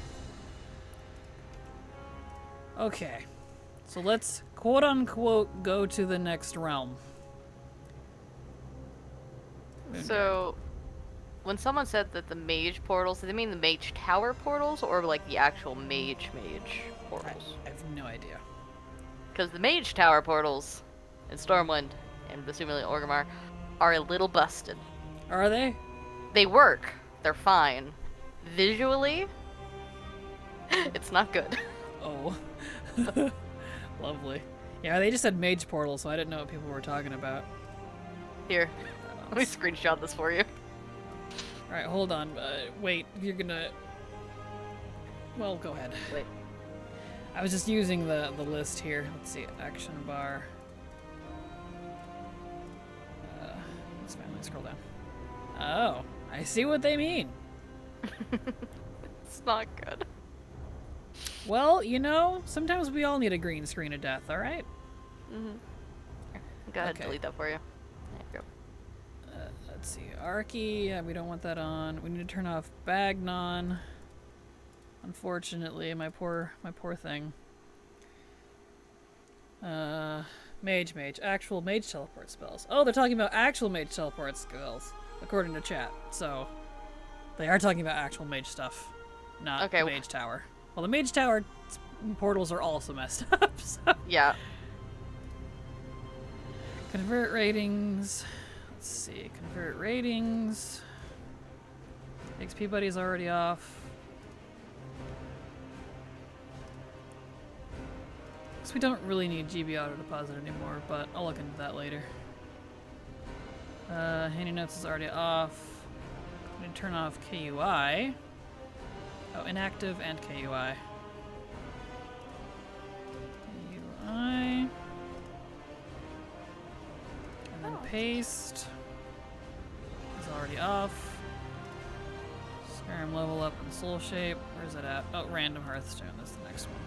Okay. So let's quote unquote go to the next realm. So, when someone said that the mage portals, did they mean the mage tower portals or like the actual mage portals? I have no idea. Because the mage tower portals in Stormwind and assumingly Orgrimmar are a little busted. Are they? They work. They're fine. Visually, it's not good. Oh. Lovely. Yeah, they just said mage portal, so I didn't know what people were talking about. Here, let me screenshot this for you. Alright, hold on. Wait, you're gonna... Well, go ahead. Wait. I was just using the list here. Let's see, action bar. Let's finally scroll down. Oh, I see what they mean. It's not good. Well, you know, sometimes we all need a green screen of death, alright? Mm-hmm. Go ahead, Okay. delete that for you. There you go. Let's see, Arky, yeah, we don't want that on. We need to turn off Bagnon. Unfortunately, my poor thing. Mage. Actual mage teleport spells. Oh, they're talking about actual mage teleport spells. according to chat. So they are talking about actual mage stuff, not Okay. the mage tower. Well, the mage tower portals are also messed up. So. Yeah. Convert ratings. Let's see. Convert ratings. XP buddy's already off. Because we don't really need GB auto deposit anymore, but I'll look into that later. Handy notes is already off. I'm going to turn off KUI. Oh, inactive and KUI. KUI. And then paste is already off. Skyrim level up in soul shape. Where's it at? Oh, random Hearthstone. That's the next one.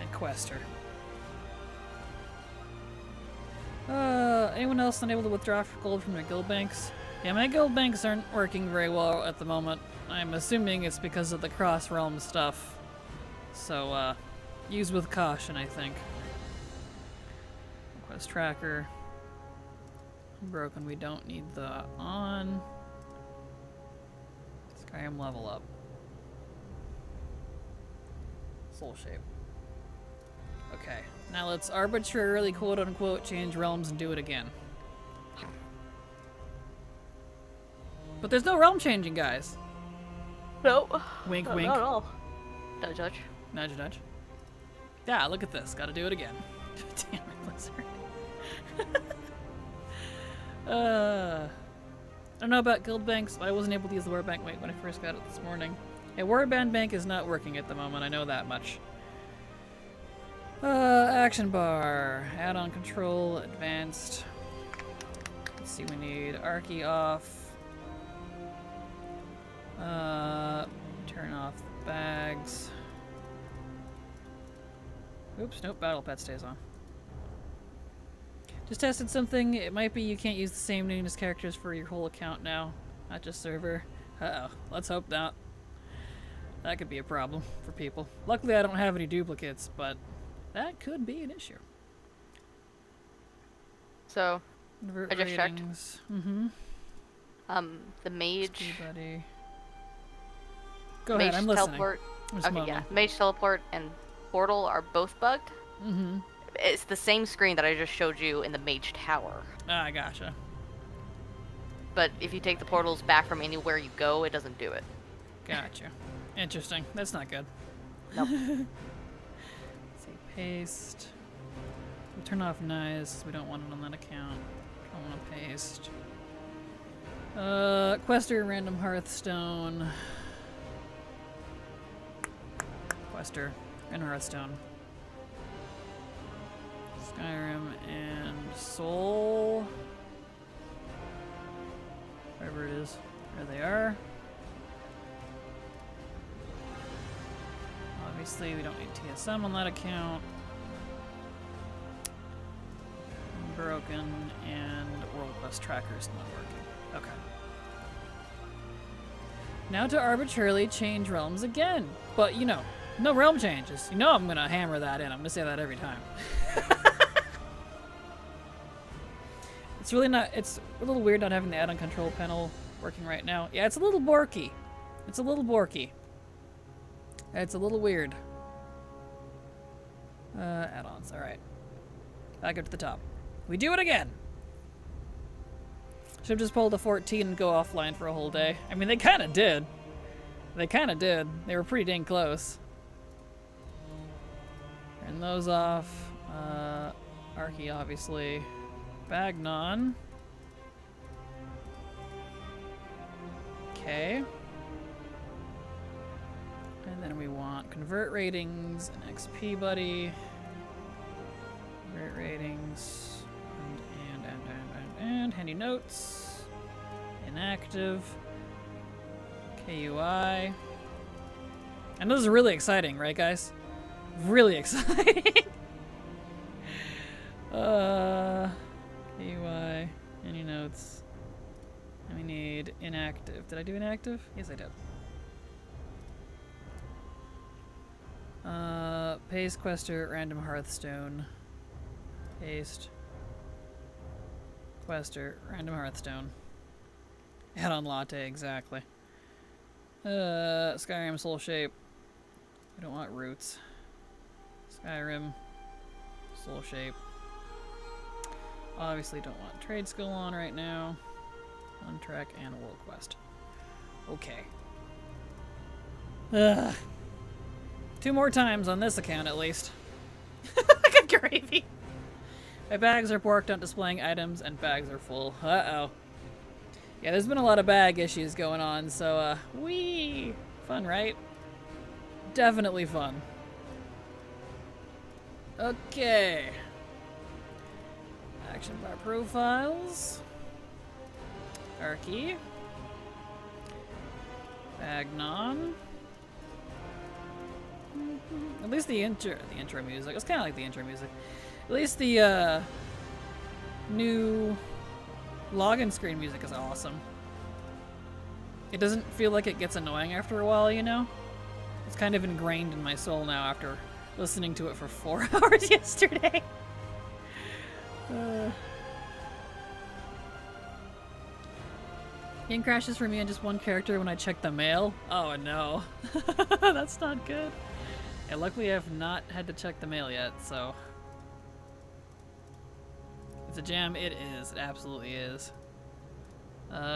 And Quester. Anyone else unable to withdraw gold from their guild banks? Yeah, my guild banks aren't working very well at the moment. I'm assuming it's because of the cross-realm stuff. So, use with caution, I think. Quest tracker. Broken, we don't need the on. Skyrim level up. Soul shape. Okay, now let's arbitrarily quote-unquote change realms and do it again. But there's no realm changing, guys. No. Wink, No, wink. not at all. Nudge, nudge. Nudge, nudge. Yeah, look at this. Gotta do it again. Damn it, Blizzard. I don't know about guild banks, but I wasn't able to use the Warband bank when I first got it this morning. Yeah, Warband bank is not working at the moment. I know that much. Action bar. Add-on control. Advanced. Let's see, we need Archie off. Turn off the bags. Oops, nope, battle pet stays on. Just tested something. It might be you can't use the same name as characters for your whole account now, not just server. Uh-oh, let's hope not. That could be a problem for people. Luckily I don't have any duplicates, but that could be an issue. So, Convert I just checked. ratings. Mm-hmm. The mage, Buddy. Go mage ahead, I'm listening. teleport. I'm Okay, yeah. Mage teleport and portal are both bugged. Mm-hmm. It's the same screen that I just showed you in the mage tower. Ah, gotcha. But if you take the portals back from anywhere you go, it doesn't do it. Gotcha. Interesting. That's not good. Nope. See, paste. We'll turn off noise. We don't want it on that account. Don't want to paste. Quester, random Hearthstone. Quester and Hearthstone. Skyrim and Soul. Wherever it is. There they are. Obviously, we don't need TSM on that account. Broken, and World Quest Tracker's not working. Okay. Now to arbitrarily change realms again. But, you know, no realm changes. You know I'm gonna hammer that in. I'm gonna say that every time. It's really not, it's a little weird not having the add-on control panel working right now. Yeah, it's a little borky. It's a little borky. It's a little weird. Add-ons, alright. Back up to the top. We do it again! Should have just pulled a 14 and go offline for a whole day. I mean, they kinda did. They kinda did. They were pretty dang close. Turn those off. Archie, obviously. Bagnon. Okay. And then we want convert ratings and XP buddy. Convert ratings and handy notes. Inactive. KUI. And this is really exciting, right guys? Really exciting. KUI. Any notes? And we need inactive. Did I do inactive? Yes, I did. Paste Quester, random Hearthstone. Paste. Quester, random Hearthstone. Head on Latte, exactly. Skyrim Soul Shape. We don't want roots. Skyrim Soul Shape. Obviously don't want trade skill on right now. On track and world quest. Okay. Ugh. 2 more times on this account at least. Good gravy. My bags are porked on displaying items and bags are full. Uh-oh. Yeah, there's been a lot of bag issues going on, so, whee! Fun, right? Definitely fun. Okay. Action bar profiles. Arky. Bagnon. At least the intro music. It's kind of like the intro music. At least the new login screen music is awesome. It doesn't feel like it gets annoying after a while, you know? It's kind of ingrained in my soul now after listening to it for 4 hours yesterday. Game crashes for me on just one character when I check the mail. Oh no. That's not good. Yeah, luckily I've not had to check the mail yet, so... It's a jam. It is. It absolutely is.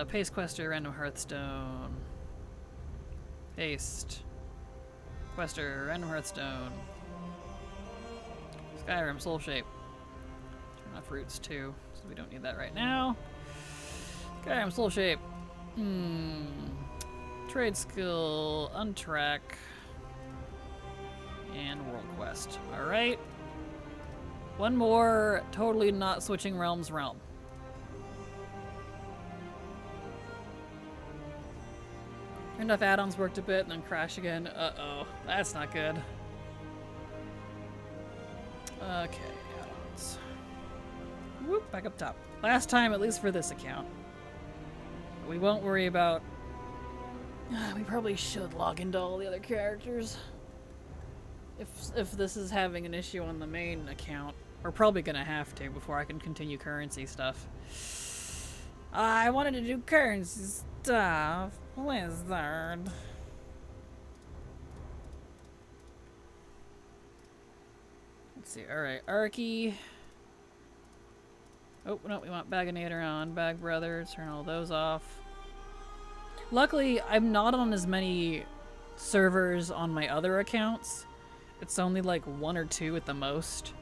Paste Quester, random Hearthstone. Paste. Quester, random Hearthstone. Skyrim, Soul Shape. Turn off roots too, so we don't need that right now. Skyrim, Soul Shape. Trade skill, untrack, and world quest. Alright. One more totally not switching realms realm. Turned off add-ons, worked a bit, and then crash again. Uh-oh. That's not good. Okay, add-ons. Whoop, back up top. Last time, at least for this account. We won't worry about... we probably should log into all the other characters. If this is having an issue on the main account, we're probably gonna have to before I can continue currency stuff. I wanted to do currency stuff. Blizzard. Let's see. Alright, Arky. Oh, no, we want Baginator on. Bag Brothers, turn all those off. Luckily, I'm not on as many servers on my other accounts. It's only like 1 or 2 at the most.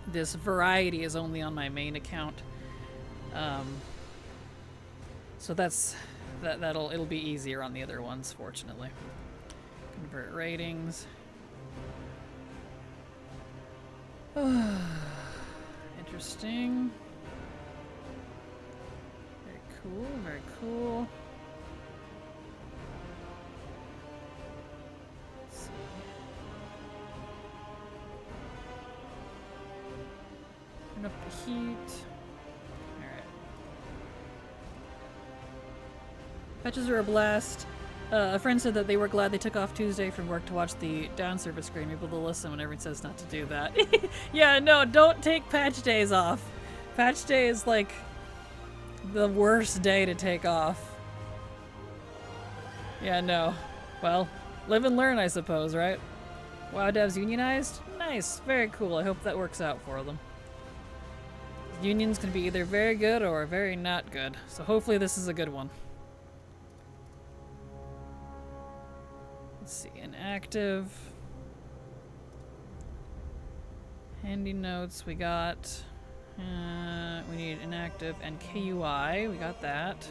This variety is only on my main account. So it'll be easier on the other ones, fortunately. Convert ratings. Interesting. Very cool, very cool. Let's see. Turn up the heat. Alright. Patches are a blast. A friend said that they were glad they took off Tuesday from work to watch the down service screen. Able to listen when everyone says not to do that. Yeah, no, don't take patch days off. Patch day is like the worst day to take off. Yeah, no. Well, live and learn, I suppose, right? WoW devs unionized? Nice, very cool. I hope that works out for them. Unions can be either very good or very not good, so hopefully this is a good one. Let's see, inactive. Handy notes, we got. We need inactive and KUI, we got that.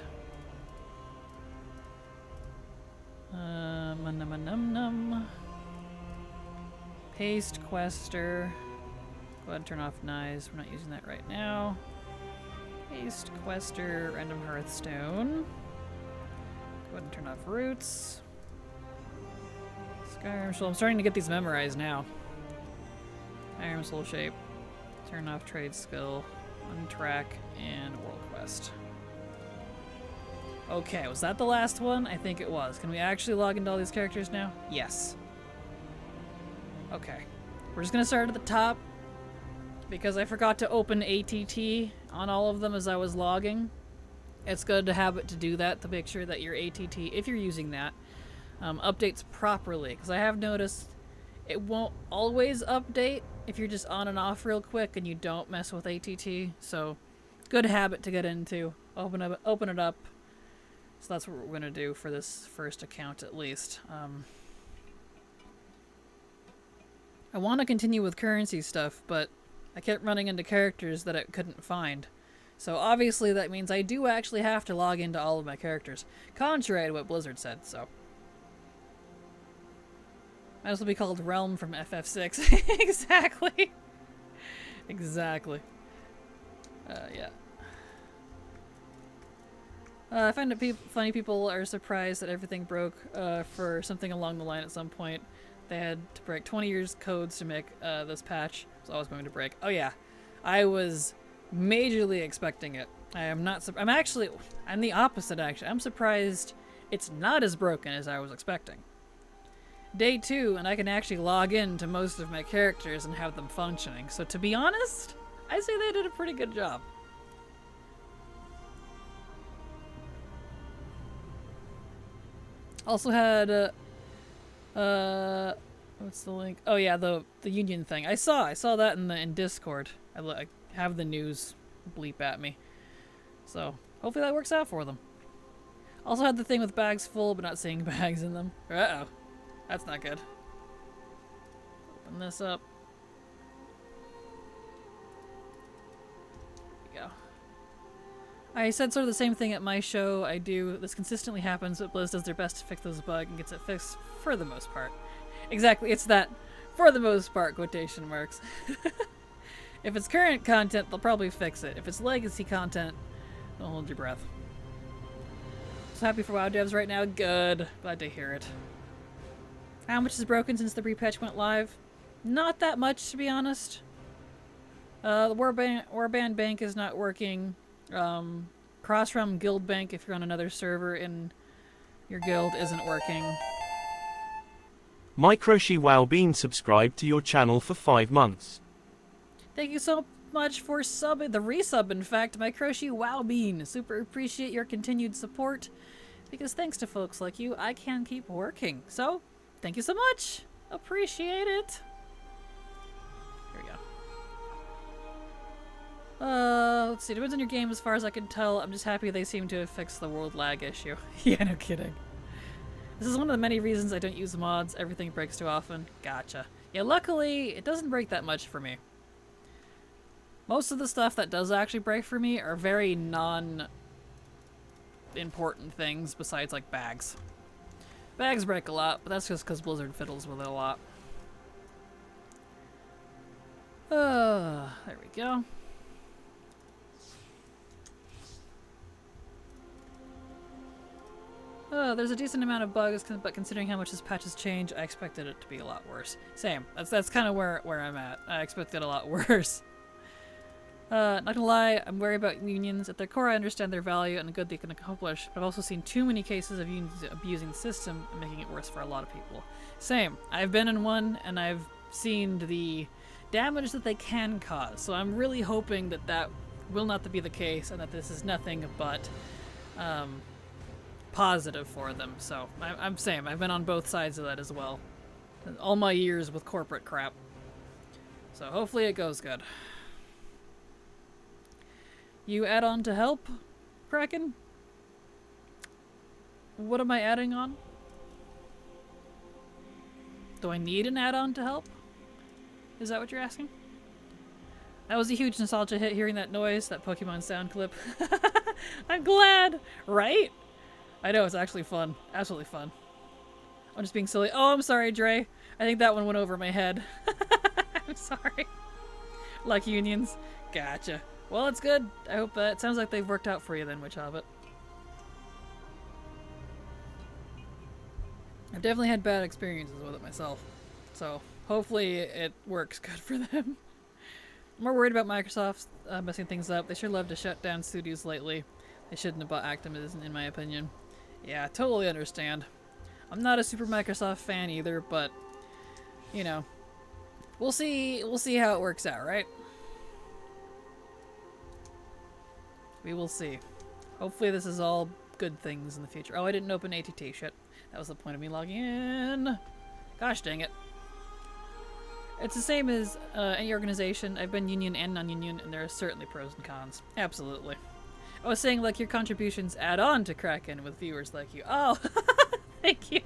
Num. Paste Quester. Go ahead and turn off Knives, we're not using that right now. Paste Quester, random Hearthstone. Go ahead and turn off Roots. Skyrim Soul. I'm starting to get these memorized now. Skyrim Soul Shape. Turn off Trade Skill. Untrack and World Quest. Okay, was that the last one? I think it was. Can we actually log into all these characters now? Yes. Okay. We're just gonna start at the top because I forgot to open ATT on all of them as I was logging. It's good to have it to do that, to make sure that your ATT, if you're using that, updates properly. Because I have noticed it won't always update if you're just on and off real quick and you don't mess with ATT. So, good habit to get into. Open it up. So that's what we're going to do for this first account at least. I want to continue with currency stuff, but I kept running into characters that I couldn't find. So obviously that means I do actually have to log into all of my characters, contrary to what Blizzard said, so. Might as well be called Realm from FF6. Exactly. Exactly. Yeah. I find it funny people are surprised that everything broke for something along the line at some point. They had to break 20 years codes to make this patch. It was always going to break. Oh yeah, I was majorly expecting it. I'm not. I'm the opposite actually. I'm surprised it's not as broken as I was expecting. Day 2, and I can actually log in to most of my characters and have them functioning. So to be honest, I say they did a pretty good job. Also had what's the link? Oh yeah, the union thing. I saw that in Discord. I have the news bleep at me. So hopefully that works out for them. Also had the thing with bags full but not seeing bags in them. Uh-oh. That's not good. Open this up. There we go. I said sort of the same thing at my show. This consistently happens, but Blizz does their best to fix this bug and gets it fixed for the most part. Exactly, it's that for the most part quotation marks. If it's current content, they'll probably fix it. If it's legacy content, don't hold your breath. So happy for WoW devs right now? Good. Glad to hear it. How much is broken since the Prepatch went live? Not that much, to be honest. The Warband bank is not working. Cross-realm guild bank, if you're on another server in your guild, isn't working. Microshi Wow Bean subscribed to your channel for 5 months. Thank you so much for the resub, in fact, Microshi Wow Bean. Super appreciate your continued support, because thanks to folks like you, I can keep working. So, thank you so much. Appreciate it. Here we go. Let's see. Depends on your game as far as I can tell. I'm just happy they seem to have fixed the world lag issue. Yeah, no kidding. This is one of the many reasons I don't use mods. Everything breaks too often. Gotcha. Yeah, luckily, it doesn't break that much for me. Most of the stuff that does actually break for me are very non-important things besides, like, bags. Bags break a lot, but that's just because Blizzard fiddles with it a lot. There we go. There's a decent amount of bugs, but considering how much this patch has changed, I expected it to be a lot worse. Same. That's kind of where I'm at. I expected a lot worse. Not gonna lie, I'm worried about unions. At their core, I understand their value and the good they can accomplish, but I've also seen too many cases of unions abusing the system and making it worse for a lot of people. Same. I've been in one, and I've seen the damage that they can cause, so I'm really hoping that that will not be the case, and that this is nothing but positive for them. So I'm same. I've been on both sides of that as well. All my years with corporate crap. So hopefully it goes good. You add on to help, Kraken? What am I adding on? Do I need an add-on to help? Is that what you're asking? That was a huge nostalgia hit hearing that noise, that Pokemon sound clip. I'm glad, right? I know, it's actually fun. Absolutely fun. I'm just being silly. Oh, I'm sorry, Dre. I think that one went over my head. I'm sorry. Like unions. Gotcha. Well, it's good. I hope it sounds like they've worked out for you then, Witch Hobbit. I've definitely had bad experiences with it myself. So, hopefully it works good for them. I'm more worried about Microsoft messing things up. They sure love to shut down studios lately. They shouldn't have bought Activision, in my opinion. Yeah, totally understand. I'm not a super Microsoft fan either, but, you know, we'll see how it works out, right? We will see. Hopefully this is all good things in the future. Oh, I didn't open ATT. Shit. That was the point of me logging in. Gosh dang it. It's the same as any organization. I've been union and non-union, and there are certainly pros and cons. Absolutely. I was saying, like, your contributions add on to Kraken with viewers like you. Oh, thank you.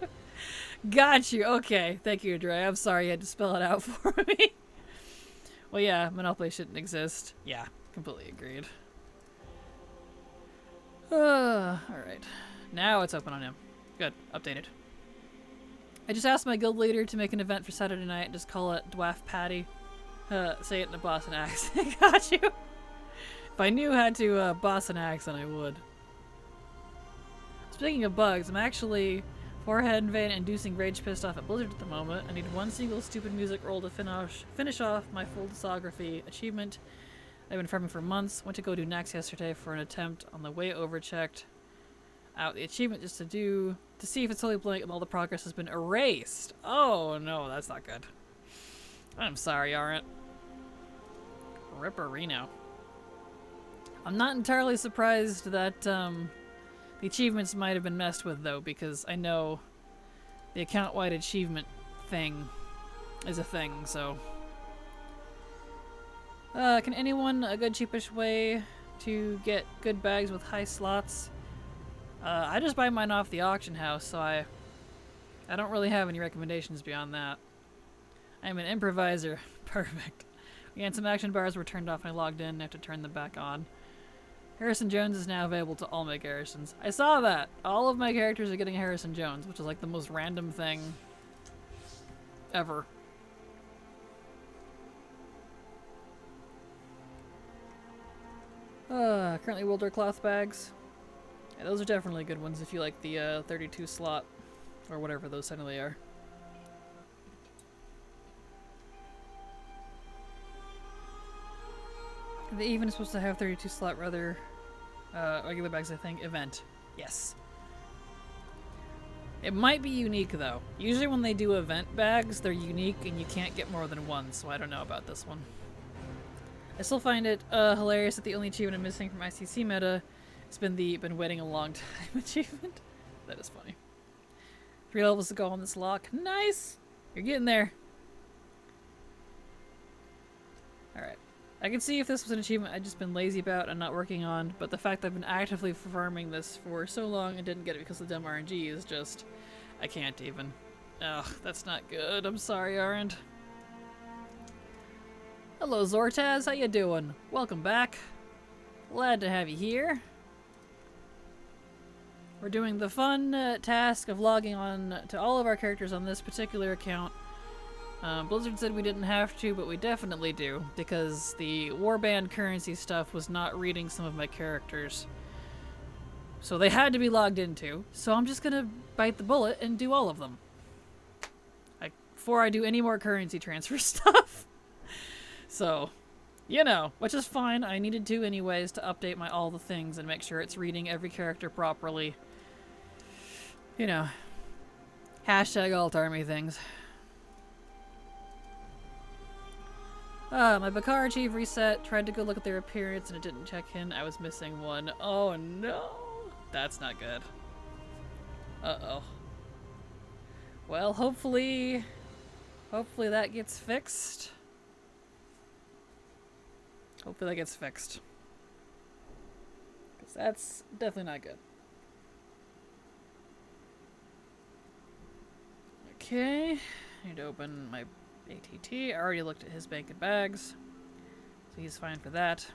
Got you. Okay. Thank you, Dre. I'm sorry you had to spell it out for me. Well, yeah, Monopoly shouldn't exist. Yeah, completely agreed. Alright. Now it's open on him. Good. Updated. I just asked my guild leader to make an event for Saturday night and just call it Dwarf Patty. Say it in a Boston accent. Got you. If I knew how to Boston accent, I would. Speaking of bugs, I'm actually forehead and vein inducing rage pissed off at Blizzard at the moment. I need one single stupid music roll to finish off my full discography achievement. I've been farming for months. Went to go do Nax yesterday for an attempt. On the way over, checked out the achievement just to see if it's totally blank and all the progress has been erased. Oh no, that's not good. I'm sorry, Aren't. Ripperino. I'm not entirely surprised that the achievements might have been messed with though, because I know the account-wide achievement thing is a thing, so. Can anyone a good cheapish way to get good bags with high slots? I just buy mine off the auction house, so I don't really have any recommendations beyond that. I'm an improviser. Perfect. Again, some action bars were turned off when I logged in. I have to turn them back on. Harrison Jones is now available to all my Garrisons. I saw that! All of my characters are getting Harrison Jones, which is like the most random thing ever. Currently Wilder cloth bags. Yeah, those are definitely good ones if you like the 32 slot, or whatever those suddenly are. Are they even supposed to have 32 slot rather regular bags, I think? Event. Yes. It might be unique though. Usually when they do event bags, they're unique and you can't get more than one, so I don't know about this one. I still find it hilarious that the only achievement I'm missing from ICC meta has been the been waiting a long time achievement. That is funny. 3 levels to go on this lock. Nice! You're getting there. Alright. I can see if this was an achievement I'd just been lazy about and not working on, but the fact that I've been actively farming this for so long and didn't get it because of the dumb RNG is just... I can't even. Ugh, that's not good. I'm sorry, Aren't. Hello, Zortaz. How you doing? Welcome back. Glad to have you here. We're doing the fun task of logging on to all of our characters on this particular account. Blizzard said we didn't have to, but we definitely do, because the Warband currency stuff was not reading some of my characters. So they had to be logged into, so I'm just gonna bite the bullet and do all of them. Before I do any more currency transfer stuff. So, you know, which is fine. I needed to anyways to update my all the things and make sure it's reading every character properly. You know, hashtag alt army things. My Bakar achieve reset. Tried to go look at their appearance and it didn't check in. I was missing one. Oh no! That's not good. Uh-oh. Well, hopefully that gets fixed. Hopefully that gets fixed. Because that's definitely not good. Okay. I need to open my ATT. I already looked at his bank and bags. So he's fine for that.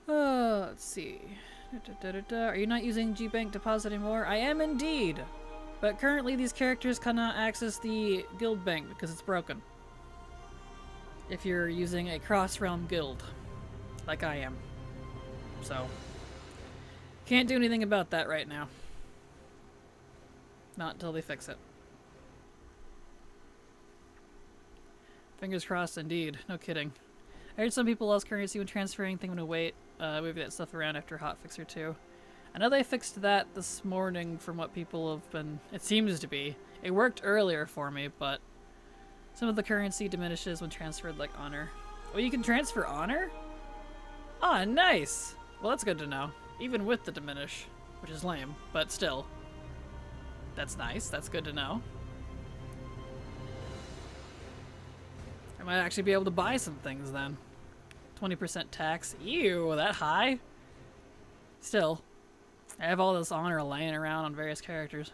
Let's see. Are you not using GBank Deposit anymore? I am indeed! But currently these characters cannot access the guild bank because it's broken. If you're using a cross-realm guild, like I am. So, can't do anything about that right now. Not until they fix it. Fingers crossed indeed, no kidding. I heard some people lost currency when transferring, think I'm gonna wait, move that stuff around after a hotfix or two. I know they fixed that this morning from what people have been, it seems to be. It worked earlier for me, but some of the currency diminishes when transferred like honor. Oh, you can transfer honor? Ah, nice! Well, that's good to know. Even with the diminish, which is lame, but still. That's nice. That's good to know. I might actually be able to buy some things then. 20% tax. Ew, that high? Still. I have all this honor laying around on various characters.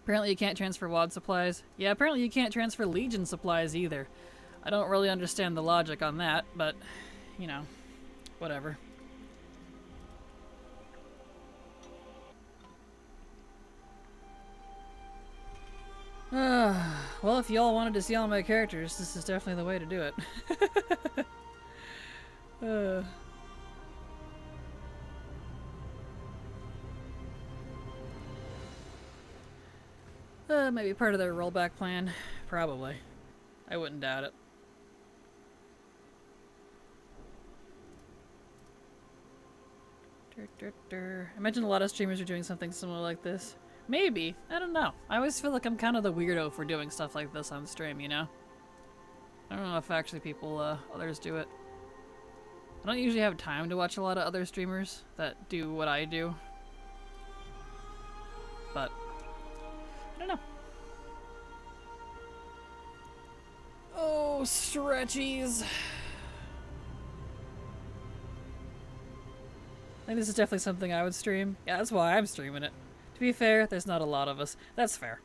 Apparently you can't transfer WAD supplies. Yeah, apparently you can't transfer Legion supplies either. I don't really understand the logic on that, but, you know, whatever. Well, if y'all wanted to see all my characters, this is definitely the way to do it. Maybe part of their rollback plan. Probably. I wouldn't doubt it. I imagine a lot of streamers are doing something similar like this. Maybe. I don't know. I always feel like I'm kind of the weirdo for doing stuff like this on stream, you know? I don't know if actually others do it. I don't usually have time to watch a lot of other streamers that do what I do. But, I don't know. Oh, stretchies. I think this is definitely something I would stream. Yeah, that's why I'm streaming it. To be fair, there's not a lot of us. That's fair.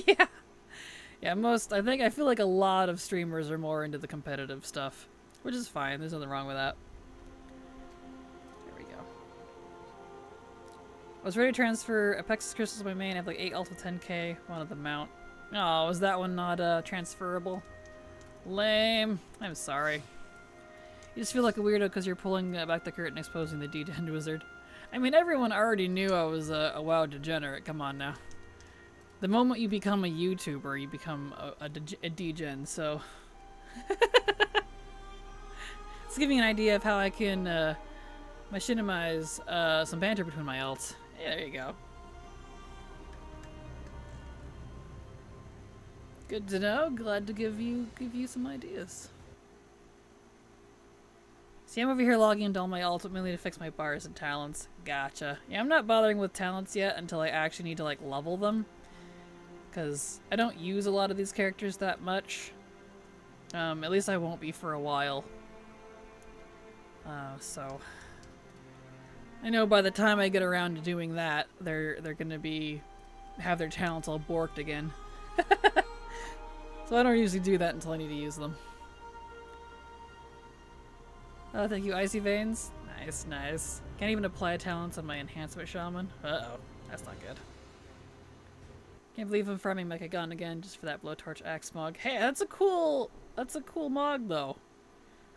Yeah. Yeah, I feel like a lot of streamers are more into the competitive stuff. Which is fine, there's nothing wrong with that. There we go. I was ready to transfer Apexis Crystals to my main. I have like 8 Alpha 10k, wanted the mount. Oh, was that one not transferable? Lame. I'm sorry. You just feel like a weirdo because you're pulling back the curtain exposing the D10 wizard. I mean, everyone already knew I was a WoW degenerate. Come on now. The moment you become a YouTuber, you become a degen, so... Let's give you an idea of how I can machinize some banter between my alts. Yeah, there you go. Good to know. Glad to give you some ideas. See, I'm over here logging into all my alts mainly to fix my bars and talents. Gotcha. Yeah, I'm not bothering with talents yet until I actually need to like level them. Because I don't use a lot of these characters that much. At least I won't be for a while. So I know by the time I get around to doing that, they're gonna have their talents all borked again. So I don't usually do that until I need to use them. Oh, thank you, Icy Veins. Nice, nice. Can't even apply talents on my Enhancement Shaman. Uh-oh. That's not good. Can't believe I'm farming Mechagon again just for that Blowtorch Axe Mog. Hey, that's a cool Mog, though.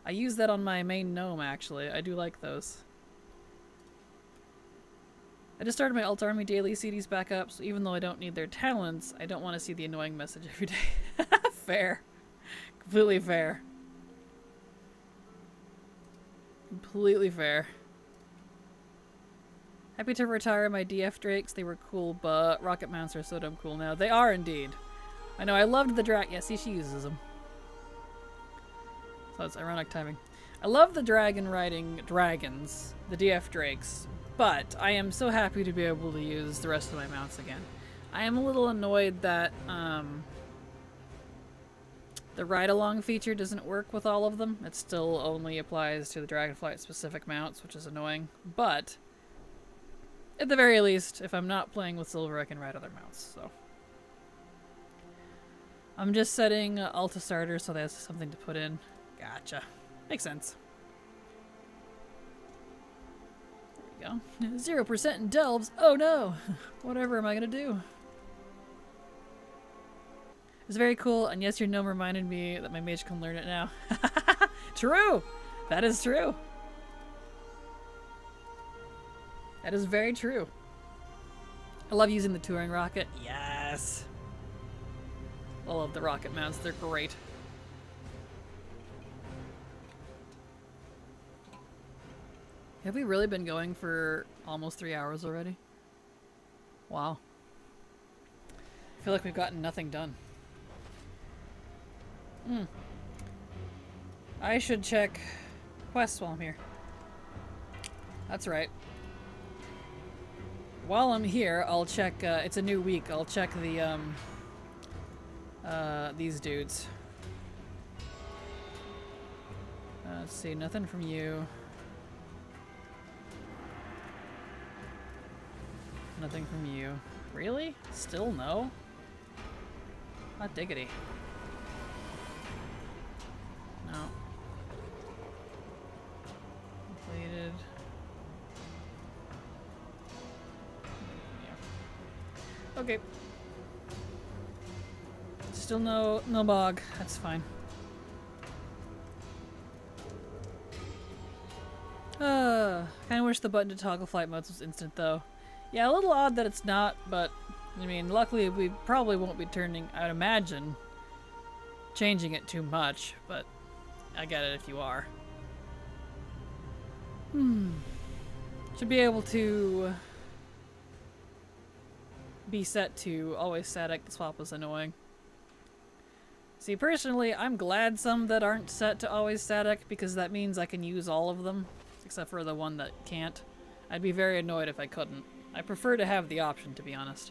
I use that on my main gnome, actually. I do like those. I just started my Alt Army daily CDs back up, so even though I don't need their talents, I don't want to see the annoying message every day. Fair. Completely fair. Completely fair. Happy to retire my DF Drakes. They were cool, but rocket mounts are so damn cool now. They are indeed. I know, I loved the drag. Yeah, see, she uses them. So it's ironic timing. I love the dragon riding dragons, the DF Drakes, but I am so happy to be able to use the rest of my mounts again. I am a little annoyed that the ride-along feature doesn't work with all of them. It still only applies to the Dragonflight-specific mounts, which is annoying. But, at the very least, if I'm not playing with Silver, I can ride other mounts, so. I'm just setting Alta Starter so there's something to put in. Gotcha. Makes sense. There we go. 0% in delves. Oh no! Whatever am I gonna do? It's very cool, and yes, your gnome reminded me that my mage can learn it now. True! That is true. That is very true. I love using the touring rocket. Yes! I love the rocket mounts, they're great. Have we really been going for almost 3 hours already? Wow. I feel like we've gotten nothing done. I should check quests while I'm here. That's right. While I'm here, I'll check, it's a new week, I'll check the, these dudes. Let's see, nothing from you. Nothing from you. Really? Still no? Hot diggity. No. Completed. Yeah. Okay. Still no bog. That's fine. Kinda wish the button to toggle flight modes was instant though. Yeah, a little odd that it's not, but I mean, luckily we probably won't be turning, I'd imagine, changing it too much, but I get it if you are. Should be able to be set to always static. The swap was annoying. See, personally, I'm glad some that aren't set to always static because that means I can use all of them, except for the one that can't. I'd be very annoyed if I couldn't. I prefer to have the option, to be honest.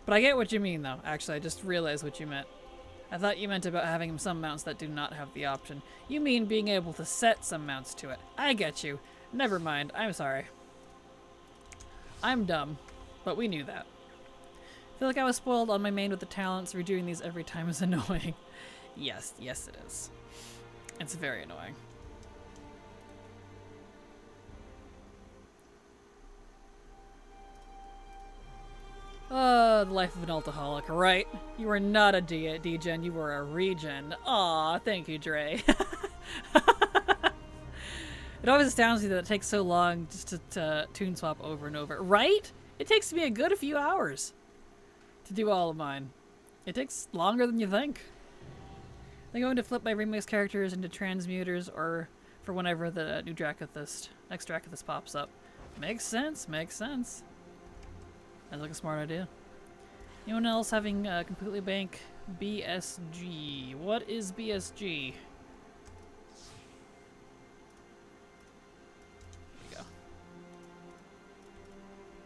But I get what you mean, though. Actually, I just realized what you meant. I thought you meant about having some mounts that do not have the option. You mean being able to set some mounts to it. I get you. Never mind. I'm sorry. I'm dumb, but we knew that. I feel like I was spoiled on my main with the talents. Redoing these every time is annoying. Yes it is. It's very annoying. The life of an alcoholic, right? You are not a D-gen, you were a regen. Aw, thank you, Dre. It always astounds me that it takes so long just to tune swap over and over. Right? It takes me a good few hours to do all of mine. It takes longer than you think. I'm going to flip my remix characters into transmuters or for whenever the new next Dracothist pops up. Makes sense, makes sense. Sounds like a smart idea. Anyone else having completely bank BSG? What is BSG? There you go.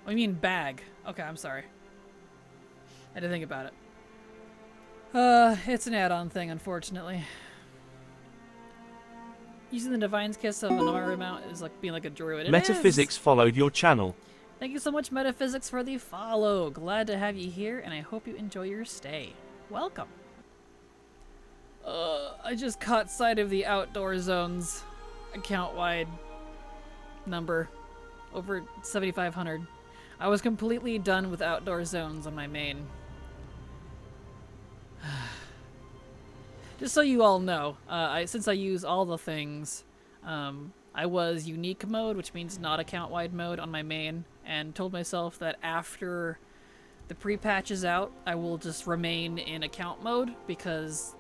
Oh, you mean bag. Okay, I'm sorry. I didn't think about it. It's an add-on thing, unfortunately. Using the Divine's Kiss of an armor mount is like being like a druid. It Metaphysics is. followed your channel. Thank you so much, Metaphysics, for the follow. Glad to have you here, and I hope you enjoy your stay. Welcome. I just caught sight of the outdoor zones account-wide number. Over 7,500. I was completely done with outdoor zones on my main. Just so you all know, since I use all the things, I was unique mode, which means not account-wide mode on my main, and told myself that after the pre-patch is out, I will just remain in account mode because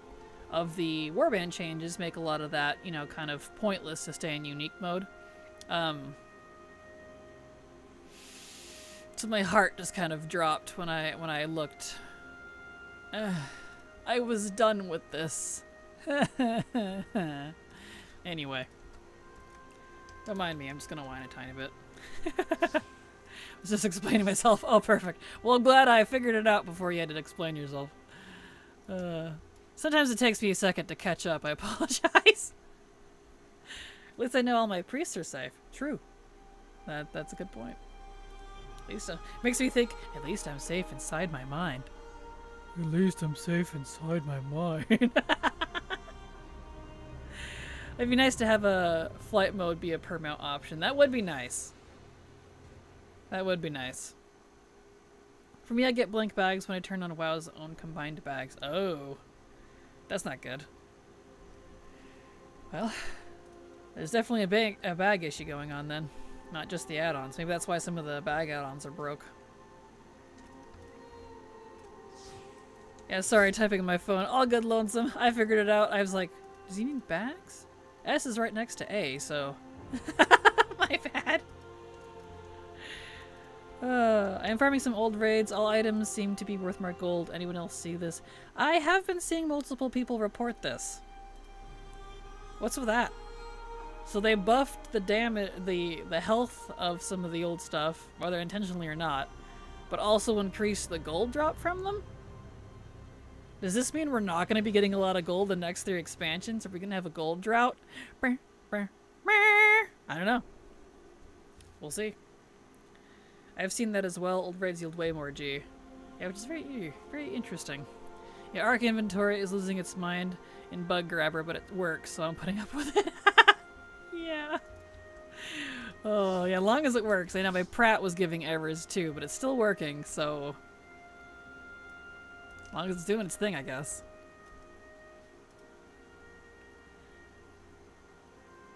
of the Warband changes make a lot of that, you know, kind of pointless to stay in unique mode. So my heart just kind of dropped when I looked. I was done with this. Anyway. Don't mind me, I'm just gonna whine a tiny bit. I was just explaining myself. Oh, perfect. Well, I'm glad I figured it out before you had to explain yourself. Sometimes it takes me a second to catch up. I apologize. At least I know all my priests are safe. True. That's a good point. At least makes me think, at least I'm safe inside my mind. At least I'm safe inside my mind. It'd be nice to have a flight mode be a per mount option. That would be nice. That would be nice. For me, I get blank bags when I turn on WoW's own combined bags. Oh. That's not good. Well, there's definitely a bag issue going on then. Not just the add-ons. Maybe that's why some of the bag add-ons are broke. Yeah, sorry, typing on my phone. All good, Lonesome. I figured it out. I was like, does he mean bags? S is right next to A, so... My bad. I am farming some old raids. All items seem to be worth more gold. Anyone else see this? I have been seeing multiple people report this. What's with that? So they buffed the damage, the health of some of the old stuff, whether intentionally or not, but also increased the gold drop from them? Does this mean we're not going to be getting a lot of gold the next 3 expansions? Are we going to have a gold drought? I don't know. We'll see. I've seen that as well. Old raids yield way more G. Yeah, which is very, very interesting. Yeah, Arc Inventory is losing its mind in Bug Grabber, but it works, so I'm putting up with it. Yeah. Oh, yeah, as long as it works. I know my Pratt was giving errors too, but it's still working, so... as long as it's doing its thing, I guess.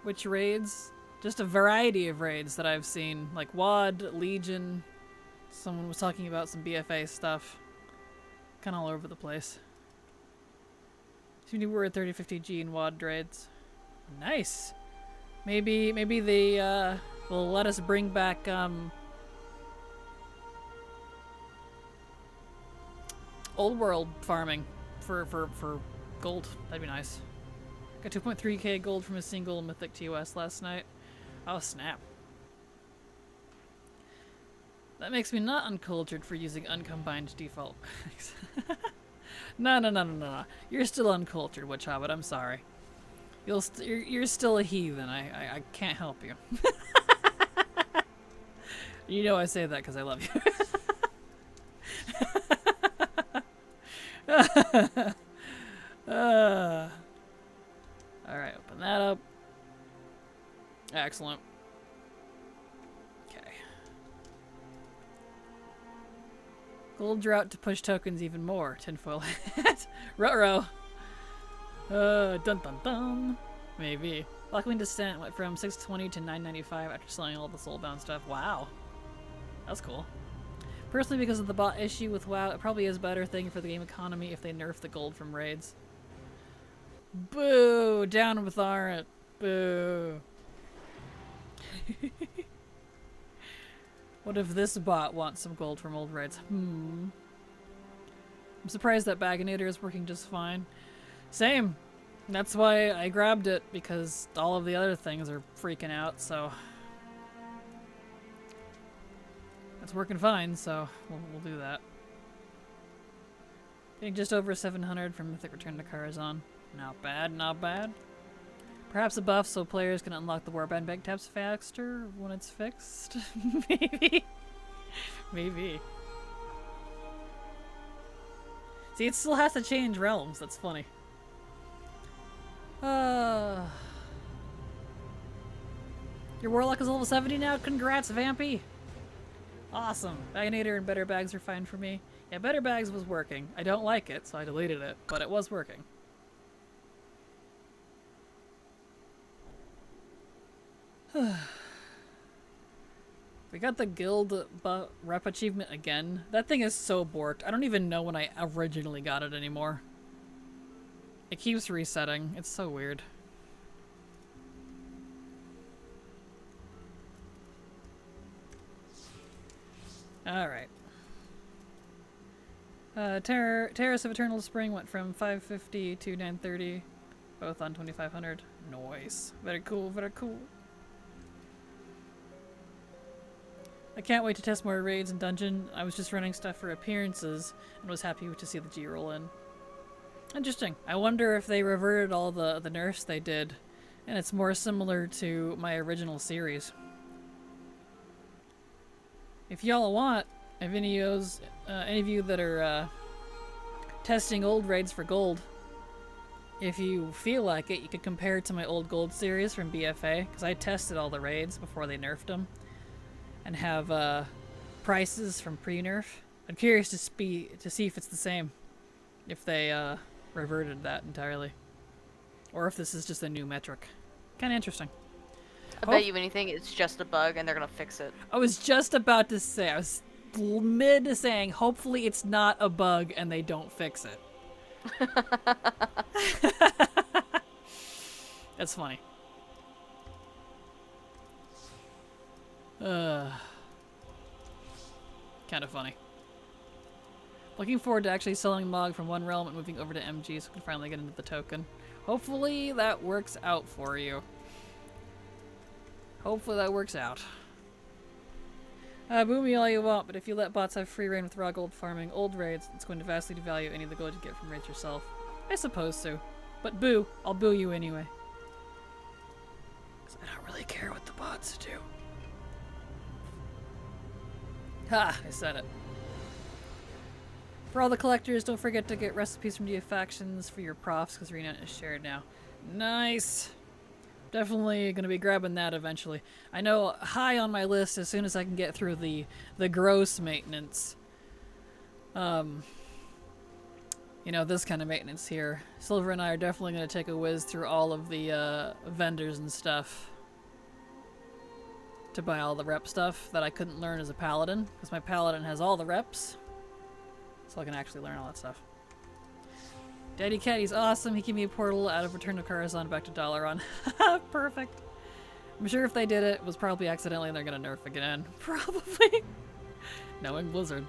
Which raids? Just a variety of raids that I've seen. Like WoD, Legion. Someone was talking about some BFA stuff. Kind of all over the place. So we're at 30-50 G in WoD raids. Nice! Maybe they will let us bring back old world farming for gold. That'd be nice. Got 2.3k gold from a single mythic TOS last night. Oh snap. That makes me not uncultured for using uncombined default. No. You're still uncultured, Witch Hobbit. I'm sorry. You're still a heathen. I can't help you. You know I say that because I love you. Alright, open that up. Excellent. Okay. Gold drought to push tokens even more. Tinfoil hat. Ruh-roh. Dun dun dun. Maybe. Blackwing Descent went from 620 to 995 after selling all the soulbound stuff. Wow. That's cool. Personally, because of the bot issue with WoW, it probably is a better thing for the game economy if they nerf the gold from raids. Boo! Down with Aren't. Boo. What if this bot wants some gold from old raids? I'm surprised that Baginator is working just fine. Same. That's why I grabbed it, because all of the other things are freaking out, so... it's working fine, so we'll do that. Getting just over 700 from Mythic Return to Karazhan. Not bad, not bad. Perhaps a buff so players can unlock the Warband bank tabs faster when it's fixed? Maybe. Maybe. See, it still has to change realms. That's funny. Your Warlock is level 70 now? Congrats, Vampy! Awesome. Baginator and Better Bags are fine for me. Yeah, Better Bags was working. I don't like it, so I deleted it, but it was working. We got the guild rep achievement again. That thing is so borked. I don't even know when I originally got it anymore. It keeps resetting. It's so weird. Alright. Terrace of Eternal Spring went from 550 to 930. Both on 2500. Nice. Very cool, very cool. I can't wait to test more raids and dungeon. I was just running stuff for appearances and was happy to see the G roll in. Interesting. I wonder if they reverted all the nerfs they did and it's more similar to my original series. If y'all want, if any of you that are testing old raids for gold, if you feel like it, you could compare it to my old gold series from BFA, because I tested all the raids before they nerfed them, and have prices from pre-nerf. I'm curious to see if it's the same, if they reverted that entirely, or if this is just a new metric. Kind of interesting. I bet you anything, it's just a bug and they're gonna fix it. I was just about to say, I was mid saying, hopefully it's not a bug and they don't fix it. That's funny. Kind of funny. Looking forward to actually selling Mog from one realm and moving over to MG so we can finally get into the token. Hopefully that works out for you. Hopefully that works out. Boo me all you want, but if you let bots have free reign with raw gold farming old raids, it's going to vastly devalue any of the gold you get from raids yourself. I suppose so. But boo, I'll boo you anyway. Because I don't really care what the bots do. Ha! I said it. For all the collectors, don't forget to get recipes from DF factions for your profs, because Arena is shared now. Nice! Definitely going to be grabbing that eventually. I know high on my list as soon as I can get through the gross maintenance. You know, this kind of maintenance here. Silver and I are definitely going to take a whiz through all of the vendors and stuff to buy all the rep stuff that I couldn't learn as a paladin, because my paladin has all the reps, so I can actually learn all that stuff. Daddy Caddy's awesome. He gave me a portal out of Return to Karazhan back to Dalaran. Perfect. I'm sure if they did it, it was probably accidentally and they're gonna nerf again. Probably. Knowing Blizzard.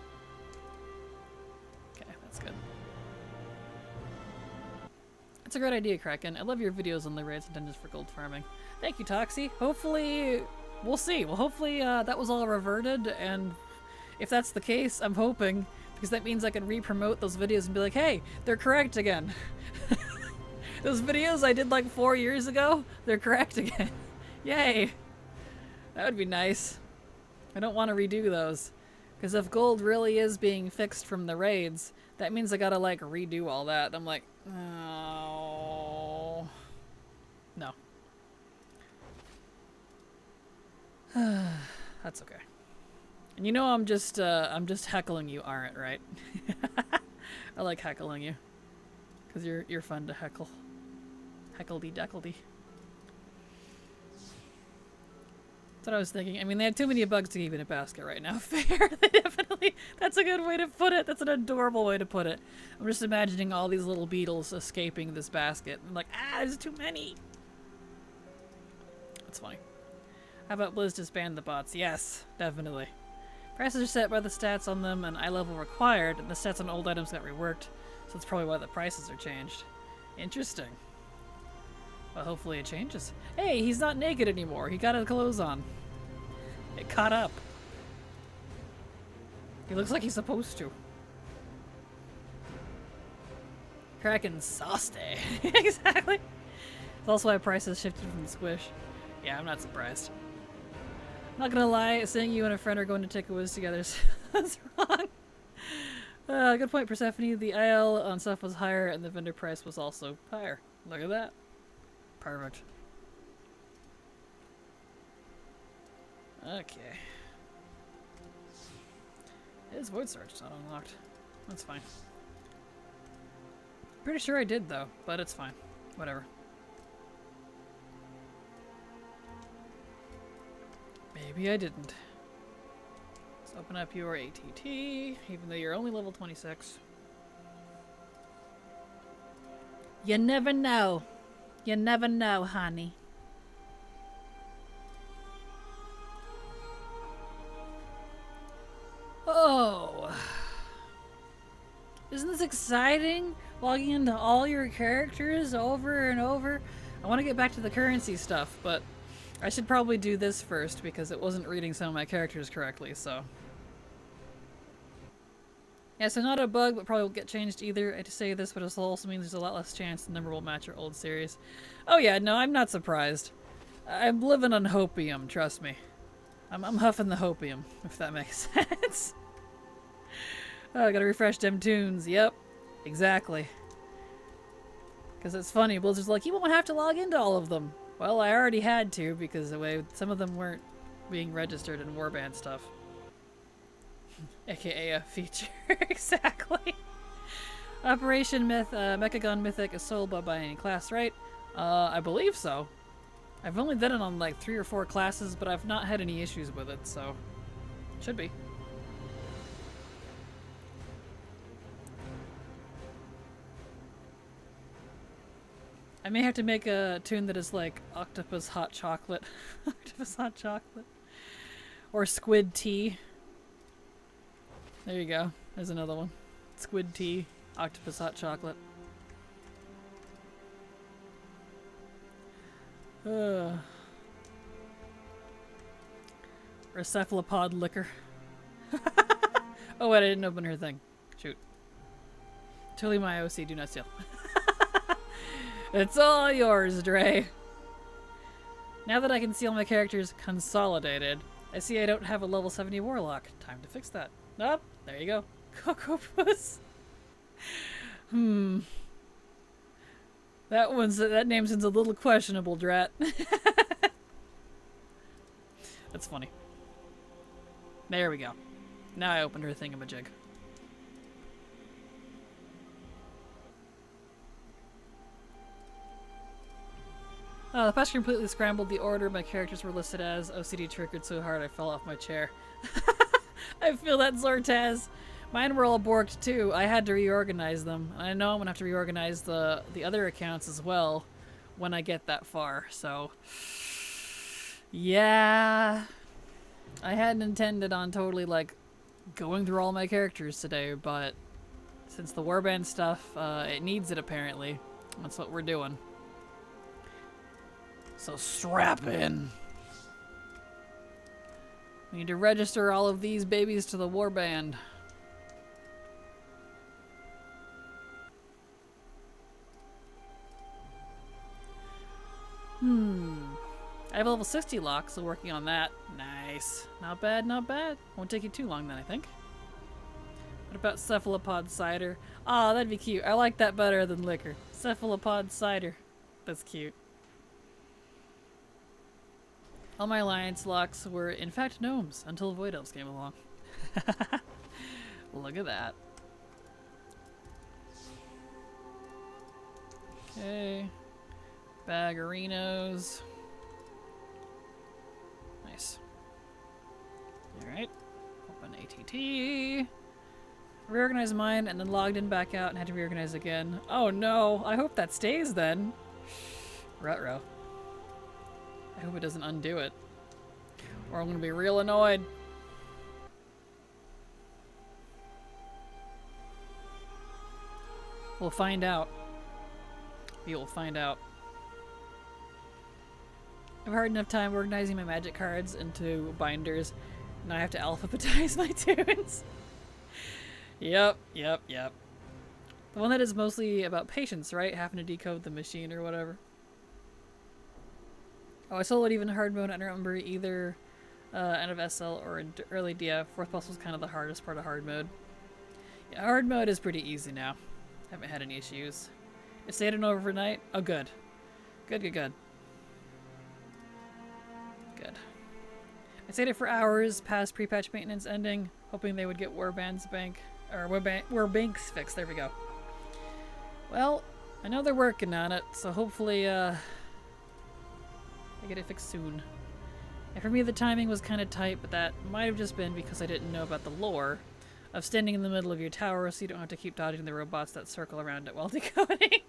Okay, that's good. It's a great idea, Kraken. I love your videos on the raids and dungeons for gold farming. Thank you, Toxie. Hopefully, we'll see. Well, hopefully that was all reverted, and if that's the case, I'm hoping, because that means I can re-promote those videos and be like, hey, they're correct again. Those videos I did like 4 years ago, they're correct again. Yay. That would be nice. I don't want to redo those. Because if gold really is being fixed from the raids, that means I gotta like redo all that. I'm like, oh. No. That's okay. And you know I'm just heckling you, aren't right? I like heckling you. Because you're fun to heckle. Heckledy-deckledy. That's what I was thinking. I mean, they had too many bugs to keep in a basket right now. Fair. They definitely... That's a good way to put it. That's an adorable way to put it. I'm just imagining all these little beetles escaping this basket. I'm like, there's too many. That's funny. How about Blizz disband the bots? Yes, definitely. Prices are set by the stats on them and eye level required, and the stats on old items got reworked, so that's probably why the prices are changed. Interesting. Well, hopefully it changes. Hey, he's not naked anymore. He got his clothes on. It caught up. He looks like he's supposed to. Kraken sauced. Exactly. It's also why prices shifted from Squish. Yeah, I'm not surprised. Not gonna lie, seeing you and a friend are going to take a whiz together is wrong. Good point, Persephone. The IL on stuff was higher and the vendor price was also higher. Look at that. Perfect. Okay. His Void Search is not unlocked. That's fine. Pretty sure I did though, but it's fine. Whatever. Maybe I didn't. Let's open up your ATT, even though you're only level 26. You never know. You never know, honey. Oh. Isn't this exciting? Logging into all your characters over and over. I want to get back to the currency stuff, but I should probably do this first because it wasn't reading some of my characters correctly, so. Yeah, so not a bug, but probably will get changed either. I just say this, but it also means there's a lot less chance the number will match your old series. Oh yeah, no, I'm not surprised. I'm living on hopium, trust me. I'm huffing the hopium, if that makes sense. Oh, I gotta refresh them tunes. Yep, exactly. Because it's funny, Blizzard's like, you won't have to log into all of them. Well, I already had to, because the way some of them weren't being registered in Warband stuff. AKA a feature. Exactly. Operation Mechagon Mythic is sold by any class, right? I believe so. I've only done it on like 3 or 4 classes, but I've not had any issues with it, so should be. I may have to make a tune that is like Octopus Hot Chocolate. Octopus Hot Chocolate. Or Squid Tea. There you go. There's another one. Squid Tea, Octopus Hot Chocolate. Or a cephalopod liquor. Oh wait, I didn't open her thing. Shoot. Totally my OC, do not steal. It's all yours, Dre. Now that I can see all my characters consolidated, I see I don't have a level 70 warlock. Time to fix that. Oh, there you go. Cocoa Puss. That name seems a little questionable, Drat. That's funny. There we go. Now I opened her thingamajig. The patch completely scrambled the order my characters were listed as. OCD triggered so hard I fell off my chair. I feel that, Zortaz. Mine were all borked too. I had to reorganize them. I know I'm gonna have to reorganize the other accounts as well when I get that far. So, yeah, I hadn't intended on totally like going through all my characters today, but since the Warband stuff, it needs it apparently. That's what we're doing. So strap in. We need to register all of these babies to the Warband. I have a level 60 lock, so working on that. Nice. Not bad, not bad. Won't take you too long then, I think. What about cephalopod cider? Aw, that'd be cute. I like that better than liquor. Cephalopod cider. That's cute. All my alliance locks were in fact gnomes until Void Elves came along. Look at that. Okay. Bagarinos. Nice. Alright. Open ATT. Reorganize mine and then logged in back out and had to reorganize again. Oh no! I hope that stays then. Ruh-roh. I hope it doesn't undo it. Or I'm gonna be real annoyed. We'll find out. We will find out. I've had enough time organizing my magic cards into binders. Now I have to alphabetize my tunes. Yep. The one that is mostly about patience, right? Having to decode the machine or whatever. Oh, I soloed even hard mode. I don't remember either end of SL or early DF. Fourth boss was kind of the hardest part of hard mode. Yeah, hard mode is pretty easy now. Haven't had any issues. It stayed in overnight. Oh, good. Good. I stayed it for hours past pre-patch maintenance ending, hoping they would get Warband's bank or Warbanks fixed. There we go. Well, I know they're working on it, so hopefully I get it fixed soon. And for me, the timing was kind of tight, but that might have just been because I didn't know about the lore of standing in the middle of your tower so you don't have to keep dodging the robots that circle around it while decoding.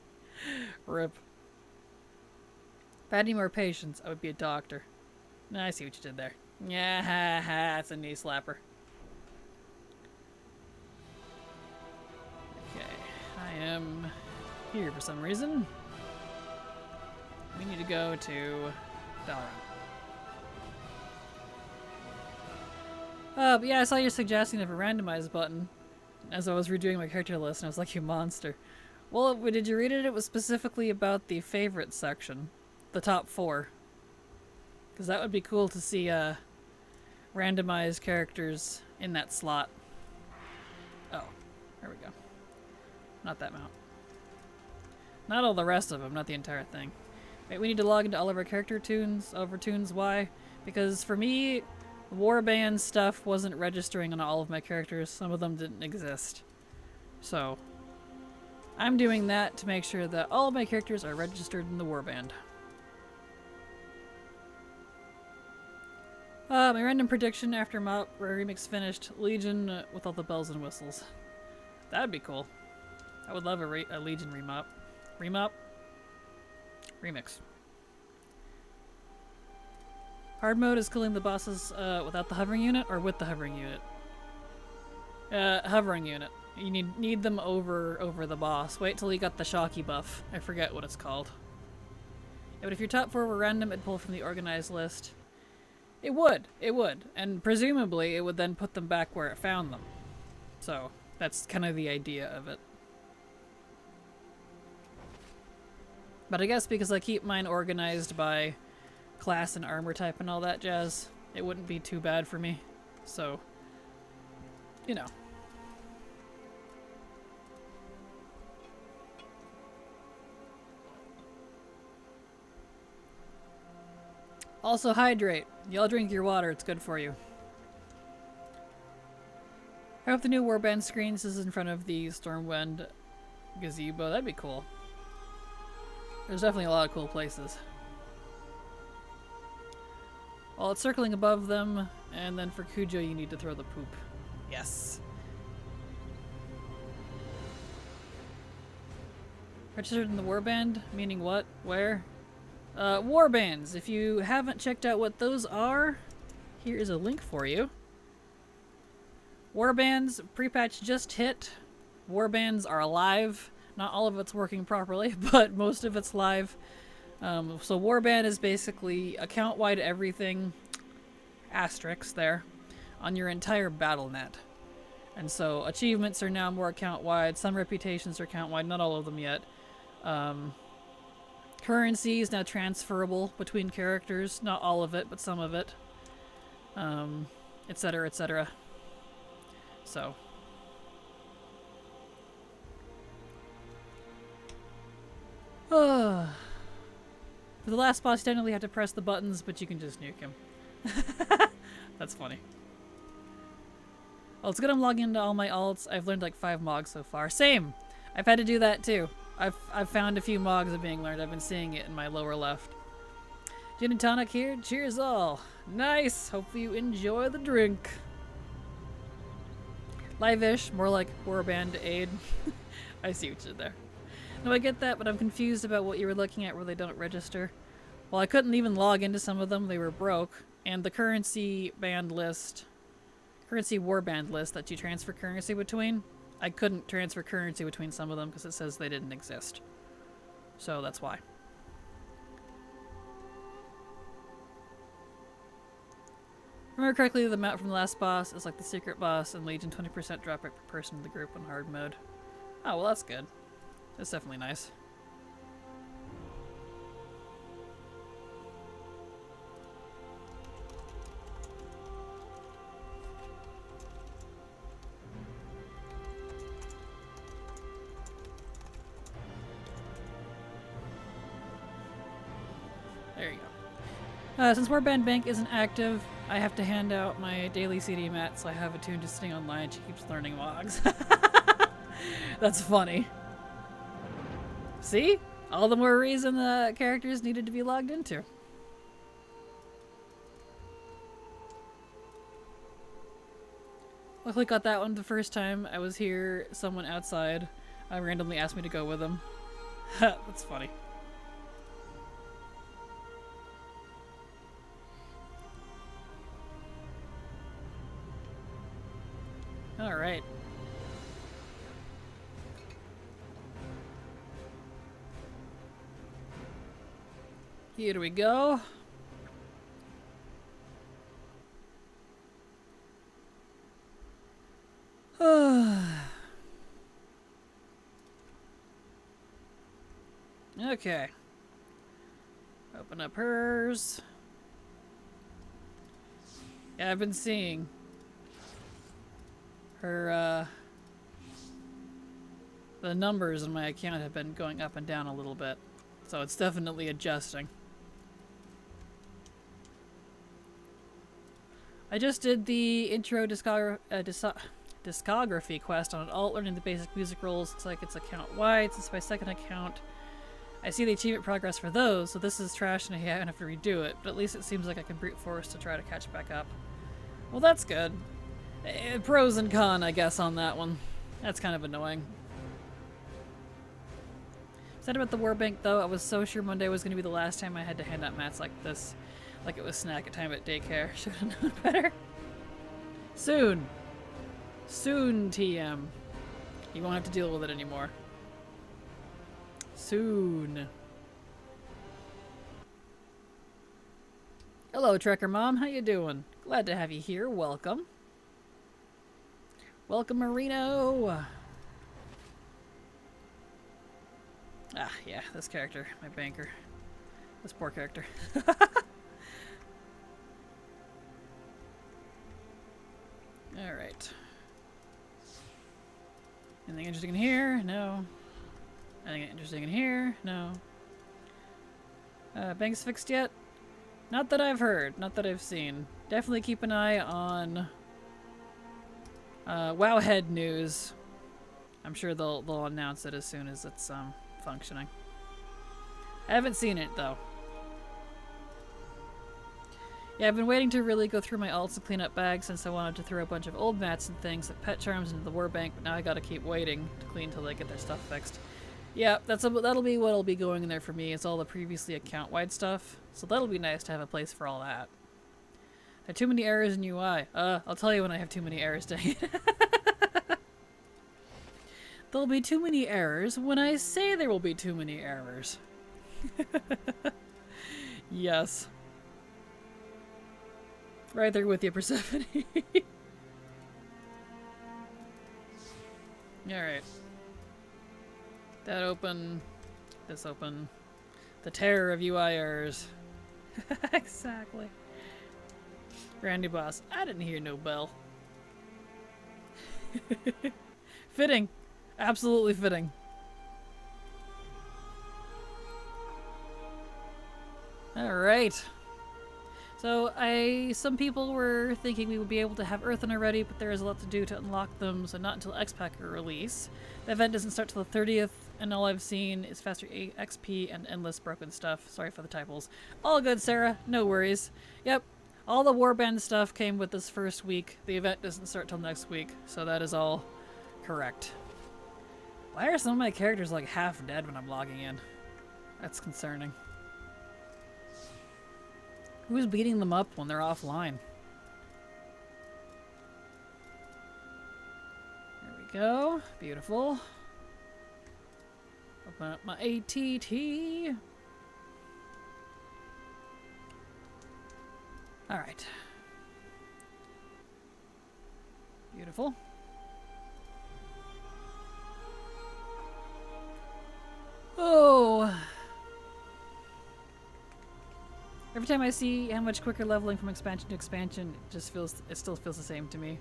Rip. If I had any more patience, I would be a doctor. I see what you did there. Yeah, that's a knee slapper. Okay, I am here for some reason. We need to go to Valorant. But yeah, I saw you suggesting of a randomize button as I was redoing my character list, and I was like, you monster. Well, did you read it? It was specifically about the favorite section. The top 4. Because that would be cool to see randomized characters in that slot. Oh, there we go. Not that mount. Not all the rest of them, not the entire thing. Wait, we need to log into all of our character tunes, overtunes. Why? Because for me, Warband stuff wasn't registering on all of my characters. Some of them didn't exist. So, I'm doing that to make sure that all of my characters are registered in the Warband. My random prediction after Mop Remix finished, Legion with all the bells and whistles. That'd be cool. I would love a Legion remop. Remop? Remix. Hard mode is killing the bosses without the hovering unit or with the hovering unit? Hovering unit. You need them over the boss. Wait till you got the Shocky buff. I forget what it's called. but if your top 4 were random, it'd pull from the organized list. It would. It would. And presumably, it would then put them back where it found them. So, that's kind of the idea of it. But I guess because I keep mine organized by class and armor type and all that jazz, it wouldn't be too bad for me. So, you know. Also hydrate. Y'all drink your water, it's good for you. I hope the new Warband screens is in front of the Stormwind gazebo. That'd be cool. There's definitely a lot of cool places. Well, it's circling above them, and then for Cujo you need to throw the poop. Yes. Registered in the Warband? Meaning what? Where? Warbands. If you haven't checked out what those are, here is a link for you. Warbands, Prepatch just hit. Warbands are alive. Not all of it's working properly, but most of it's live. So Warband is basically account-wide everything, asterisks there, on your entire BattleNet. And so achievements are now more account-wide. Some reputations are account-wide, not all of them yet. Currency is now transferable between characters. Not all of it, but some of it. Etc., etc. So. For the last boss, you technically have to press the buttons, but you can just nuke him. That's funny. Well, it's good I'm logging into all my alts. I've learned like 5 mogs so far. Same! I've had to do that too. I've found a few mogs of being learned. I've been seeing it in my lower left. Gin and tonic here. Cheers all. Nice! Hope you enjoy the drink. Live-ish, more like Warband aid. I see what you did there. No, I get that, but I'm confused about what you were looking at where they don't register. Well, I couldn't even log into some of them. They were broke. And the currency band list, currency warband list that you transfer currency between, I couldn't transfer currency between some of them because it says they didn't exist. So that's why. Remember correctly, the map from the last boss is like the secret boss and Legion 20% drop rate per person in the group in hard mode. Oh, well that's good. That's definitely nice. There you go. Since Warband Bank isn't active, I have to hand out my daily CD mat, so I have Attune just sitting online. She keeps learning logs. That's funny. See? All the more reason the characters needed to be logged into. Luckily got that one the first time I was here. Someone outside randomly asked me to go with them. That's funny. Alright. Here we go. Okay. Open up hers. Yeah, I've been seeing her, the numbers in my account have been going up and down a little bit. So it's definitely adjusting. I just did the intro discography quest on an alt, learning the basic music roles. Looks like it's account-wide. Since my second account, I see the achievement progress for those, so this is trash and I have to redo it. But at least it seems like I can brute force to try to catch back up. Well, that's good. Pros and cons, I guess, on that one. That's kind of annoying. Sad about the war bank, though. I was so sure Monday was going to be the last time I had to hand out mats like this. Like it was snack time at daycare. Should have known better. Soon. Soon, TM. You won't have to deal with it anymore. Soon. Hello, Trekker Mom. How you doing? Glad to have you here. Welcome. Welcome, Marino. Ah, yeah, this character, my banker. This poor character. Alright. Anything interesting in here? No. Anything interesting in here? No. Bank's fixed yet? Not that I've heard. Not that I've seen. Definitely keep an eye on Wowhead news. I'm sure they'll announce it as soon as it's functioning. I haven't seen it though. Yeah, I've been waiting to really go through my alts and clean up bags since I wanted to throw a bunch of old mats and things like pet charms into the Warband, but now I gotta keep waiting to clean till they get their stuff fixed. Yeah, that'll be what'll be going in there for me, is all the previously account-wide stuff. So that'll be nice to have a place for all that. There are too many errors in UI. I'll tell you when I have too many errors, dang it. There'll be too many errors when I say there will be too many errors. Yes. Right there with you, Persephone. Alright. That open. This open. The terror of UI errors. Exactly. Randy Boss. I didn't hear no bell. Fitting. Absolutely fitting. Alright. So, some people were thinking we would be able to have Earthen already, but there is a lot to do to unlock them, so not until X-Packer release. The event doesn't start till the 30th, and all I've seen is faster XP and endless broken stuff. Sorry for the typos. All good, Sarah. No worries. Yep. All the Warband stuff came with this first week. The event doesn't start till next week, so that is all correct. Why are some of my characters like half dead when I'm logging in? That's concerning. Who's beating them up when they're offline? There we go. Beautiful. Open up my ATT. Alright. Beautiful. Oh! Every time I see how much quicker leveling from expansion to expansion, it still feels the same to me.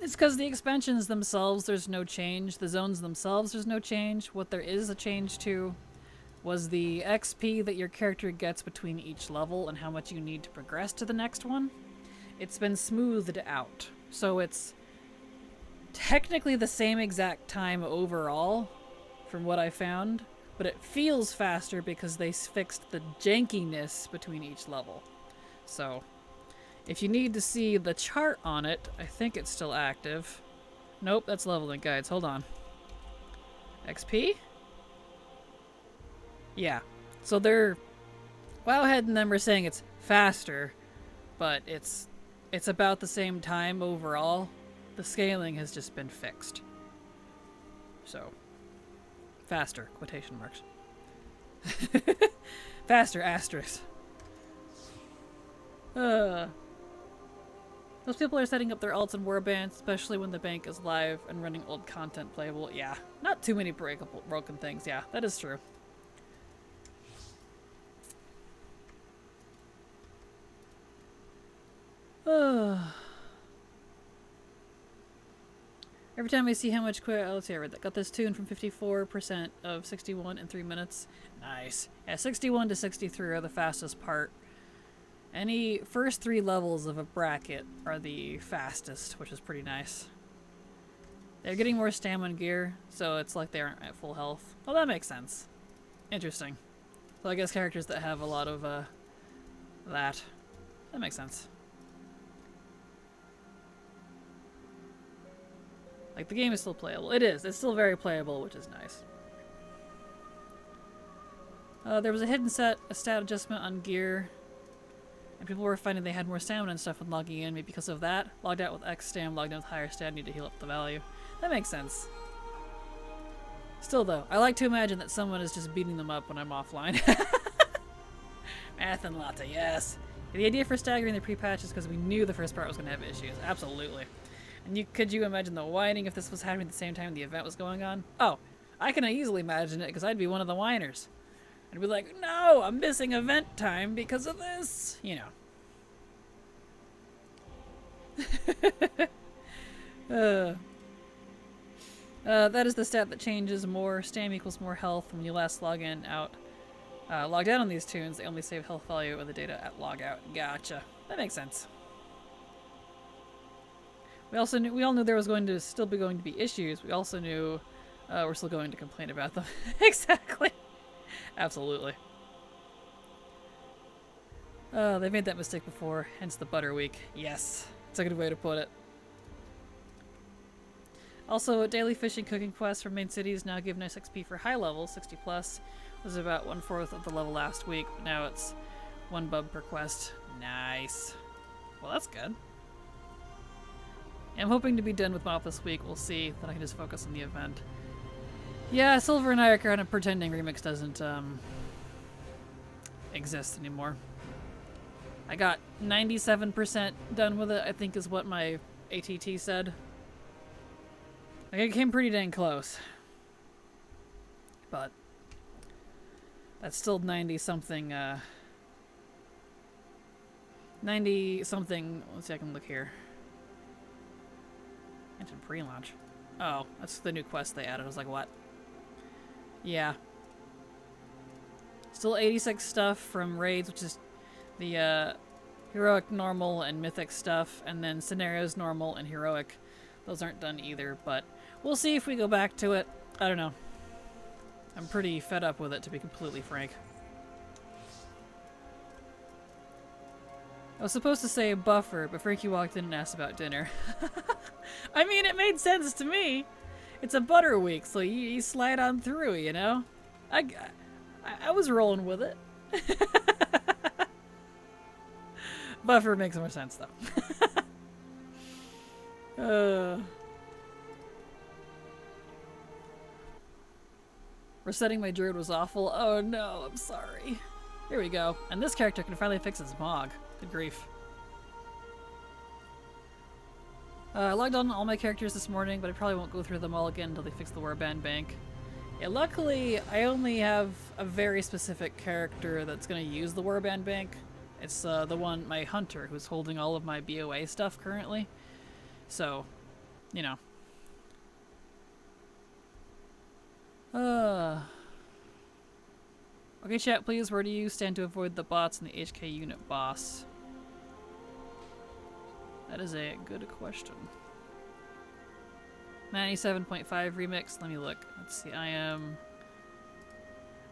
It's because the expansions themselves, there's no change. The zones themselves, there's no change. What there is a change to was the XP that your character gets between each level and how much you need to progress to the next one. It's been smoothed out. So it's technically the same exact time overall, from what I found. But it feels faster because they fixed the jankiness between each level. So, if you need to see the chart on it, I think it's still active. Nope, that's leveling guides. Hold on. XP? Yeah. So they're... Wowhead and them are saying it's faster, but it's about the same time overall. The scaling has just been fixed. So... Faster, quotation marks. Faster, asterisk. Those people are setting up their alts and warbands, especially when the bank is live and running old content playable. Yeah, not too many broken things. Yeah, that is true. Every time I see how much let's see, I read that. Got this tune from 54% of 61 in 3 minutes. Nice. Yeah, 61 to 63 are the fastest part. Any first 3 levels of a bracket are the fastest, which is pretty nice. They're getting more stamina gear, so it's like they aren't at full health. Well, that makes sense. Interesting. So I guess characters that have a lot of that makes sense. Like, the game is still playable. It is. It's still very playable, which is nice. There was a hidden stat adjustment on gear. And people were finding they had more stamina and stuff when logging in. Maybe because of that. Logged out with X stam, logged in with higher stat, need to heal up the value. That makes sense. Still, though, I like to imagine that someone is just beating them up when I'm offline. Math and Latte, yes. The idea for staggering the pre-patch is because we knew the first part was going to have issues. Absolutely. And could you imagine the whining if this was happening at the same time the event was going on? Oh, I can easily imagine it because I'd be one of the whiners. I'd be like, no, I'm missing event time because of this. You know. That is the stat that changes more. Stam equals more health when you last logged out on these tunes. They only save health value of the data at logout. Gotcha. That makes sense. We all knew there was going to be issues. We also knew we're still going to complain about them. Exactly. Absolutely. They've made that mistake before, hence the butter week. Yes, it's a good way to put it. Also, daily fishing cooking quests from main cities now give nice XP for high levels. 60 plus was about 1/4 of the level last week, but now it's 1 bub per quest. Nice. Well, that's good. I'm hoping to be done with Mop this week. We'll see, that I can just focus on the event. Yeah, Silver and I are kind of pretending Remix doesn't exist anymore. I got 97% done with it, I think is what my ATT said. Like, it came pretty dang close. But that's still 90-something, 90-something, let's see, I can look here. Mentioned pre-launch. Oh, that's the new quest they added. I was like, what? Yeah. Still 86 stuff from raids, which is the heroic, normal, and mythic stuff, and then scenarios, normal, and heroic. Those aren't done either, but we'll see if we go back to it. I don't know. I'm pretty fed up with it, to be completely frank. I was supposed to say buffer, but Frankie walked in and asked about dinner. I mean, it made sense to me. It's a butter week, so you slide on through, you know? I was rolling with it. Buffer makes more sense, though. Resetting my druid was awful. Oh no, I'm sorry. Here we go. And this character can finally fix his Mog. Good grief. I logged on all my characters this morning, but I probably won't go through them all again until they fix the Warband bank. Yeah, luckily, I only have a very specific character that's going to use the Warband bank. It's the one, my hunter, who's holding all of my BOA stuff currently. So, you know. Okay, chat, please. Where do you stand to avoid the bots and the HK unit boss? That is a good question. 97.5 remix. Let me look. Let's see. I am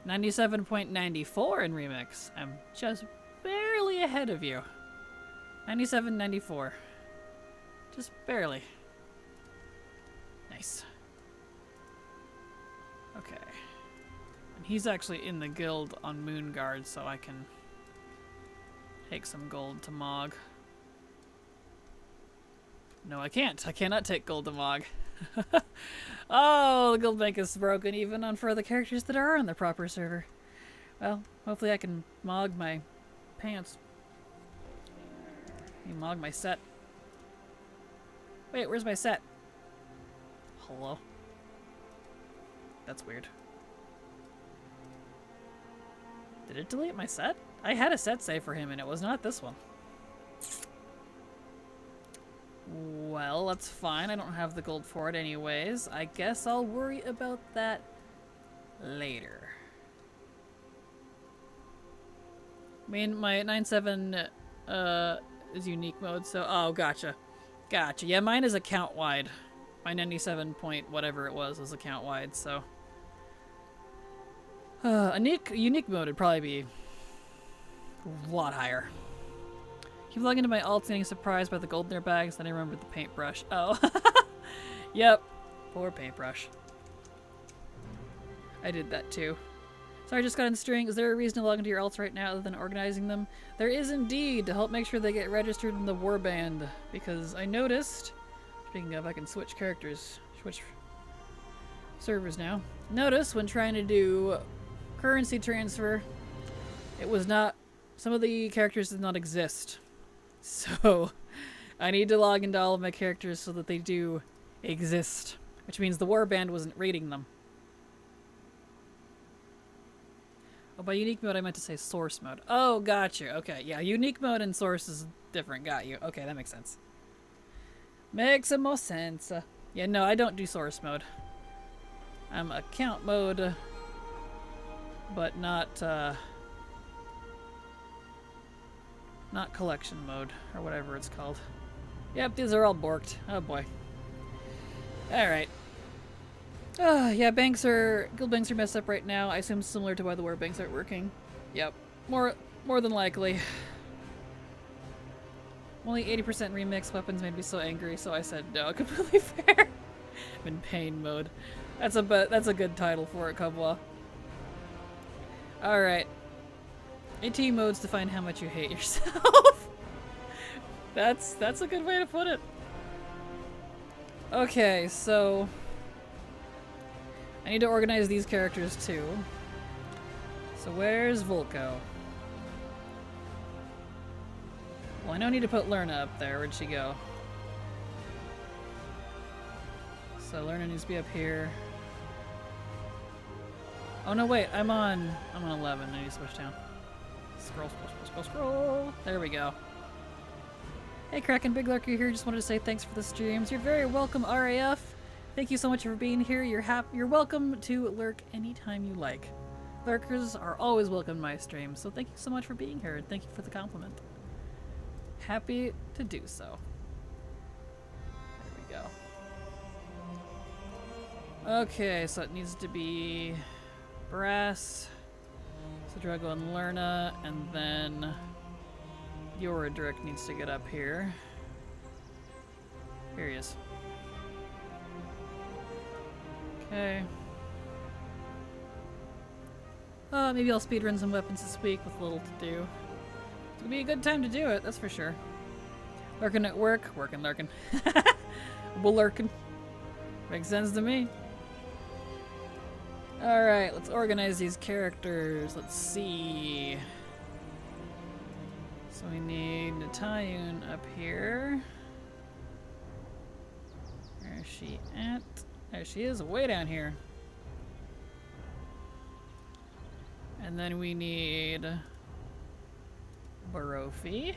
97.94 in remix. I'm just barely ahead of you. 97.94. Just barely. Nice. Okay. And he's actually in the guild on Moonguard, so I can take some gold to Mog. No, I can't. I cannot take gold to Mog. Oh, the guild bank is broken even for the characters that are on the proper server. Well, hopefully I can Mog my pants. Mog my set. Wait, where's my set? Hello? That's weird. Did it delete my set? I had a set save for him and it was not this one. Well, that's fine. I don't have the gold for it anyways. I guess I'll worry about that later. I mean, my 9.7 is unique mode, so... Oh, gotcha. Gotcha. Yeah, mine is account-wide. My 97 point whatever it was account-wide, so... a unique mode would probably be a lot higher. Keep logging into my alts and getting surprised by the gold in their bags, then I remembered the paintbrush. Oh. Yep. Poor paintbrush. I did that too. Sorry, I just got in string. Is there a reason to log into your alts right now other than organizing them? There is indeed, to help make sure they get registered in the Warband. Because I noticed, speaking of, I can switch characters, switch servers now. Notice when trying to do currency transfer, it was not some of the characters did not exist. So I need to log into all of my characters so that they do exist. Which means the Warband wasn't rating them. Oh, by unique mode I meant to say source mode. Oh, gotcha. Okay, yeah, unique mode and source is different. Got you. Okay, that makes sense. Makes some more sense. Yeah, no, I don't do source mode. I'm account mode, but not collection mode, or whatever it's called. Yep, these are all borked. Oh boy. Alright. Yeah, guild banks are messed up right now. I assume similar to why the war banks aren't working. Yep. More than likely. Only 80% remix weapons made me so angry, so I said no. Completely fair. I'm in pain mode. That's a good title for it, Cubwa. Alright. 18 modes to find how much you hate yourself. That's a good way to put it. Okay, so I need to organize these characters too. So where's Volko? Well, I know I need to put Lerna up there. Where'd she go? So Lerna needs to be up here. Oh no, wait, I'm on 11. I need to switch down. Scroll. There we go. Hey Kraken, Big Lurker here. Just wanted to say thanks for the streams. You're very welcome, RAF. Thank you so much for being here. You're welcome to lurk anytime you like. Lurkers are always welcome in my streams, so thank you so much for being here, and thank you for the compliment. Happy to do so. There we go. Okay, so it needs to be Brass, so Drago and Lerna, and then Yorodrick needs to get up here. Here he is. Okay. Maybe I'll speedrun some weapons this week with little to do. It's gonna be a good time to do it, that's for sure. Lurking at work, lurking. We'll lurking. Makes sense to me. Alright, let's organize these characters. Let's see. So we need Natayun up here. Where is she at? There she is, way down here. And then we need Barofi.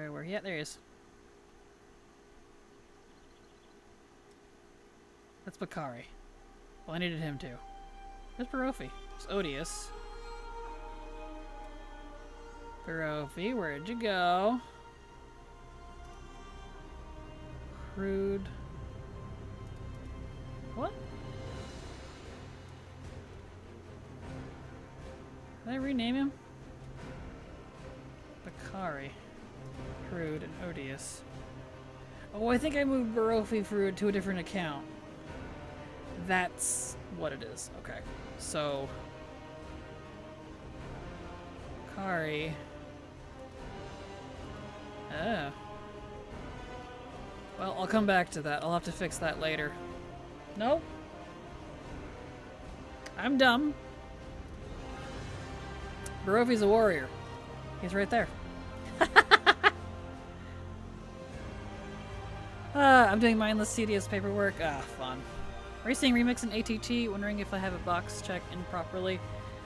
Where he at? There he is. That's Bakari. Well, I needed him too. There's Barofi. It's Odious. Barofi, where'd you go? Crude. What? Did I rename him? Bakari. Crude and Odious. Oh, I think I moved Barofi to a different account. That's what it is. Okay. So Bakari. Oh. Well, I'll come back to that. I'll have to fix that later. Nope. I'm dumb. Barofi's a warrior. He's right there. I'm doing mindless, tedious paperwork. Fun. Racing Remix and ATT. Wondering if I have a box checked improperly.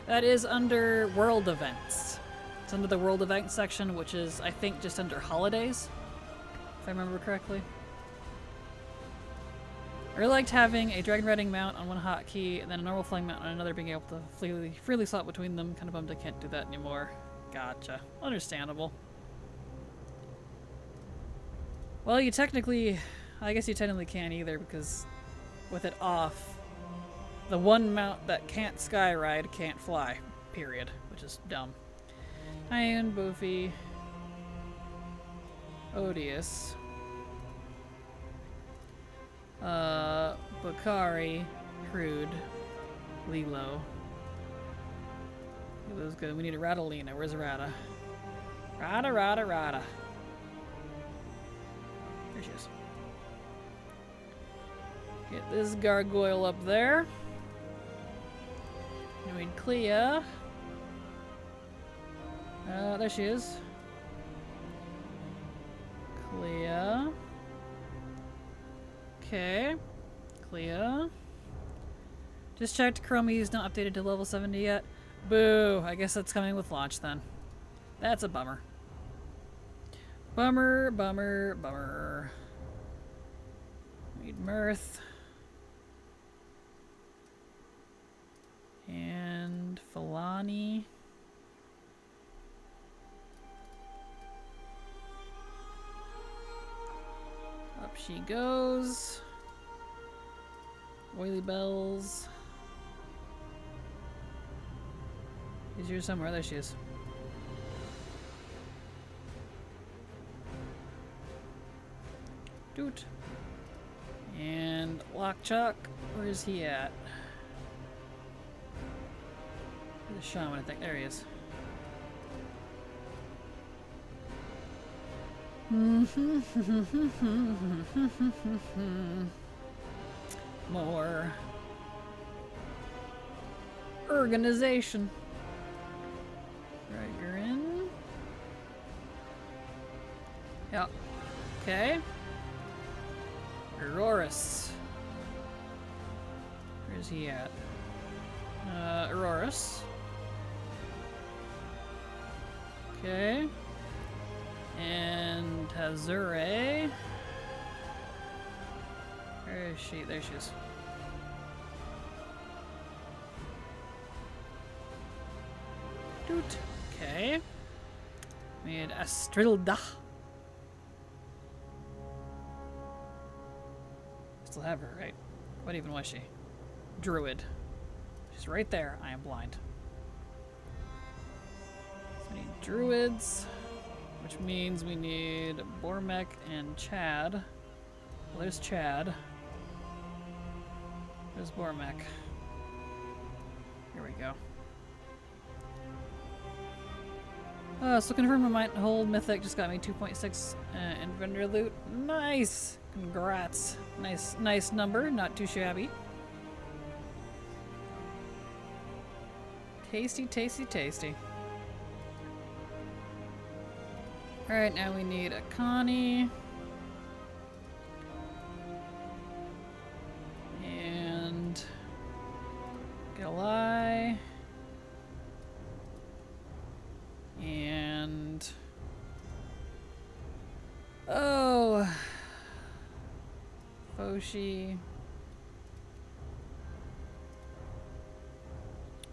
That is under World Events. It's under the World Events section, which is, I think, just under Holidays. If I remember correctly. I really liked having a Dragon Riding mount on one hotkey and then a normal flying mount on another, being able to freely swap between them. Kind of bummed I can't do that anymore. Gotcha. Understandable. Well, I guess you technically can't either, because with it off, the one mount that can't skyride can't fly. Period. Which is dumb. Ian, Boofy, Odious, Bakari, Crude, Lilo. Lilo's good. We need a Radalina. Where's Rada? Rada. There she is. Get this gargoyle up there. We need Clea. There she is. Clea. Okay. Clea. Just checked Chromie's not updated to level 70 yet. Boo! I guess that's coming with launch then. That's a bummer. Bummer, bummer, bummer. Need Mirth. And Falani. Up she goes. Oily Bells. Is here somewhere? There she is. Doot. And Lockchuck. Where is he at? The shaman, I think. There he is. More organization. Right, you're in. Yep. Okay. Aurorus. Where's he at? Aurorus. Okay. And Hazure. Where is she? There she is. Doot. Okay. We had Astrilda. Still have her, right? What even was she? Druid. She's right there. I am blind. So we need druids, which means we need Bormek and Chad. Well, there's Chad. There's Bormek. Here we go. So confirm my hold mythic just got me 2.6 in vendor loot. Nice! Congrats. Nice number, not too shabby. Tasty, tasty, tasty. Alright, now we need a Connie. And Galai. And oh, Foshi.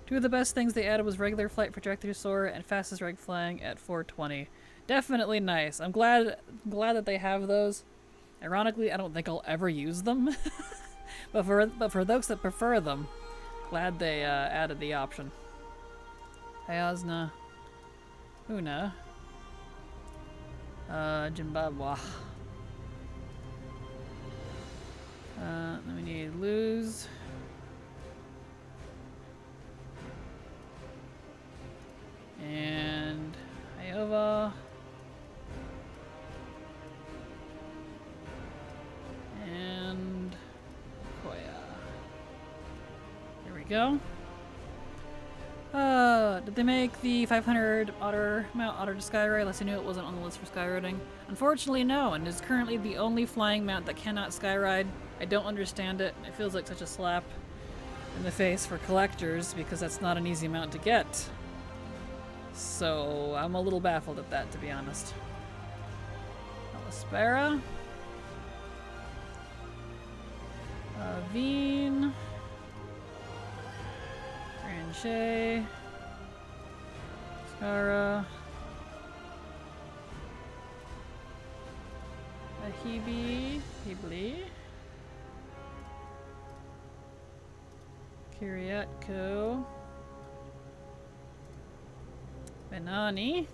Two of the best things they added was regular flight projector soar and fastest reg flying at 420. Definitely nice. I'm glad that they have those. Ironically, I don't think I'll ever use them, but for those that prefer them, glad they added the option. Ayazna. Una. Jimbabwe. Then we need Luz. And Iova. And Koya. There we go. Did they make the 500 mount otter to Skyray? Unless I knew it wasn't on the list for skywriting. Unfortunately, no, and is currently the only flying mount that cannot skyride. I don't understand it. It feels like such a slap in the face for collectors because that's not an easy mount to get. So I'm a little baffled at that, to be honest. Alispera. Veen. Ranche. Skara. Ahibi. Hibli. Kiriatko. Benani.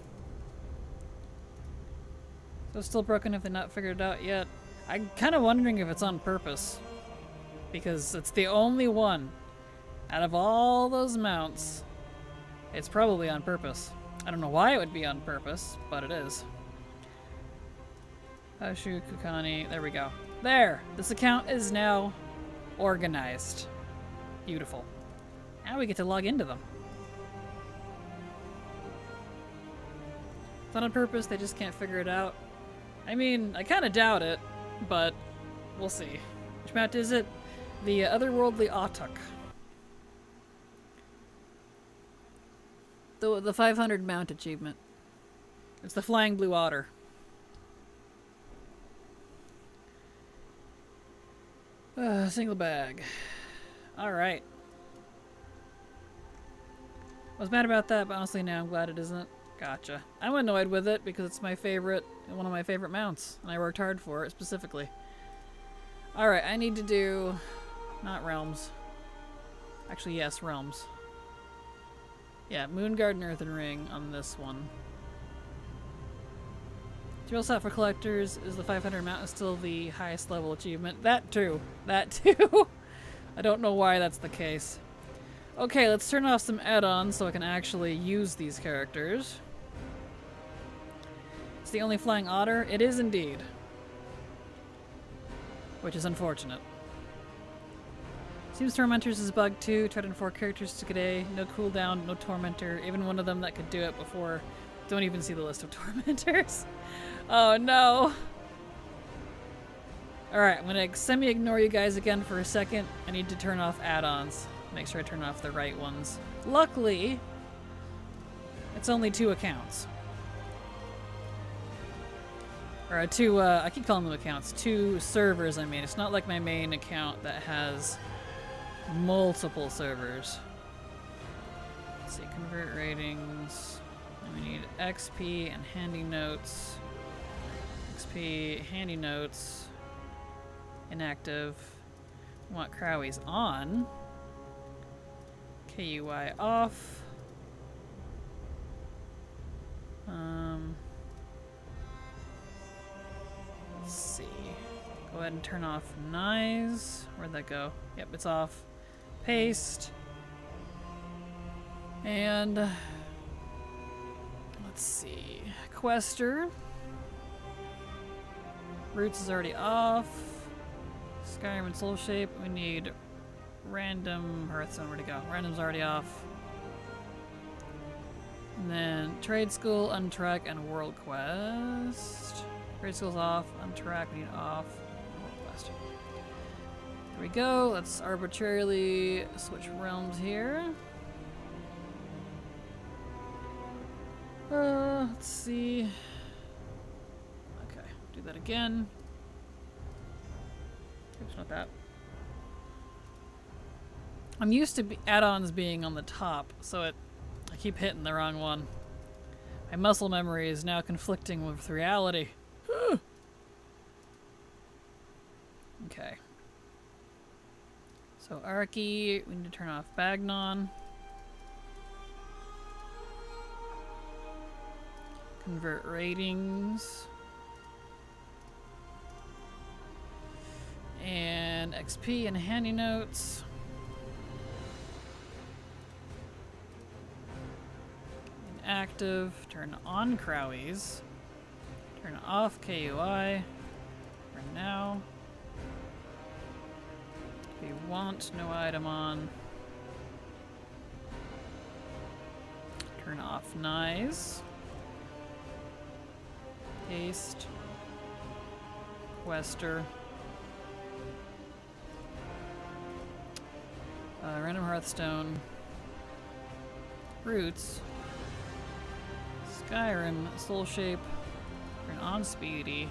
So still broken if they're not figured it out yet. I'm kind of wondering if it's on purpose. Because it's the only one. Out of all those mounts, it's probably on purpose. I don't know why it would be on purpose, but it is. Ashu Kukani, there we go. There! This account is now organized. Beautiful. Now we get to log into them. It's not on purpose, they just can't figure it out. I mean, I kind of doubt it, but we'll see. Which mount is it? The Otherworldly Autuk. The 500 mount achievement. It's the Flying Blue Otter. Single bag. Alright. I was mad about that, but honestly now I'm glad it isn't. Gotcha. I'm annoyed with it because it's my favorite, one of my favorite mounts, and I worked hard for it specifically. Alright, I need to do... not realms. Actually, yes, realms. Yeah, Moonguard and Earthen Ring on this one. Drill set for collectors is the 500 mount is still the highest level achievement. That too. That too. I don't know why that's the case. Okay, let's turn off some add-ons so I can actually use these characters. It's the only flying otter? It is indeed. Which is unfortunate. Seems Tormentors is bugged too. Tried in 4 characters today. No cooldown, no Tormentor. Even one of them that could do it before. Don't even see the list of Tormentors. Oh no. Alright, I'm gonna semi-ignore you guys again for a second. I need to turn off add-ons. Make sure I turn off the right ones. Luckily, it's only 2 accounts. Or 2, I keep calling them accounts. 2 servers, I mean. It's not like my main account that has multiple servers. Let's see, convert ratings. And we need XP and handy notes. XP, handy notes. Inactive. We want Crowies on. KUI off. Let's see. Go ahead and turn off Nyes. Where'd that go? Yep, it's off. Paste. And let's see. Quester. Roots is already off. Skyrim and Soul Shape. We need Random Hearthstone. Where'd it go? Random's already off. And then Trade School, Untrack, and World Quest. Trade School's off. Untrack, we need off. World Quest. There we go. Let's arbitrarily switch realms here. Let's see. Okay, do that again. Oops, not that. I'm used to add-ons being on the top, so I keep hitting the wrong one. My muscle memory is now conflicting with reality. Okay. So Arky, we need to turn off Bagnon. Convert ratings. And XP and handy notes. Inactive. Turn on Crowies. Turn off KUI. For now. We want no item on. Turn off Nyes. Paste. Quester. Random Hearthstone. Roots. Skyrim. Soul Shape. Turn on Speedy.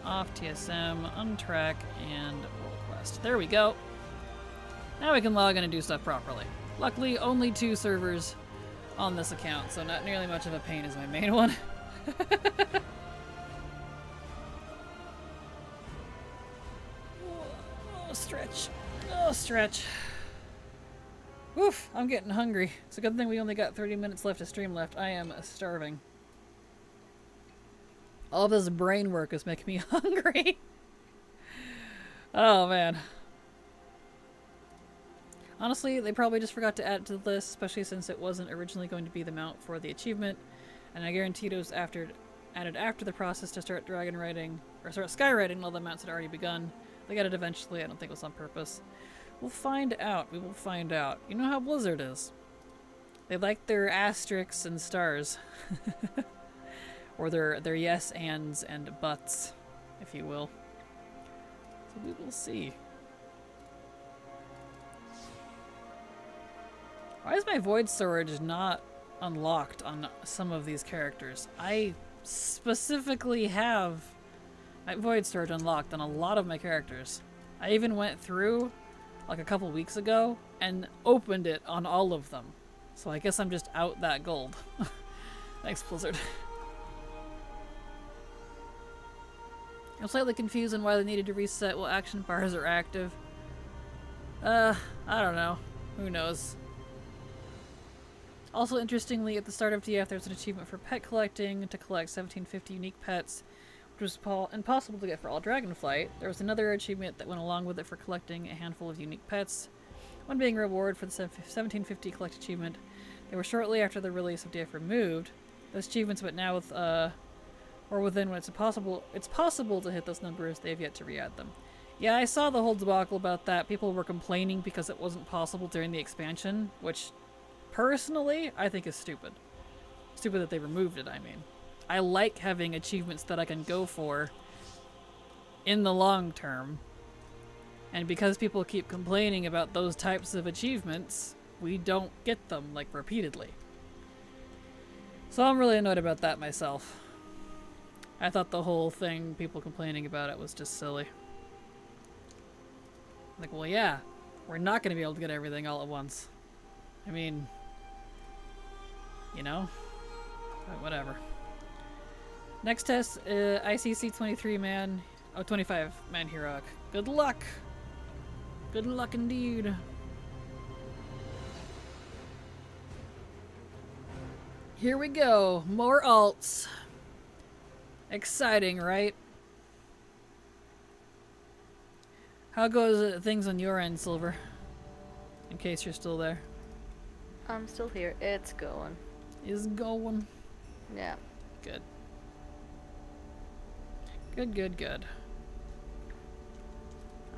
Turn off TSM. Untrack. And World Quest. There we go. Now we can log in and do stuff properly. Luckily, only 2 servers on this account, so not nearly much of a pain as my main one. Oh, stretch. Oh, stretch. Oof, I'm getting hungry. It's a good thing we only got 30 minutes left of stream left. I am starving. All of this brain work is making me hungry. Oh, man. Honestly, they probably just forgot to add it to the list, especially since it wasn't originally going to be the mount for the achievement. And I guarantee it was added after the process to start dragon writing, or start skywriting all the mounts had already begun. They got it eventually. I don't think it was on purpose. We'll find out. We will find out. You know how Blizzard is. They like their asterisks and stars. Or their yes ands and buts, if you will. So we will see. Why is my void storage not unlocked on some of these characters? I specifically have my void storage unlocked on a lot of my characters. I even went through like a couple weeks ago and opened it on all of them. So I guess I'm just out that gold. Thanks, Blizzard. I'm slightly confused on why they needed to reset while action bars are active. I don't know. Who knows? Also, interestingly, at the start of TF, there's an achievement for pet collecting to collect 1750 unique pets, which was impossible to get for all Dragonflight. There was another achievement that went along with it for collecting a handful of unique pets, one being a reward for the 1750 collect achievement. They were shortly after the release of DF removed. Those achievements, but now with or within when it's possible to hit those numbers, they have yet to re-add them. Yeah, I saw the whole debacle about that. People were complaining because it wasn't possible during the expansion, which personally I think is stupid. Stupid that they removed it, I mean. I like having achievements that I can go for in the long term. And because people keep complaining about those types of achievements, we don't get them, like, repeatedly. So I'm really annoyed about that myself. I thought the whole thing, people complaining about it, was just silly. Like, well, yeah, we're not going to be able to get everything all at once. I mean, you know? But whatever. Next test, ICC 23 man, 25 man heroic. Good luck! Good luck indeed. Here we go, more alts. Exciting, right? How goes things on your end, Silver? In case you're still there. I'm still here. It's going. Is going. Yeah. Good. Good, good, good.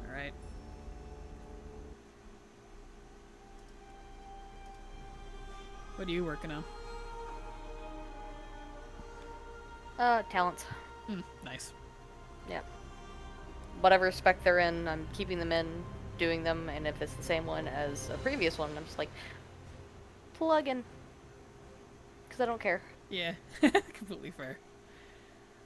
Alright. What are you working on? Talents. Nice. Yeah. Whatever spec they're in, I'm keeping them in, doing them, and if it's the same one as a previous one, I'm just like, plug in. Because I don't care. Yeah, completely fair.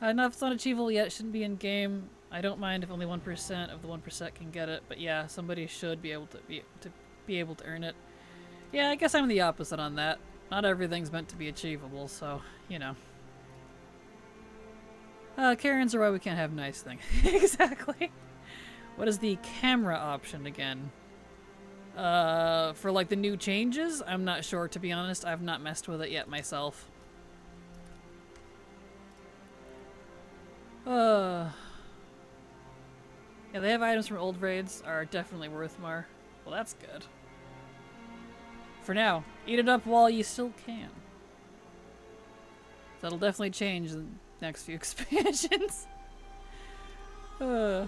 No, if it's not achievable yet, it shouldn't be in game. I don't mind if only 1% of the 1% can get it, but yeah, somebody should be able to earn it. Yeah, I guess I'm the opposite on that. Not everything's meant to be achievable, so you know. Karens are why we can't have nice things. Exactly. What is the camera option again? For like the new changes? I'm not sure, to be honest. I've not messed with it yet myself. Yeah, they have items from old raids are definitely worth more. Well, that's good. For now, eat it up while you still can. That'll definitely change in the next few expansions. I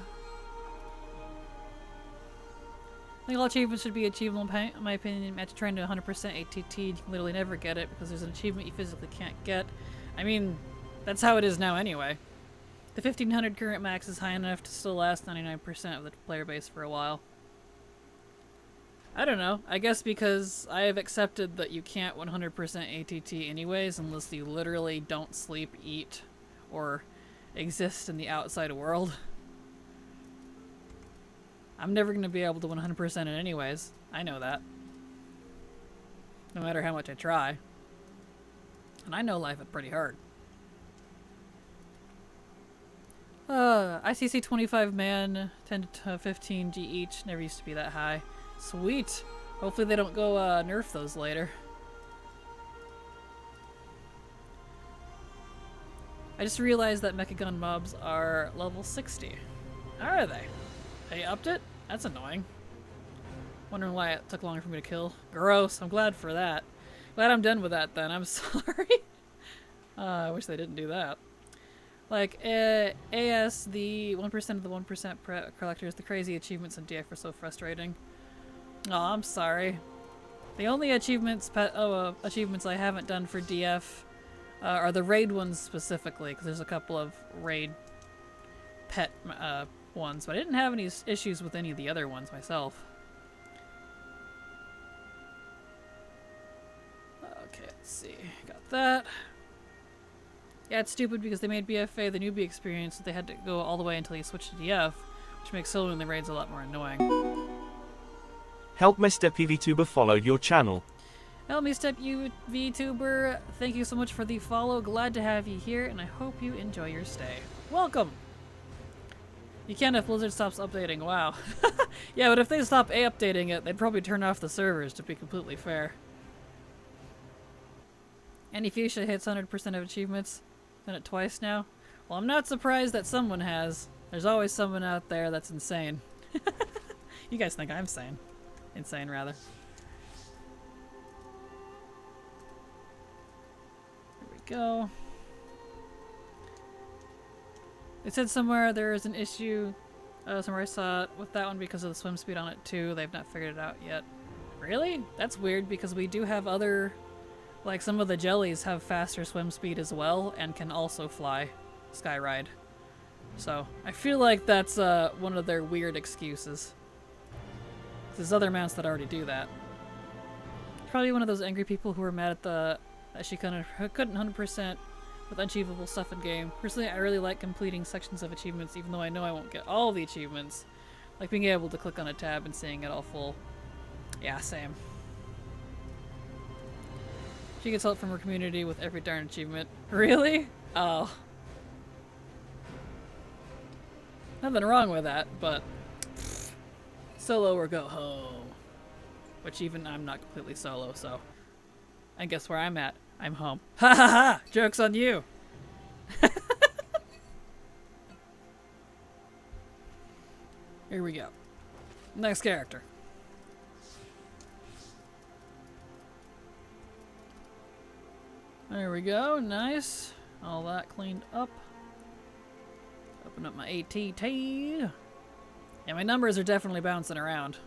think all achievements should be achievable in my opinion. After trying to 100% ATT, you can literally never get it because there's an achievement you physically can't get. I mean, that's how it is now anyway. The 1500 current max is high enough to still last 99% of the player base for a while. I don't know. I guess because I have accepted that you can't 100% ATT anyways unless you literally don't sleep, eat, or exist in the outside world. I'm never going to be able to 100% it anyways. I know that. No matter how much I try. And I know life is pretty hard. ICC 25 man, 10 to 15 G each. Never used to be that high. Sweet. Hopefully they don't go nerf those later. I just realized that Mechagun mobs are level 60. How are they? They upped it? That's annoying. Wondering why it took longer for me to kill. Gross. I'm glad for that. Glad I'm done with that then. I'm sorry. I wish they didn't do that. Like, AS, the 1% of the 1% collectors, the crazy achievements in DF are so frustrating. Oh, I'm sorry. The only achievements achievements I haven't done for DF are the raid ones specifically, because there's a couple of raid pet ones, but I didn't have any issues with any of the other ones myself. Okay, let's see. Got that. Yeah, it's stupid because they made BFA the newbie experience, so they had to go all the way until you switched to DF, which makes soloing the raids a lot more annoying. Help Mr. PVTuber followed your channel. Help me, Step you VTuber. Thank you so much for the follow. Glad to have you here, and I hope you enjoy your stay. Welcome! You can if Blizzard stops updating. Wow. Yeah, but if they stop updating it, they'd probably turn off the servers, to be completely fair. Any Fuchsia hits 100% of achievements. Done it twice now. Well, I'm not surprised that someone has. There's always someone out there that's insane. You guys think I'm sane. Insane, rather. There we go. It said somewhere there is an issue, somewhere I saw it, with that one because of the swim speed on it too. They've not figured it out yet. Really? That's weird because we do have other, like some of the jellies have faster swim speed as well and can also fly, skyride. So I feel like that's one of their weird excuses. There's other mounts that already do that. Probably one of those angry people who were mad at that she couldn't 100% with unachievable stuff in game. Personally, I really like completing sections of achievements, even though I know I won't get all the achievements. Like being able to click on a tab and seeing it all full. Yeah, same. She gets help from her community with every darn achievement. Really? Oh. Nothing wrong with that, but solo or go home. Which even I'm not completely solo, so I guess where I'm at, I'm home. Ha ha ha! Joke's on you! Here we go. Next character. There we go, nice. All that cleaned up. Open up my ATT. Yeah, my numbers are definitely bouncing around.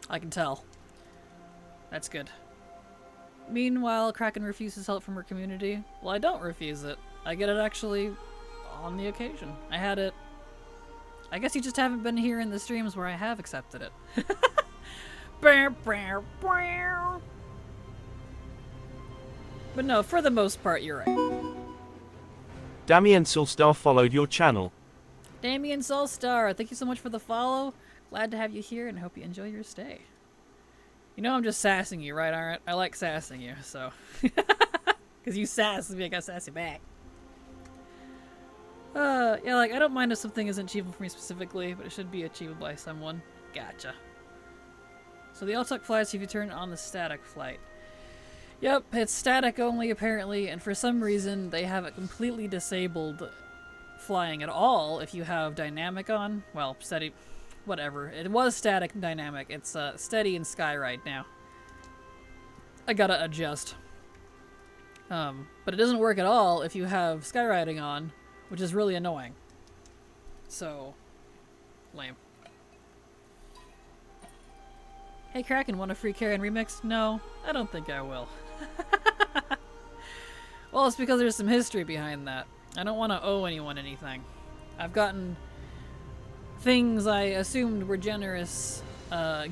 I can tell. That's good. Meanwhile, Kraken refuses help from her community. Well, I don't refuse it. I get it actually on the occasion. I had it. I guess you just haven't been here in the streams where I have accepted it. But no, for the most part, you're right. Damien Solstar followed your channel. Damien Solstar, thank you so much for the follow. Glad to have you here and hope you enjoy your stay. You know I'm just sassing you, right, Aren't? I like sassing you, so. Because you sass me, I gotta sass you back. Yeah, like, I don't mind if something isn't achievable for me specifically, but it should be achievable by someone. Gotcha. So the Altuck flies if you turn on the static flight. Yep, it's static only apparently, and for some reason they have it completely disabled flying at all if you have dynamic on. Well, steady, whatever. It was static and dynamic. It's steady and skyride now. I gotta adjust. But it doesn't work at all if you have skyriding on, which is really annoying. So, lame. Hey Kraken, want a free Karen remix? No, I don't think I will. Well, it's because there's some history behind that. I don't want to owe anyone anything. I've gotten things I assumed were generous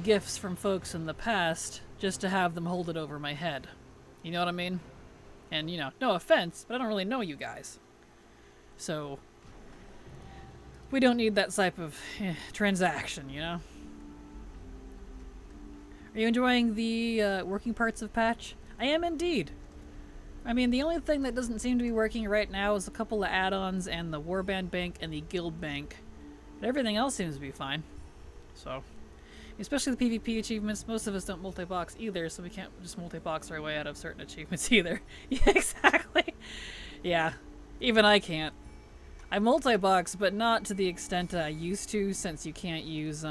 gifts from folks in the past just to have them hold it over my head. You know what I mean? And, you know, no offense, but I don't really know you guys. So, we don't need that type of transaction, you know? Are you enjoying the working parts of Patch? I am indeed. I mean, the only thing that doesn't seem to be working right now is a couple of add-ons and the Warband bank and the guild bank. But everything else seems to be fine. So, especially the PvP achievements, most of us don't multi-box either, so we can't just multi-box our way out of certain achievements either. Yeah, exactly. Yeah, even I can't. I multi-box, but not to the extent I used to, since you can't use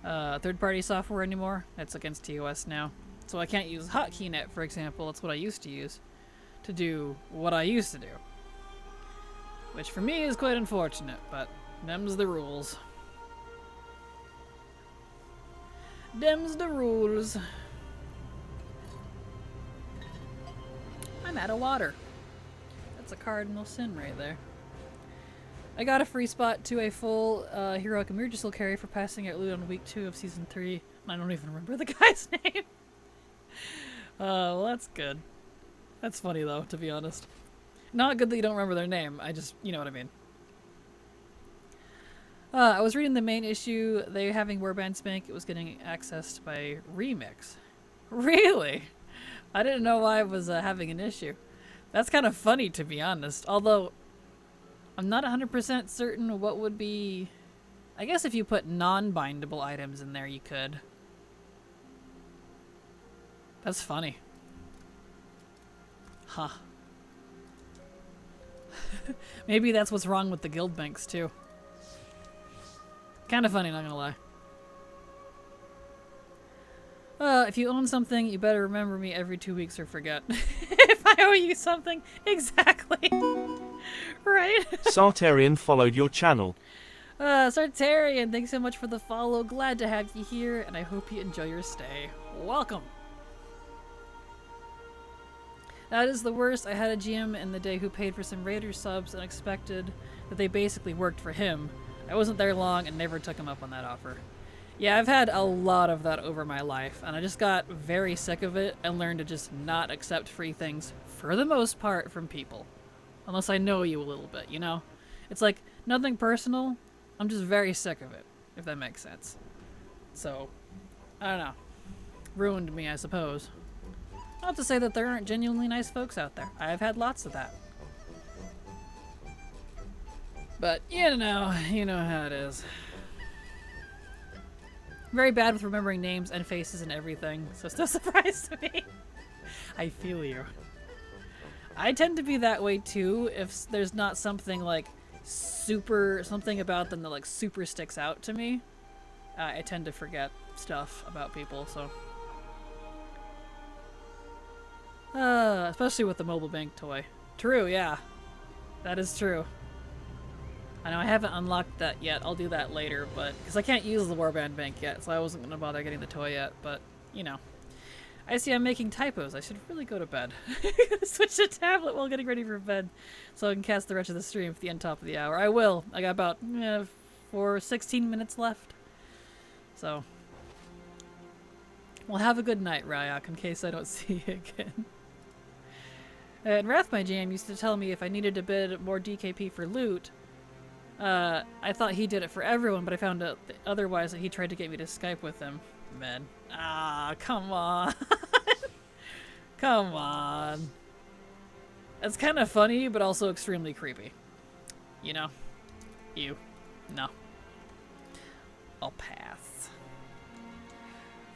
third-party software anymore. That's against TOS now. So I can't use HotKeyNet, for example. That's what I used to use to do what I used to do. Which for me is quite unfortunate, but them's the rules. Dem's the rules. I'm out of water. That's a cardinal sin right there. I got a free spot to a full heroic emergency carry for passing out loot on week 2 of season 3. I don't even remember the guy's name. Well, that's good. That's funny though, to be honest. Not good that you don't remember their name. I just, you know what I mean. I was reading the main issue. They having Warband Spank. It was getting accessed by Remix. Really? I didn't know why it was having an issue. That's kind of funny, to be honest. Although, I'm not 100% certain what would be... I guess if you put non-bindable items in there, you could. That's funny. Huh. Maybe that's what's wrong with the guild banks, too. Kind of funny, not gonna lie. If you own something, you better remember me every 2 weeks or forget. If I owe you something, exactly. Right? Sartarian followed your channel. Sartarian, thanks so much for the follow. Glad to have you here, and I hope you enjoy your stay. Welcome. That is the worst. I had a GM in the day who paid for some Raider subs and expected that they basically worked for him. I wasn't there long and never took him up on that offer. Yeah, I've had a lot of that over my life, and I just got very sick of it and learned to just not accept free things, for the most part, from people. Unless I know you a little bit, you know? It's like, nothing personal, I'm just very sick of it, if that makes sense. So, I don't know. Ruined me, I suppose. Not to say that there aren't genuinely nice folks out there. I've had lots of that. But, you know how it is. Very bad with remembering names and faces and everything, so it's no surprise to me. I feel you. I tend to be that way too if there's not something like something about them that like super sticks out to me. I tend to forget stuff about people, so. Especially with the mobile bank toy. True, yeah. That is true. I know I haven't unlocked that yet. I'll do that later, but because I can't use the Warband bank yet, so I wasn't going to bother getting the toy yet, but, you know. I see I'm making typos. I should really go to bed. Switch to tablet while getting ready for bed so I can cast the rest of the stream at the end top of the hour. I will. I got about 16 minutes left. So. Well, have a good night, Ryak, in case I don't see you again. And Wrath, my jam, used to tell me if I needed to bid more DKP for loot, I thought he did it for everyone, but I found out otherwise that he tried to get me to Skype with him. Man. Ah, come on. Come on. It's kind of funny, but also extremely creepy. You know? No. I'll pass.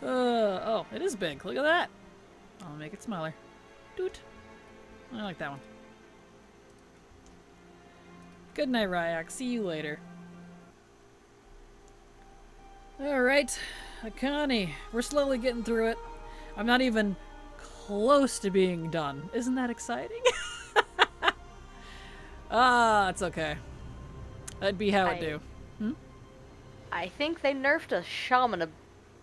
Oh, it is big. Look at that. I'll make it smaller. Doot. I like that one. Good night, Ryak. See you later. Alright, Akani. We're slowly getting through it. I'm not even close to being done. Isn't that exciting? It's okay. That'd be how it do. I think they nerfed a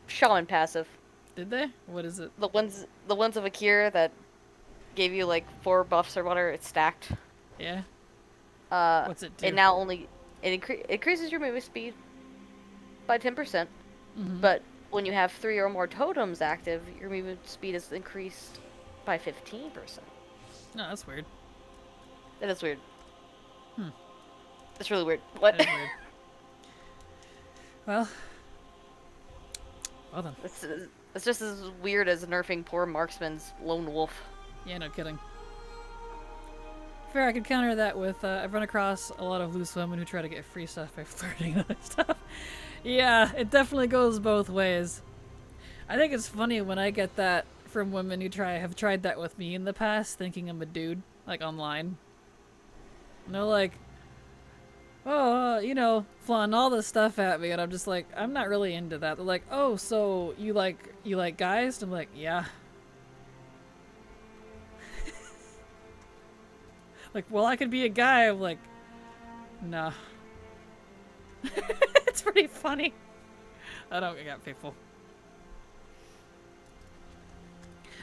shaman passive. Did they? What is it? The ones of Akira that gave you like 4 buffs or whatever, it's stacked. Yeah? What's it do? It now only increases your movement speed by 10%. But when you have 3 or more totems active, your movement speed is increased by 15%. No, that's weird. That is weird. That's really weird. What? That is weird. Well then. It's just as weird as nerfing poor marksman's lone wolf. Yeah, no kidding. Fair, I could counter that with, I've run across a lot of loose women who try to get free stuff by flirting and other stuff. Yeah, it definitely goes both ways. I think it's funny when I get that from women who have tried that with me in the past, thinking I'm a dude, like online. And they're like, oh, flaunting all this stuff at me, and I'm just like, I'm not really into that. They're like, oh, so you like guys? And I'm like, yeah. Like, well, I could be a guy. I'm like, nah. It's pretty funny. I got people.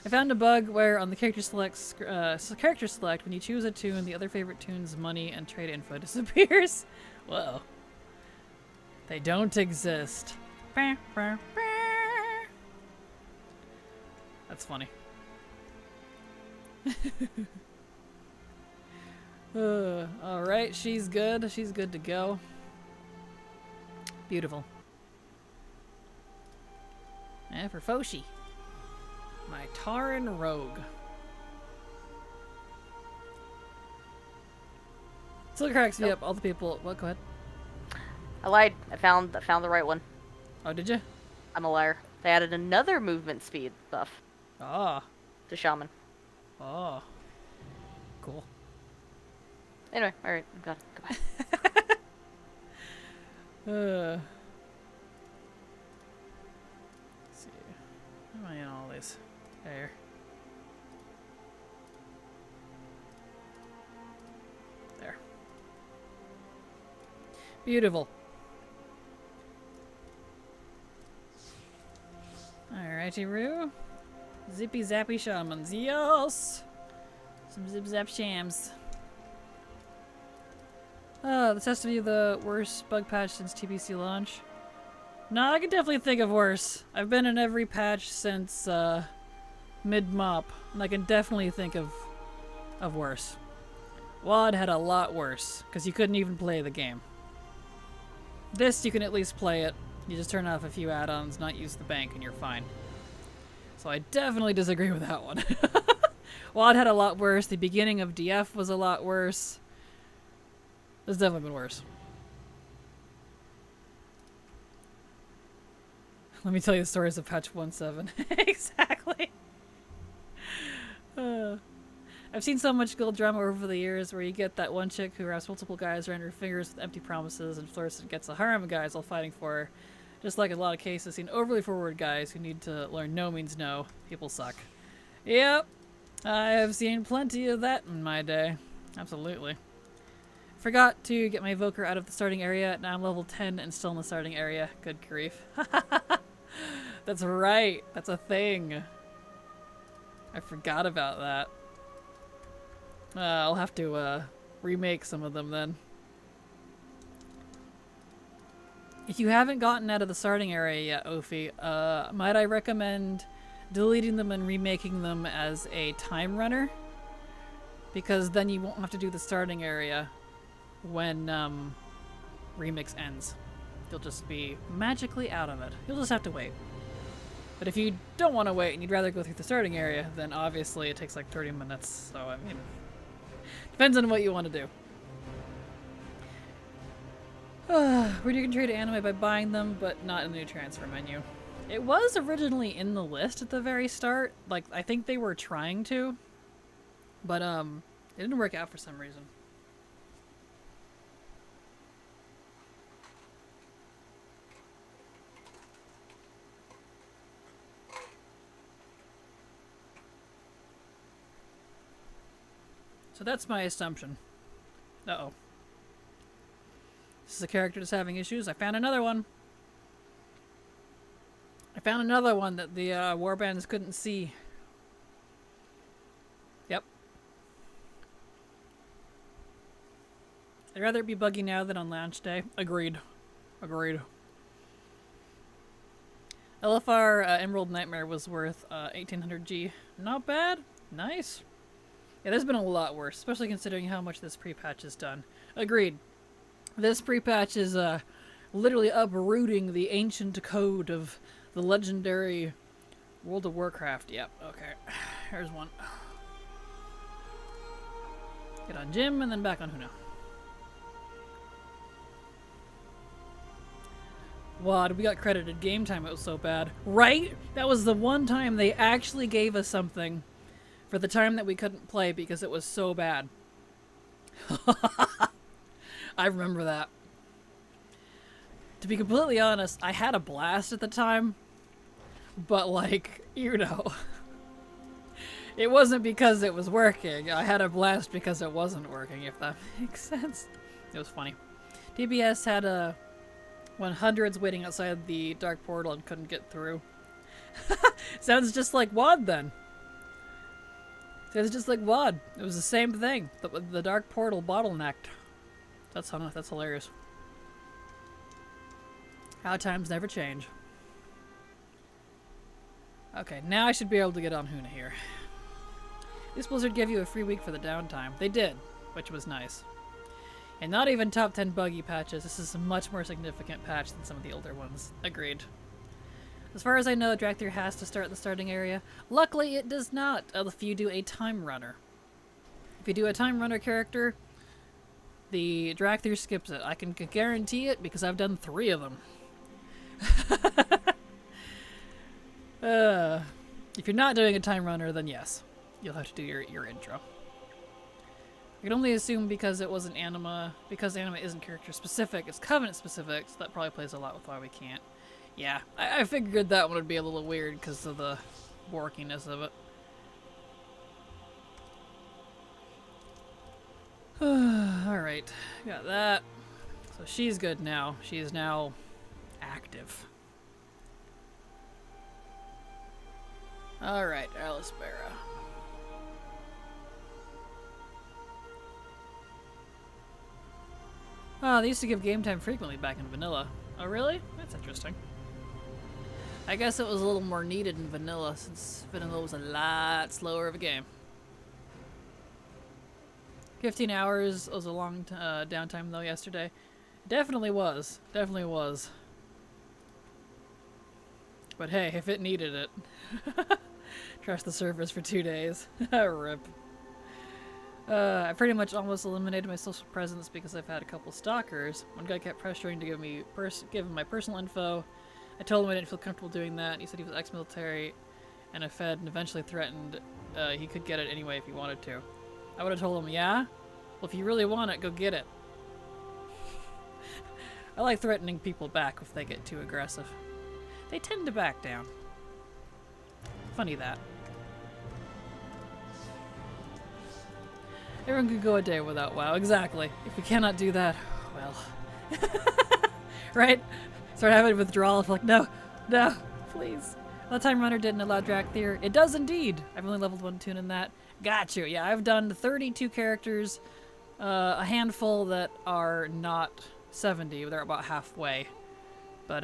I found a bug where on the character select, when you choose a tune, the other favorite tune's money and trade info disappears. Whoa. They don't exist. That's funny. Alright, she's good. She's good to go. Beautiful. And for Foshi. My Taran Rogue. Still cracks me up. All the people. What? Go ahead. I lied. I found the right one. Oh, did you? I'm a liar. They added another movement speed buff Ah. to Shaman. Oh. Cool. Anyway, alright, I'm gone. Goodbye. Let's see. How am I in all these? There. There. Beautiful. Alrighty, Roo. Zippy zappy shamans. Yes! Some zip zap shams. This has to be the worst bug patch since TBC launch. No, I can definitely think of worse. I've been in every patch since mid-mop, and I can definitely think of worse. WoD had a lot worse, because you couldn't even play the game. This, you can at least play it. You just turn off a few add-ons, not use the bank, and you're fine. So I definitely disagree with that one. WoD had a lot worse. The beginning of DF was a lot worse. It's definitely been worse. Let me tell you the stories of patch 1.7. Exactly. I've seen so much guild drama over the years where you get that one chick who wraps multiple guys around her fingers with empty promises and flirts and gets a harem of guys all fighting for her. Just like in a lot of cases, seen overly forward guys who need to learn no means no. People suck. Yep. I have seen plenty of that in my day. Absolutely. Forgot to get my Evoker out of the starting area. Now I'm level 10 and still in the starting area. Good grief. That's right. That's a thing. I forgot about that. I'll have to remake some of them then. If you haven't gotten out of the starting area yet, Ophi, might I recommend deleting them and remaking them as a time runner? Because then you won't have to do the starting area when remix ends. You'll just be magically out of it. You'll just have to wait. But if you don't want to wait and you'd rather go through the starting area, then obviously it takes like 30 minutes. So, I mean, depends on what you want to do. Where you can trade anime by buying them, but not in the new transfer menu. It was originally in the list at the very start. Like, I think they were trying to. But, it didn't work out for some reason. So that's my assumption. Uh-oh. This is a character that's having issues. I found another one. I found another one that the warbands couldn't see. Yep. I'd rather it be buggy now than on launch day. Agreed. Agreed. LFR Emerald Nightmare was worth 1800 G. Not bad. Nice. Yeah, there's been a lot worse, especially considering how much this pre-patch has done. Agreed. This pre-patch is literally uprooting the ancient code of the legendary World of Warcraft. Yep, okay. Here's one. Get on Jim and then back on Huno. WoD, we got credited game time, it was so bad. Right? That was the one time they actually gave us something for the time that we couldn't play because it was so bad. I remember that. To be completely honest, I had a blast at the time, but like, you know, it wasn't because it was working. I had a blast because it wasn't working, if that makes sense. It was funny. TBS had 100s waiting outside the dark portal and couldn't get through. Sounds just like WoD then. It's just like WoD. It was the same thing. The Dark Portal bottlenecked. That's hilarious. How times never change. Okay, now I should be able to get on Huna here. This Blizzard gave you a free week for the downtime. They did, which was nice. And not even top 10 buggy patches. This is a much more significant patch than some of the older ones. Agreed. As far as I know, Drakthir has to start the starting area. Luckily, it does not if you do a time runner. If you do a time runner character, the Drakthir skips it. I can guarantee it because I've done 3 of them. If you're not doing a time runner, then yes, you'll have to do your intro. I can only assume because it wasn't anima, because anima isn't character specific, it's covenant specific, so that probably plays a lot with why we can't. Yeah, I figured that one would be a little weird because of the workiness of it. Alright, got that. So she's good now. She is now active. Alright, Alice Barra. Oh, they used to give game time frequently back in vanilla. Oh, really? That's interesting. I guess it was a little more needed in vanilla since vanilla was a lot slower of a game. 15 hours was a long downtime though yesterday. Definitely was. Definitely was. But hey, if it needed it. Trashed the servers for 2 days. Rip. I pretty much almost eliminated my social presence because I've had a couple stalkers. One guy kept pressuring to give him my personal info. I told him I didn't feel comfortable doing that. He said he was ex-military and a Fed and eventually threatened he could get it anyway if he wanted to. I would have told him, yeah? Well, if you really want it, go get it. I like threatening people back if they get too aggressive. They tend to back down. Funny that. Everyone could go a day without WoW. Exactly. If we cannot do that, well. Right? Start having withdrawal. Like, no, please. Well, the Time Runner didn't allow Drakthir. It does indeed. I've only leveled 1 tune in that. Got you. Yeah, I've done 32 characters. A handful that are not 70. They're about halfway. But,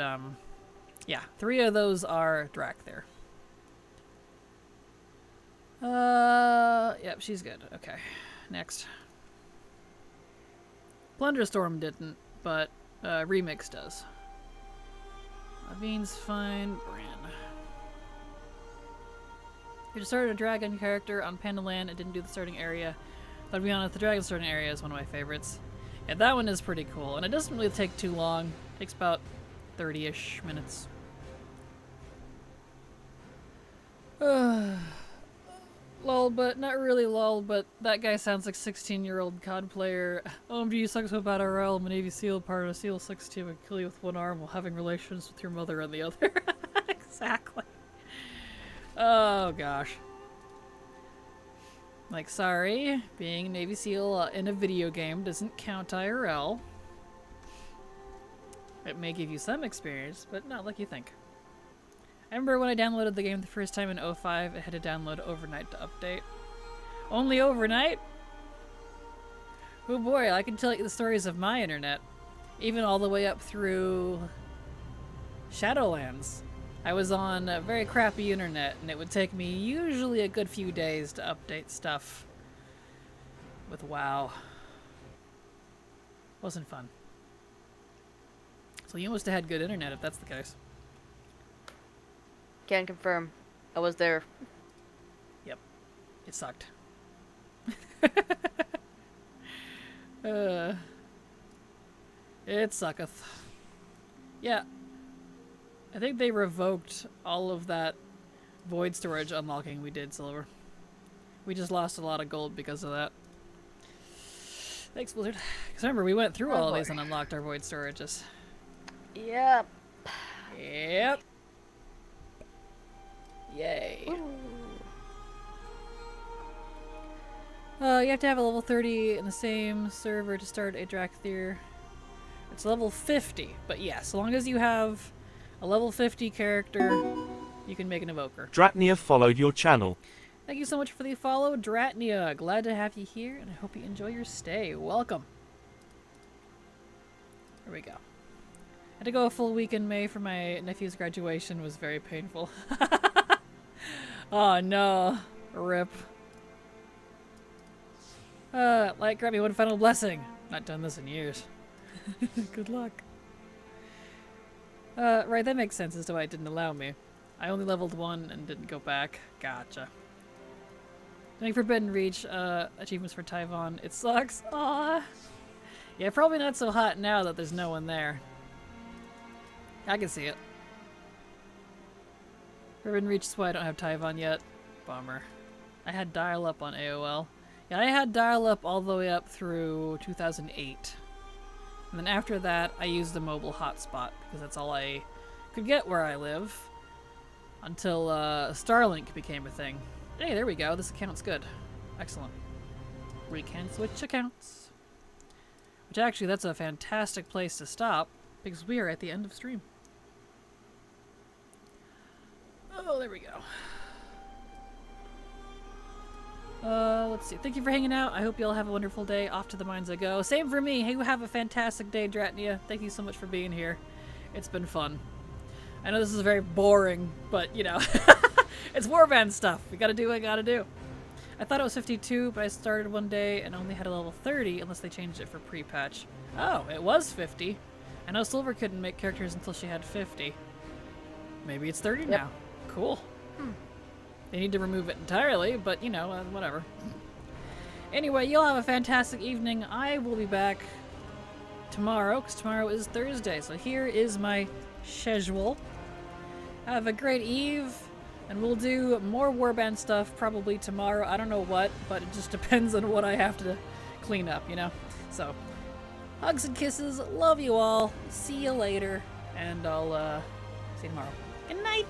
yeah. 3 of those are Drakthir. Yep, she's good. Okay. Next. Plunderstorm didn't, but Remix does. Avine's fine. Bran. You just started a dragon character on Pandaland and didn't do the starting area. But to be honest, the dragon starting area is one of my favorites. Yeah, that one is pretty cool, and it doesn't really take too long. It takes about 30-ish minutes. Lol, but not really lol, but that guy sounds like 16-year-old COD player. OMG sucks so bad RL, I'm a Navy SEAL, part of a SEAL 6 team, and kill you with one arm while having relations with your mother on the other. Exactly. Oh gosh. Like, sorry, being a Navy SEAL in a video game doesn't count IRL. It may give you some experience, but not like you think. I remember when I downloaded the game the first time in 05, it had to download overnight to update. Only overnight? Oh boy, I can tell you the stories of my internet. Even all the way up through Shadowlands. I was on a very crappy internet, and it would take me usually a good few days to update stuff with WoW. Wasn't fun. So you must have had good internet if that's the case. Can confirm. I was there. Yep. It sucked. It sucketh. Yeah. I think they revoked all of that void storage unlocking we did, Silver. We just lost a lot of gold because of that. Thanks, Blizzard. Because remember, we went through all of these and unlocked our void storages. Yep. Yep. Yay. You have to have a level 30 in the same server to start a Drakthir. It's level 50, but yeah, so long as you have a level 50 character, you can make an evoker. Dratnia followed your channel. Thank you so much for the follow, Dratnia. Glad to have you here, and I hope you enjoy your stay. Welcome. Here we go. Had to go a full week in May for my nephew's graduation. Was very painful. Oh no. Rip. Like, grant me one final blessing. Not done this in years. Good luck. Right, that makes sense as to why it didn't allow me. I only leveled 1 and didn't go back. Gotcha. Doing Forbidden Reach, achievements for Tyvon. It sucks. Aww. Yeah, probably not so hot now that there's no one there. I can see it. Forbidden Reach is why I don't have Tyvon yet. Bummer. I had dial-up on AOL. Yeah, I had dial-up all the way up through 2008. And then after that, I used the mobile hotspot, because that's all I could get where I live. Until Starlink became a thing. Hey, there we go. This account's good. Excellent. We can switch accounts. Which actually, that's a fantastic place to stop, because we are at the end of stream. Oh, there we go. Let's see. Thank you for hanging out. I hope you all have a wonderful day. Off to the mines I go. Same for me. Hey, you have a fantastic day, Dratnia. Thank you so much for being here. It's been fun. I know this is very boring, but, you know, it's Warband stuff. We gotta do what we gotta do. I thought it was 52, but I started one day and only had a level 30 unless they changed it for pre-patch. Oh, it was 50. I know Silver couldn't make characters until she had 50. Maybe it's 30 now. Cool. They need to remove it entirely, but, you know, whatever. Anyway, you'll have a fantastic evening. I will be back tomorrow, because tomorrow is Thursday. So here is my schedule. Have a great eve, and we'll do more Warband stuff probably tomorrow. I don't know what, but it just depends on what I have to clean up, you know? So, hugs and kisses. Love you all. See you later, and I'll see you tomorrow. Good night!